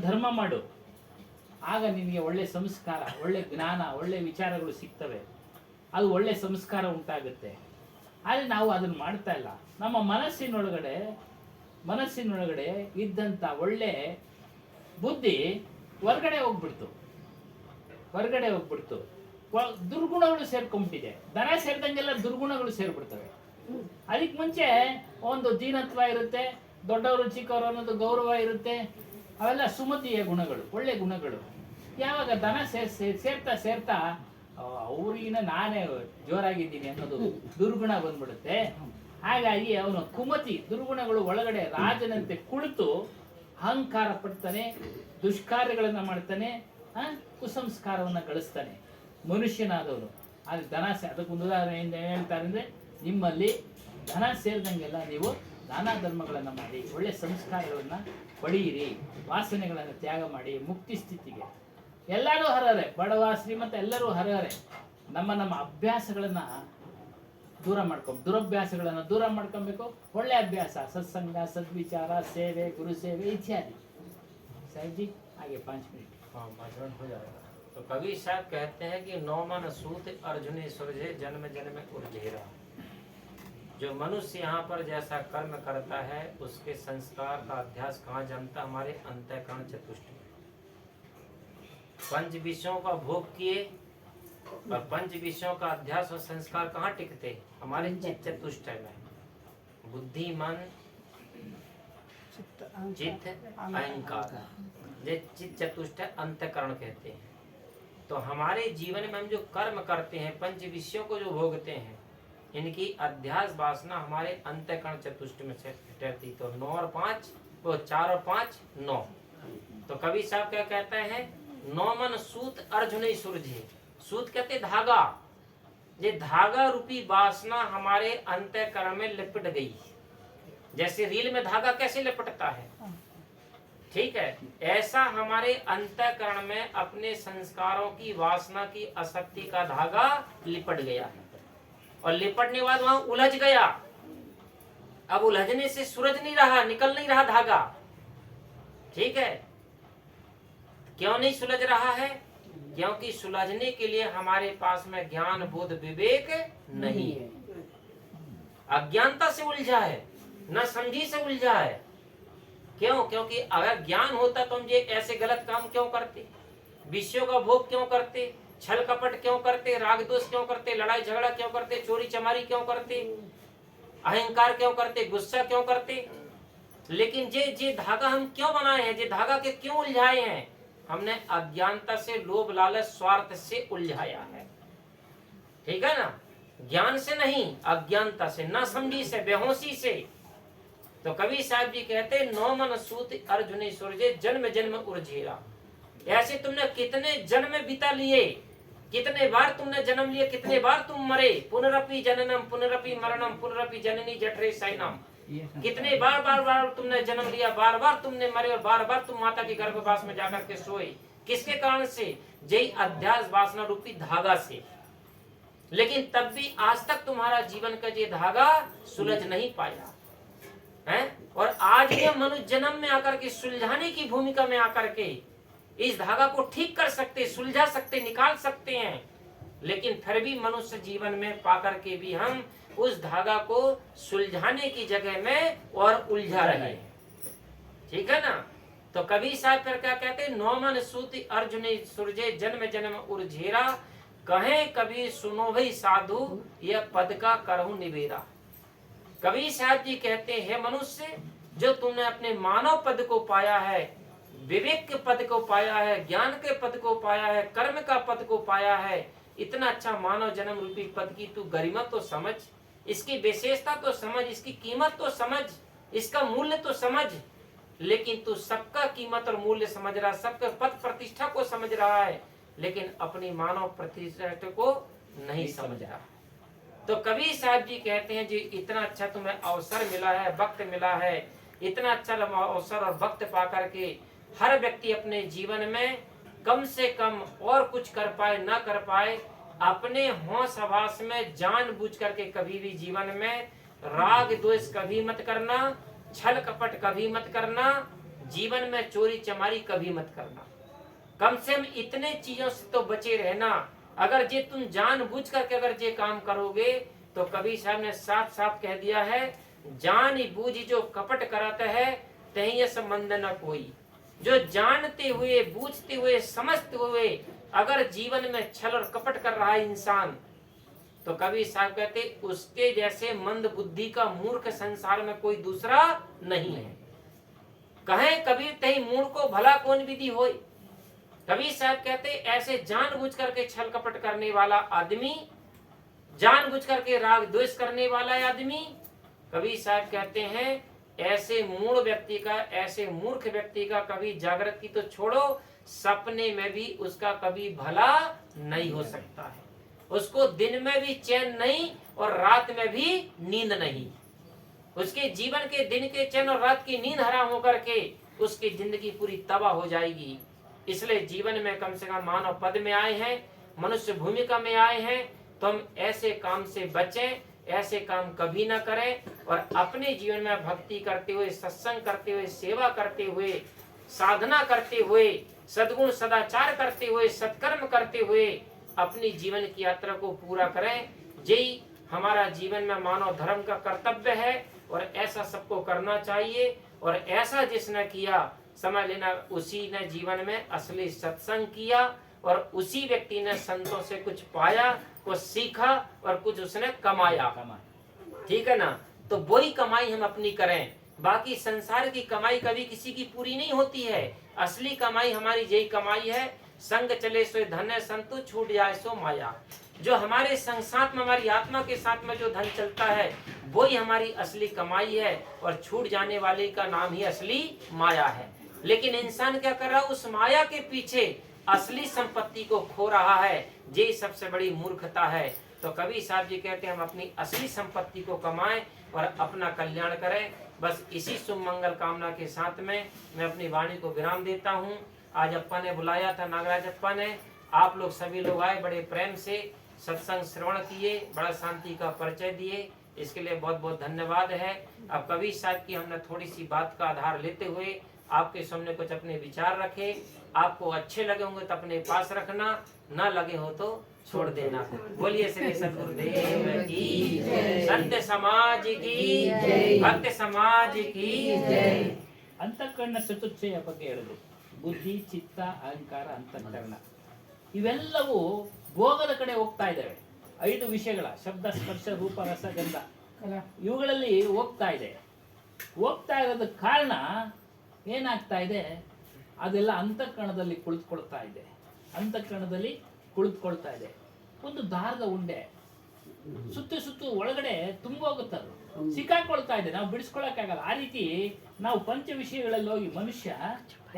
ಧರ್ಮ ಮಾಡು. ಆಗ ನಿನಗೆ ಒಳ್ಳೆ ಸಂಸ್ಕಾರ, ಒಳ್ಳೆ ಜ್ಞಾನ, ಒಳ್ಳೆ ವಿಚಾರಗಳು ಸಿಗ್ತವೆ, ಅದು ಒಳ್ಳೆ ಸಂಸ್ಕಾರ ಉಂಟಾಗುತ್ತೆ. ಆದರೆ ನಾವು ಅದನ್ನು ಮಾಡ್ತಾ ಇಲ್ಲ. ನಮ್ಮ ಮನಸ್ಸಿನೊಳಗಡೆ ಇದ್ದಂಥ ಒಳ್ಳೆ ಬುದ್ಧಿ ಹೊರಗಡೆ ಹೋಗ್ಬಿಡ್ತು. ದುರ್ಗುಣಗಳು ಸೇರ್ಕೊಂಡ್ಬಿಟ್ಟಿದೆ. ದನ ಸೇರಿದಂಗೆಲ್ಲ ದುರ್ಗುಣಗಳು ಸೇರ್ಬಿಡ್ತವೆ. ಅದಕ್ಕೆ ಮುಂಚೆ ಒಂದು ದೀನತ್ವ ಇರುತ್ತೆ, ದೊಡ್ಡವರು ಚಿಕ್ಕವರು ಅನ್ನೋದು ಗೌರವ ಇರುತ್ತೆ, ಅವೆಲ್ಲ ಸುಮತಿಯ ಗುಣಗಳು, ಒಳ್ಳೆ ಗುಣಗಳು. ಯಾವಾಗ ದನ ಸೇರ್ತಾ ಅವ್ರಿಗಿನ ನಾನೇ ಜೋರಾಗಿದ್ದೀನಿ ಅನ್ನೋದು ದುರ್ಗುಣ ಬಂದ್ಬಿಡುತ್ತೆ. ಹಾಗಾಗಿ ಅವನು ಕುಮತಿ ದುರ್ಗುಣಗಳು ಒಳಗಡೆ ರಾಜನಂತೆ ಕುಳಿತು ಅಹಂಕಾರ ಪಡ್ತಾನೆ, ದುಷ್ಕಾರ್ಯಗಳನ್ನ ಮಾಡ್ತಾನೆ, ಕುಸಂಸ್ಕಾರವನ್ನ ಗಳಿಸ್ತಾನೆ ಮನುಷ್ಯನಾದವನು. ಆದ್ರೆ ಧನ ಅದಕ್ಕೊಂದು ಉದಾಹರಣೆಯಿಂದ ಏನ್ ಹೇಳ್ತಾರೆ ಅಂದ್ರೆ, ನಿಮ್ಮಲ್ಲಿ ಧನ ಸೇರಿದಂಗೆಲ್ಲ ನೀವು ದಾನ ಧರ್ಮಗಳನ್ನ ಮಾಡಿ ಒಳ್ಳೆ ಸಂಸ್ಕಾರಗಳನ್ನ ಪಡೆಯಿರಿ, ವಾಸನೆಗಳನ್ನ ತ್ಯಾಗ ಮಾಡಿ ಮುಕ್ತಿ ಸ್ಥಿತಿಗೆ. ಎಲ್ಲರೂ ಹರಹರೆ, ಬಡವ ಶ್ರೀಮಂತ ಎಲ್ಲರೂ ಹರಹರೆ. ನಮ್ಮ ಅಭ್ಯಾಸಗಳನ್ನ ದುರಭ್ಯಾಸಗಳನ್ನ ದೂರ ಮಾಡ್ಕೊಬೇಕು. ಒಳ್ಳೆ ಅಭ್ಯಾಸ, ಸತ್ಸಂಗ, ಸದ್ವಿಚಾರ, ಸೇವೆ, ಗುರು ಸೇವೆ ಇತ್ಯಾದಿ. साहिब जी आगे 5 मिनट। हाँ, भाषण हो जाएगा। तो कवि साहब कहते हैं कि नौ मन सूत अर्जुने सुरझे जन्म जन्म उर्जेरा। जो मनुष्य यहाँ पर जैसा कर्म करता है उसके संस्कार का अध्यास कहाँ जमता? हमारे अंतःकरण चतुष्ट में। पंच विषयों का भोग किए और पंच विषयों का अध्यास और संस्कार कहाँ टिकते? हमारे चित्त चतुष्टय में। बुद्धि, मन, चित्त, अहंकार, ये चित्त चतुष्टय अंतःकरण कहते हैं। तो हमारे जीवन में हम जो कर्म करते हैं, पंच विषयों को जो भोगते हैं, इनकी अध्यास वासना हमारे अंतःकरण चतुष्ट में से ठहरती। तो 9 और 5, वो 4 और 5 9। तो कवि साहब क्या कहते हैं? 9 मन सूत अर्जुन सुरझे। सूत कहते धागा। ये धागा रूपी वासना हमारे अंतःकरण में लिपट गई। जैसे रील में धागा कैसे लिपटता है, ठीक है, ऐसा हमारे अंतःकरण में अपने संस्कारों की वासना की आसक्ति का धागा लिपट गया है। और लिपटने के बाद वहां उलझ गया। अब उलझने से सूरज नहीं रहा, निकल नहीं रहा धागा, ठीक है। क्यों नहीं सुलझ रहा है? क्योंकि सुलझने के लिए हमारे पास में ज्ञान, बोध, विवेक नहीं है। अज्ञानता से उलझा है, न समझी से उलझा है। क्यों? क्योंकि अगर ज्ञान होता तो हम ये ऐसे गलत काम क्यों करते, विषयों का भोग क्यों करते, छल कपट क्यों करते, राग दोष क्यों करते, लड़ाई झगड़ा क्यों करते, चोरी चमारी क्यों करते, अहंकार क्यों करते, गुस्सा क्यों करते। लेकिन जे धागा हम क्यों बनाए हैं, जे धागा के क्यों उलझाए हैं? हमने अज्ञानता से, लोभ लालच स्वार्थ से उलझाया है। ठीक है ना? ज्ञान से नहीं, अज्ञानता से, ना समझी से, बेहोशी से। तो कबीर साहब जी कहते, नौ मन सूत अर्जुन सूरजे जन्म जन्म उर्झेरा। ऐसे तुमने कितने जन्म बिता लिए, कितने बार तुमने जन्म लिए, कितने बार तुम मरे। पुनरपि जननम पुनरपि मरणम पुनरपि जननी जठरे शयनम। कितने बार बार बार तुमने जन्म लिया, बार बार तुमने मरे और बार बार तुम माता के गर्भवास में जाकर के सोए। किसके कारण से? जय अध्यास वासना रूपी धागा से। लेकिन तब भी आज तक तुम्हारा जीवन का ये धागा सुलझ नहीं पाया है। और आज भी हम मनुष्य जन्म में आकर के सुलझाने की भूमिका में आकर के इस धागा को ठीक कर सकते, सुलझा सकते, निकाल सकते हैं। लेकिन फिर भी मनुष्य जीवन में पाकर के भी हम उस धागा को सुलझाने की जगह में और उलझा रहे हैं। ठीक है ना? तो कबीर साहब फिर क्या कहते हैं, नौ मन सूति अर्जुन सूरजे जन्म जन्म उर्झेरा। कहे कबीर सुनो भई साधु यह पद का करहु निवेरा। कबीर साहब जी कहते हैं, मनुष्य जो तुमने अपने मानव पद को पाया है, विवेक के पद को पाया है, ज्ञान के पद को पाया है, कर्म का पद को पाया है, इतना अच्छा मानव जन्म रूपी पद की तू गरिमा तो समझ, इसकी विशेषता तो समझ, इसकी कीमत तो समझ, इसका मूल्य तो समझ। लेकिन तू सबका कीमत और मूल्य समझ रहा, सबके पद प्रतिष्ठा को समझ रहा है, लेकिन अपनी मानव प्रतिष्ठा को नहीं समझ रहा। तो कबीर साहब जी कहते हैं, जी इतना अच्छा तुम्हें अवसर मिला है, वक्त मिला है, इतना अच्छा अवसर और वक्त पा करके हर व्यक्ति अपने जीवन में कम से कम और कुछ कर पाए ना कर पाए, अपने होश हवास में जानबूझ करके कभी भी जीवन में राग द्वेष कभी मत करना, छल कपट कभी मत करना, जीवन में चोरी चमारी कभी मत करना। कम से कम इतने चीजों से तो बचे रहना। अगर जे तुम जानबूझ करके अगर जे काम करोगे तो कबीर साहब ने साफ साफ कह दिया है, जान बूझ जो कपट कराता है तही ये संबंध न कोई। जो जानते हुए, बूझते हुए, समझते हुए अगर जीवन में छल और कपट कर रहा है इंसान, तो कबीर साहब कहते उसके जैसे मंद बुद्धि का मूर्ख संसार में कोई दूसरा नहीं है। कहे कबीर तही मूर्ख को भला कौन विधि होय। कबीर साहब कहते ऐसे जानबूझ करके छल कपट करने वाला आदमी, जानबूझ करके राग द्वेष करने वाला आदमी, कबीर साहब कहते हैं ऐसे मूढ़ व्यक्ति का, ऐसे मूर्ख व्यक्ति का कभी जागृति तो छोड़ो, सपने में भी उसका कभी भला नहीं हो सकता है। उसको दिन में भी चैन नहीं और रात में भी नींद नहीं। उसके जीवन के दिन के चैन और रात की नींद हराम होकर के उसकी जिंदगी पूरी तबाह हो जाएगी। इसलिए जीवन में कम से कम मानव पद में आए हैं, मनुष्य भूमिका में आए हैं, तो हम ऐसे काम से बचें, ऐसे काम कभी ना करें और अपने जीवन में भक्ति करते हुए, सत्संग करते हुए, सेवा करते हुए, साधना करते हुए, सद्गुण सदाचार करते हुए, सत्कर्म करते हुए अपनी जीवन की यात्रा को पूरा करें। यही हमारा जीवन में मानव धर्म का कर्तव्य है और ऐसा सबको करना चाहिए। और ऐसा जिसने किया, समझ लेना उसी ने जीवन में असली सत्संग किया और उसी व्यक्ति ने संतों से कुछ पाया, कुछ सीखा और कुछ उसने कमाया। ठीक है ना? तो वही कमाई हम अपनी करें। बाकी संसार की कमाई कभी किसी की पूरी नहीं होती है। असली कमाई हमारी यही कमाई है, संग चले सो धन संतु छूट जाए सो माया। जो हमारे संग साथ में, हमारी आत्मा के साथ में जो धन चलता है वही हमारी असली कमाई है और छूट जाने वाले का नाम ही असली माया है। लेकिन इंसान क्या कर रहा है, उस माया के पीछे असली संपत्ति को खो रहा है। ये सबसे बड़ी मूर्खता है। तो कबीर साहब जी कहते हैं हम अपनी असली संपत्ति को कमाएं और अपना कल्याण करें। बस इसी शुभ मंगल कामना के साथ में मैं अपनी वाणी को विराम देता हूँ। आज अप्पा ने बुलाया था, नागराज अप्पा ने, आप लोग सभी लोग आए, बड़े प्रेम से सत्संग श्रवण किए, बड़ा शांति का परिचय दिए, इसके लिए बहुत बहुत धन्यवाद है। अब कबीर साहब की हमने थोड़ी सी बात का आधार लेते हुए आपके सामने कुछ अपने विचार रखे। आपको अच्छे लगे होंगे तो अपने पास रखना, ना लगे हो तो छोड़ देना। बोलिए श्री सद्गुरुदेव की, संत समाज की, भक्त समाज की। ಅಂತಃಕರಣ ಚತುರ್ಚಯ ಬಗ್ಗೆ ಹೇಳಿದ್ರು. ಬುದ್ಧಿ, ಚಿತ್ತ, ಅಹಂಕಾರ, ಅಂತಃಕರಣ ಇವೆಲ್ಲವೂ ಭೋಗದ ಕಡೆ ಹೋಗ್ತಾ ಇದ್ದಾವೆ. 5 ವಿಷಯಗಳ ಶಬ್ದ, ಸ್ಪರ್ಶ, ರೂಪ, ರಸ, ಗಂಧ ಇವುಗಳಲ್ಲಿ ಹೋಗ್ತಾ ಇರೋದಕ್ಕೆ ಕಾರಣ ಏನಾಗ್ತಾ ಇದೆ? ಅದೆಲ್ಲ ಅಂತಃಕರಣದಲ್ಲಿ ಕುಳಿತುಕೊಳ್ತಾ ಇದೆ. ಒಂದು ದಾರದ ಉಂಡೆ ಸುತ್ತು ಒಳಗಡೆ ತುಂಬೋಗುತ್ತೆ, ಅದು ಸಿಕ್ಕಾಕೊಳ್ತಾ ಇದೆ, ನಾವು ಬಿಡಿಸ್ಕೊಳಕ್ಕಾಗಲ್ಲ. ಆ ರೀತಿ ನಾವು ಪಂಚ ವಿಷಯಗಳಲ್ಲಿ ಹೋಗಿ ಮನುಷ್ಯ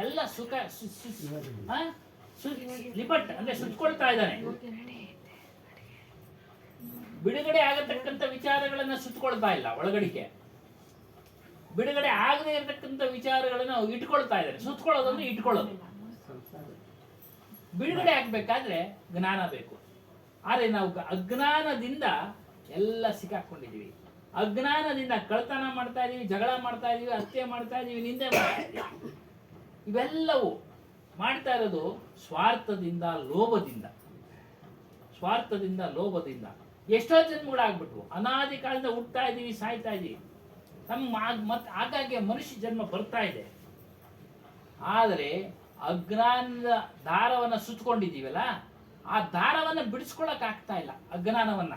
ಎಲ್ಲ ಸುಖ ಲಿಬಟ್ ಅಂದ್ರೆ ಸುತ್ಕೊಳ್ತಾ ಇದ್ದಾನೆ. ಬಿಡುಗಡೆ ಆಗತಕ್ಕಂಥ ವಿಚಾರಗಳನ್ನ ಸುತ್ತಕೊಳ್ತಾ ಇಲ್ಲ, ಒಳಗಡಿಕೆ ಬಿಡುಗಡೆ ಆಗದೆ ಇರತಕ್ಕಂಥ ವಿಚಾರಗಳನ್ನ ಇಟ್ಕೊಳ್ತಾ ಇದ್ದಾರೆ. ಸುತ್ತಕೊಳ್ಳೋದಂದ್ರೆ ಇಟ್ಕೊಳ್ಳೋದು. ಬಿಡುಗಡೆ ಆಗ್ಬೇಕಾದ್ರೆ ಜ್ಞಾನ ಬೇಕು. ಆದ್ರೆ ನಾವು ಅಜ್ಞಾನದಿಂದ ಎಲ್ಲ ಸಿಕ್ಕಾಕೊಂಡಿದೀವಿ. ಅಜ್ಞಾನದಿಂದ ಕಳ್ತನ ಮಾಡ್ತಾ ಇದೀವಿ, ಜಗಳ ಮಾಡ್ತಾ ಇದೀವಿ, ಹತ್ಯೆ ಮಾಡ್ತಾ ಇದೀವಿ, ನಿಂದೆ ಮಾಡ್ತಾ ಇದೀವಿ. ಇವೆಲ್ಲವೂ ಮಾಡ್ತಾ ಇರೋದು ಸ್ವಾರ್ಥದಿಂದ, ಲೋಭದಿಂದ. ಎಷ್ಟೋ ಜನ್ಮಗಳಾಗ್ಬಿಟ್ವು. ಅನಾದಿ ಕಾಲದಿಂದ ಹುಟ್ಟತಾ ಇದೀವಿ, ಸಾಯ್ತಾ ಇದೀವಿ. ಮತ್ತೆ ಆಗಾಗ್ಗೆ ಮನುಷ್ಯ ಜನ್ಮ ಬರ್ತಾ ಇದೆ. ಆದರೆ ಅಜ್ಞಾನದ ದಾರವನ್ನ ಸುತ್ತಕೊಂಡಿದ್ದೀವಲ್ಲ, ಆ ದಾರವನ್ನ ಬಿಡಿಸ್ಕೊಳಕ್ ಆಗ್ತಾ ಇಲ್ಲ. ಅಜ್ಞಾನವನ್ನ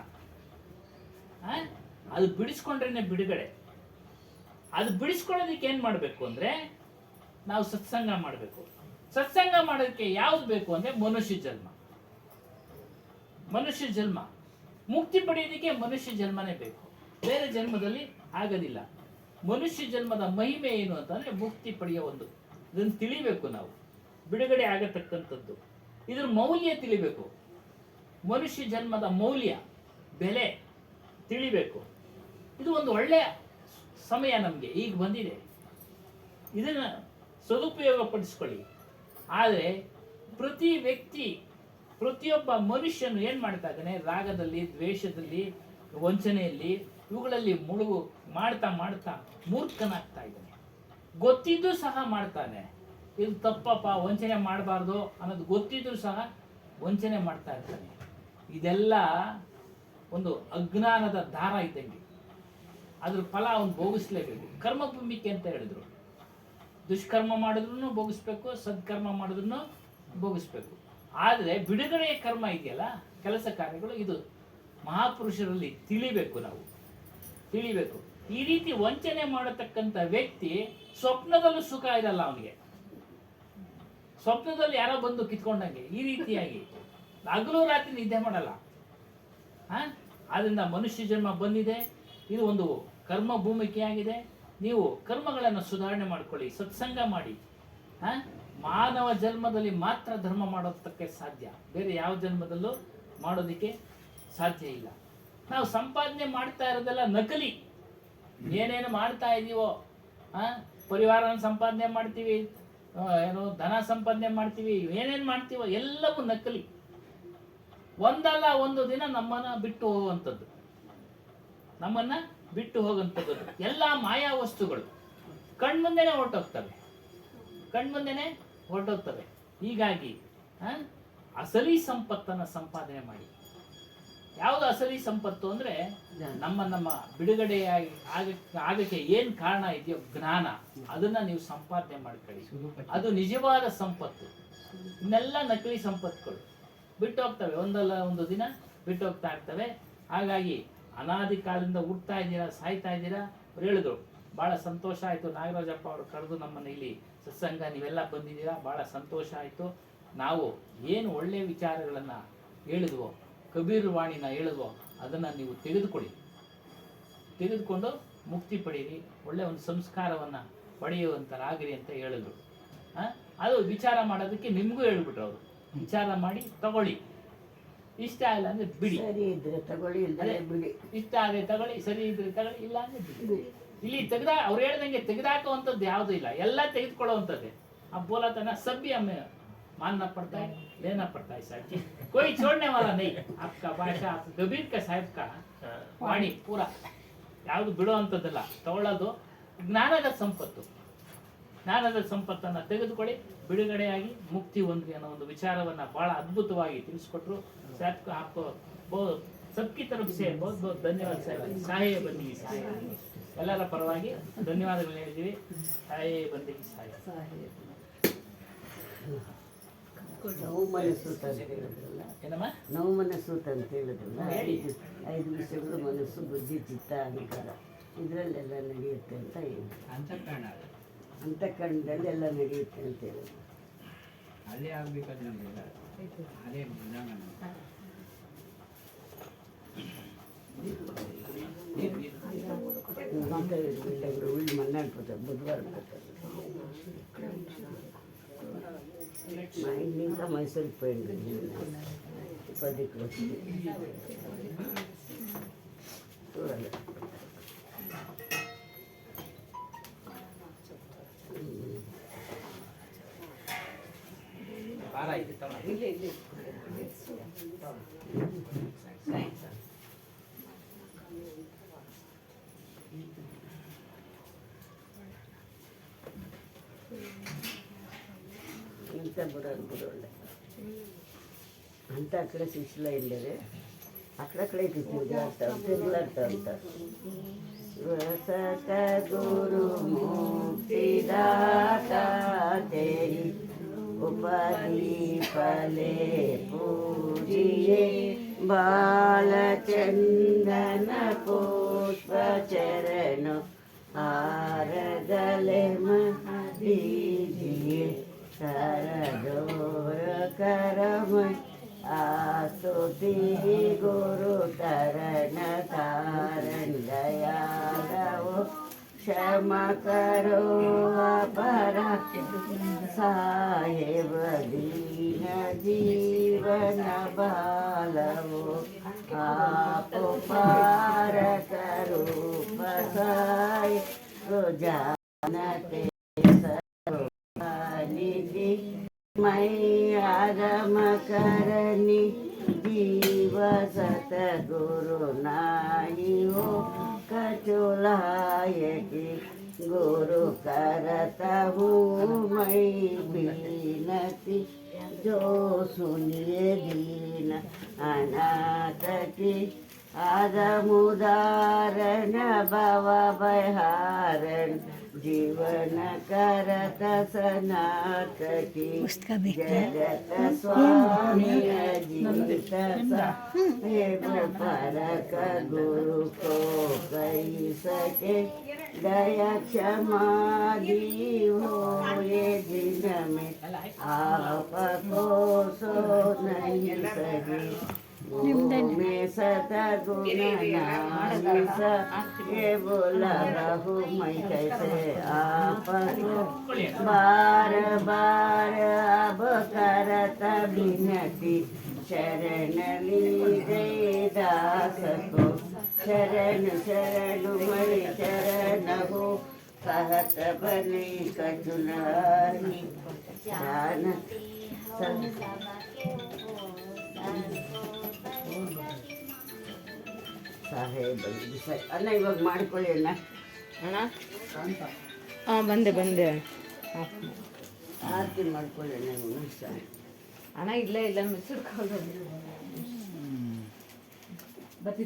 ಅದು ಬಿಡಿಸ್ಕೊಂಡ್ರೇನೆ ಬಿಡುಗಡೆ. ಅದು ಬಿಡಿಸ್ಕೊಳ್ಳೋದಕ್ಕೆ ಏನ್ ಮಾಡ್ಬೇಕು ಅಂದ್ರೆ ನಾವು ಸತ್ಸಂಗ ಮಾಡಬೇಕು. ಸತ್ಸಂಗ ಮಾಡೋದಕ್ಕೆ ಯಾವ್ದು ಬೇಕು ಅಂದ್ರೆ ಮನುಷ್ಯ ಜನ್ಮ. ಮುಕ್ತಿ ಪಡೆಯೋದಕ್ಕೆ ಮನುಷ್ಯ ಜನ್ಮನೇ ಬೇಕು, ಬೇರೆ ಜನ್ಮದಲ್ಲಿ ಆಗೋದಿಲ್ಲ. ಮನುಷ್ಯ ಜನ್ಮದ ಮಹಿಮೆ ಏನು ಅಂತಂದ್ರೆ ಮುಕ್ತಿ ಪಡೆಯೋ ಒಂದು ಇದನ್ನು ತಿಳಿಬೇಕು ನಾವು. ಬಿಡುಗಡೆ ಆಗತಕ್ಕಂಥದ್ದು ಇದ್ರ ಮೌಲ್ಯ ತಿಳಿಬೇಕು. ಮನುಷ್ಯ ಜನ್ಮದ ಮೌಲ್ಯ, ಬೆಲೆ ತಿಳಿಬೇಕು. ಇದು ಒಂದು ಒಳ್ಳೆಯ ಸಮಯ ನಮಗೆ ಈಗ ಬಂದಿದೆ. ಇದನ್ನ ಸದುಪಯೋಗ ಪಡಿಸ್ಕೊಳ್ಳಿ. ಆದರೆ ಪ್ರತಿಯೊಬ್ಬ ಮನುಷ್ಯನು ಏನ್ ಮಾಡ್ತಾ ಇದ್ದಾನೆ? ರಾಗದಲ್ಲಿ, ದ್ವೇಷದಲ್ಲಿ, ವಂಚನೆಯಲ್ಲಿ ಇವುಗಳಲ್ಲಿ ಮಾಡ್ತಾ ಮೂರ್ಖನಾಗ್ತಾ ಇದ್ದಾನೆ. ಗೊತ್ತಿದ್ದು ಸಹ ಮಾಡ್ತಾನೆ. ಇದು ತಪ್ಪಪ್ಪ, ವಂಚನೆ ಮಾಡಬಾರ್ದು ಅನ್ನೋದು ಗೊತ್ತಿದ್ದು ಸಹ ವಂಚನೆ ಮಾಡ್ತಾ ಇರ್ತಾನೆ. ಇದೆಲ್ಲ ಒಂದು ಅಜ್ಞಾನದ ದಾರ ಇದ್ದಂಗೆ. ಅದ್ರ ಫಲ ಅವನು ಭೋಗಿಸ್ಲೇಬೇಕು. ಕರ್ಮಭೂಮಿಕೆ ಅಂತ ಹೇಳಿದ್ರು. ದುಷ್ಕರ್ಮ ಮಾಡಿದ್ರು ಭೋಗಿಸ್ಬೇಕು, ಸದ್ಕರ್ಮ ಮಾಡಿದ್ರು ಭೋಗಿಸ್ಬೇಕು. ಆದರೆ ಬಿಡುಗಡೆಯ ಕರ್ಮ ಇದೆಯಲ್ಲ, ಕೆಲಸ ಕಾರ್ಯಗಳು, ಇದು ಮಹಾಪುರುಷರಲ್ಲಿ ನಾವು ತಿಳಿಬೇಕು. ಈ ರೀತಿ ವಂಚನೆ ಮಾಡತಕ್ಕಂಥ ವ್ಯಕ್ತಿ ಸ್ವಪ್ನದಲ್ಲೂ ಸುಖ ಇರಲ್ಲ ಅವನಿಗೆ. ಸ್ವಪ್ನದಲ್ಲಿ ಯಾರೋ ಬಂದು ಕಿತ್ಕೊಂಡಂಗೆ ಈ ರೀತಿಯಾಗಿ ಹಗಲು ರಾತ್ರಿ ನಿದ್ದೆ ಮಾಡಲ್ಲ. ಆದ್ರಿಂದ ಮನುಷ್ಯ ಜನ್ಮ ಬಂದಿದೆ. ಇದು ಒಂದು ಕರ್ಮ ಭೂಮಿಕೆಯಾಗಿದೆ. ನೀವು ಕರ್ಮಗಳನ್ನು ಸುಧಾರಣೆ ಮಾಡ್ಕೊಳ್ಳಿ, ಸತ್ಸಂಗ ಮಾಡಿ. ಮಾನವ ಜನ್ಮದಲ್ಲಿ ಮಾತ್ರ ಧರ್ಮ ಮಾಡೋದಕ್ಕೆ ಸಾಧ್ಯ, ಬೇರೆ ಯಾವ ಜನ್ಮದಲ್ಲೂ ಮಾಡೋದಕ್ಕೆ ಸಾಧ್ಯ ಇಲ್ಲ. ನಾವು ಸಂಪಾದನೆ ಮಾಡ್ತಾ ಇರೋದೆಲ್ಲ ನಕಲಿ. ಏನೇನು ಮಾಡ್ತಾ ಇದೀವೋ, ಪರಿವಾರನ ಸಂಪಾದನೆ ಮಾಡ್ತೀವಿ, ಧನ ಸಂಪಾದನೆ ಮಾಡ್ತೀವಿ, ಏನೇನು ಮಾಡ್ತೀವೋ ಎಲ್ಲವೂ ನಕಲಿ. ಒಂದಲ್ಲ ಒಂದು ದಿನ ನಮ್ಮನ್ನ ಬಿಟ್ಟು ಹೋಗುವಂಥದ್ದು ಎಲ್ಲ ಮಾಯಾ ವಸ್ತುಗಳು ಕಣ್ಮುಂದೆನೆ ಹೊರಟೋಗ್ತವೆ. ಹೀಗಾಗಿ ಅಸಲಿ ಸಂಪತ್ತನ್ನು ಸಂಪಾದನೆ ಮಾಡಿ. ಯಾವುದು ಅಸಲಿ ಸಂಪತ್ತು ಅಂದ್ರೆ ನಮ್ಮ ಬಿಡುಗಡೆಯಾಗಿ ಆಗಕ್ಕೆ ಏನ್ ಕಾರಣ ಇದೆಯೋ ಜ್ಞಾನ, ಅದನ್ನ ನೀವು ಸಂಪಾದನೆ ಮಾಡ್ಕೊಳ್ಳಿ. ಅದು ನಿಜವಾದ ಸಂಪತ್ತು. ಇನ್ನೆಲ್ಲ ನಕಲಿ ಸಂಪತ್ತುಗಳು ಬಿಟ್ಟು ಹೋಗ್ತವೆ, ಒಂದಲ್ಲ ಒಂದು ದಿನ ಬಿಟ್ಟು ಹೋಗ್ತಾ ಇರ್ತವೆ. ಹಾಗಾಗಿ ಅನಾದಿ ಕಾಲದಿಂದ ಹುಡ್ತಾ ಇದ್ದೀರಾ, ಸಾಯ್ತಾ ಇದ್ದೀರಾ. ಅವ್ರು ಹೇಳಿದ್ರು, ಬಹಳ ಸಂತೋಷ ಆಯ್ತು. ನಾಗರಾಜಪ್ಪ ಅವರು ಕರೆದು ನಮ್ಮನ್ನ ಇಲ್ಲಿ ಸತ್ಸಂಗ ನೀವೆಲ್ಲ ಬಂದಿದ್ದೀರಾ, ಬಹಳ ಸಂತೋಷ ಆಯ್ತು. ನಾವು ಏನು ಒಳ್ಳೆಯ ವಿಚಾರಗಳನ್ನ ಹೇಳಿದ್ವೋ, ಕಬೀರ್ ವಾಣಿನ ಹೇಳಿದ್ವೋ, ಅದನ್ನ ನೀವು ತೆಗೆದುಕೊಂಡು ಮುಕ್ತಿ ಪಡೀರಿ, ಒಳ್ಳೆ ಒಂದು ಸಂಸ್ಕಾರವನ್ನ ಪಡೆಯುವಂತರಾಗಿರಿ ಅಂತ ಹೇಳಿದ್ರು. ಅದು ವಿಚಾರ ಮಾಡೋದಕ್ಕೆ ನಿಮ್ಗೂ ಹೇಳ್ಬಿಟ್ರು ಅವರು. ವಿಚಾರ ಮಾಡಿ ತಗೊಳ್ಳಿ, ಇಷ್ಟ ಇಲ್ಲ ಅಂದ್ರೆ ಬಿಡಿ. ಇಷ್ಟ ಆದ್ರೆ ತಗೊಳ್ಳಿ, ಸರಿ ಇದ್ರೆ ತಗೊಳ್ಳಿ, ಇಲ್ಲ ಅಂದ್ರೆ ಬಿಡಿ. ಇಲ್ಲಿ ಅವ್ರು ಹೇಳ್ದಂಗೆ ತೆಗೆದಾಕುವಂಥದ್ದು ಯಾವುದು ಇಲ್ಲ, ಎಲ್ಲ ತೆಗೆದುಕೊಳ್ಳುವಂಥದ್ದೇ. अब बोला था ना सभी हमें मानना पड़ता है, लेना पड़ता है साहब जी, कोई छोड़ने वाला नहीं. आपका भाषा कबीर का साहब का वाणी पूरा ಯಾವುದು ಬಿಡುವಂಥದ್ದಲ್ಲ, ತಗೊಳ್ಳೋದು ಜ್ಞಾನದ ಸಂಪತ್ತನ್ನು ತೆಗೆದುಕೊಳ್ಳಿ, ಬಿಡುಗಡೆಯಾಗಿ ಮುಕ್ತಿ ಹೊಂದಿ ಅನ್ನೋ ಒಂದು ವಿಚಾರವನ್ನ ಬಹಳ ಅದ್ಭುತವಾಗಿ ತಿಳಿಸ್ಕೊಟ್ರು. सबकी तरफ से बहुत बहुत धन्यवाद साहब. साहे बनी साहे. ಎಲ್ಲರ ಪರವಾಗಿ ಧನ್ಯವಾದಗಳು ಹೇಳಿದ್ವಿ. ತಾಯಿ ಬಂದಿಗೆ ಸಾಯಿ ನವಮನೆ ಸೂತ ಅಂತ ಹೇಳಿದ್ರಲ್ಲ, ಏನಮ್ಮ ನವಮನೆ ಸೂತ ಅಂತ ಹೇಳಿದ್ರಲ್ಲ, ಐದು ವಿಷಯಗಳು ಮನಸ್ಸು, ಬುದ್ಧಿ, ಚಿತ್ತ, ಅಹಂಕಾರ, ಇದರಲ್ಲೆಲ್ಲ ನಡೆಯುತ್ತೆ ಅಂತ ಹೇಳಿ, ಅಂತಃಕರಣ ಅಂತಃಕರಣದಲ್ಲಿ ಎಲ್ಲ ನಡೆಯುತ್ತೆ ಅಂತ ಹೇಳಿದ್ರು. ಅದೇ ಆಗ್ಬೇಕಾದ್ರೆ ನಮಗೆಲ್ಲ ಅದೇ ಬೃಂದಾವನ. ಉಳ್ಳಿ ಮನ್ನಾಡ್ ಬರ್ತಾರೆ, ಬುಧವಾರ ಬರ್ತಾರೆ. ಇಲ್ಲಿಂದ ಮೈಸೂರಿಗೆ ಹೋಯ್ತು 10 ಟೂರಲ್ಲಿ. ಭಾರ ಇದೆ ತಗೊಳ್ಳಿ. ఇంత బుర్రలే అంతా అక్కడ శిష్యులు అయిండేది, అక్కడక్కడే తిరుగులాడుతూ ఉంటారు. సతగురు ముక్తిదాతా తేరి ఉపాధి ఫలే పూజియే బాలచందన పుష్ప చరణ ఆరగలే మహదీజియే करजोर करम आस्तुति गुरु तरण तारण दयालव क्षम करो अपरा साहेब दीन जीवन बालवो आप पार करो पसाय जानते मैं आगम करनी जीव सतगुरु नाही हो कचुलाय की गुरु करता हूँ मैं बीनती, जो सुनिए दीन अनाथ की आदमुदारण भव भयहारण जीवन करत सनात की जगत स्वामी अजीत साहेब परक गुरु को कही सके दया क्षमा दी हो ये दिन में आपको सो नहीं सके में सतगुण नाम ये बोला रहू मैं कैसे आपको बार बार अब करत विनती शरण लीजे दास को शरण शरण मणि शरण हो कहत बनी कचुनानी शान ಸಾಹೇಬ್ ಅಣ್ಣ ಇವಾಗ ಮಾಡ್ಕೊಳ್ಳಿ ಅಣ್ಣ. ಅಣ್ಣ ಹಾಂ ಬಂದೆ ಆರತಿ ಮಾಡ್ಕೊಳ್ಳಿ ಅಣ್ಣ. ಅಣ್ಣ ಇಲ್ಲ ಮಿಕ್ಸರ್ ಕಾಲ್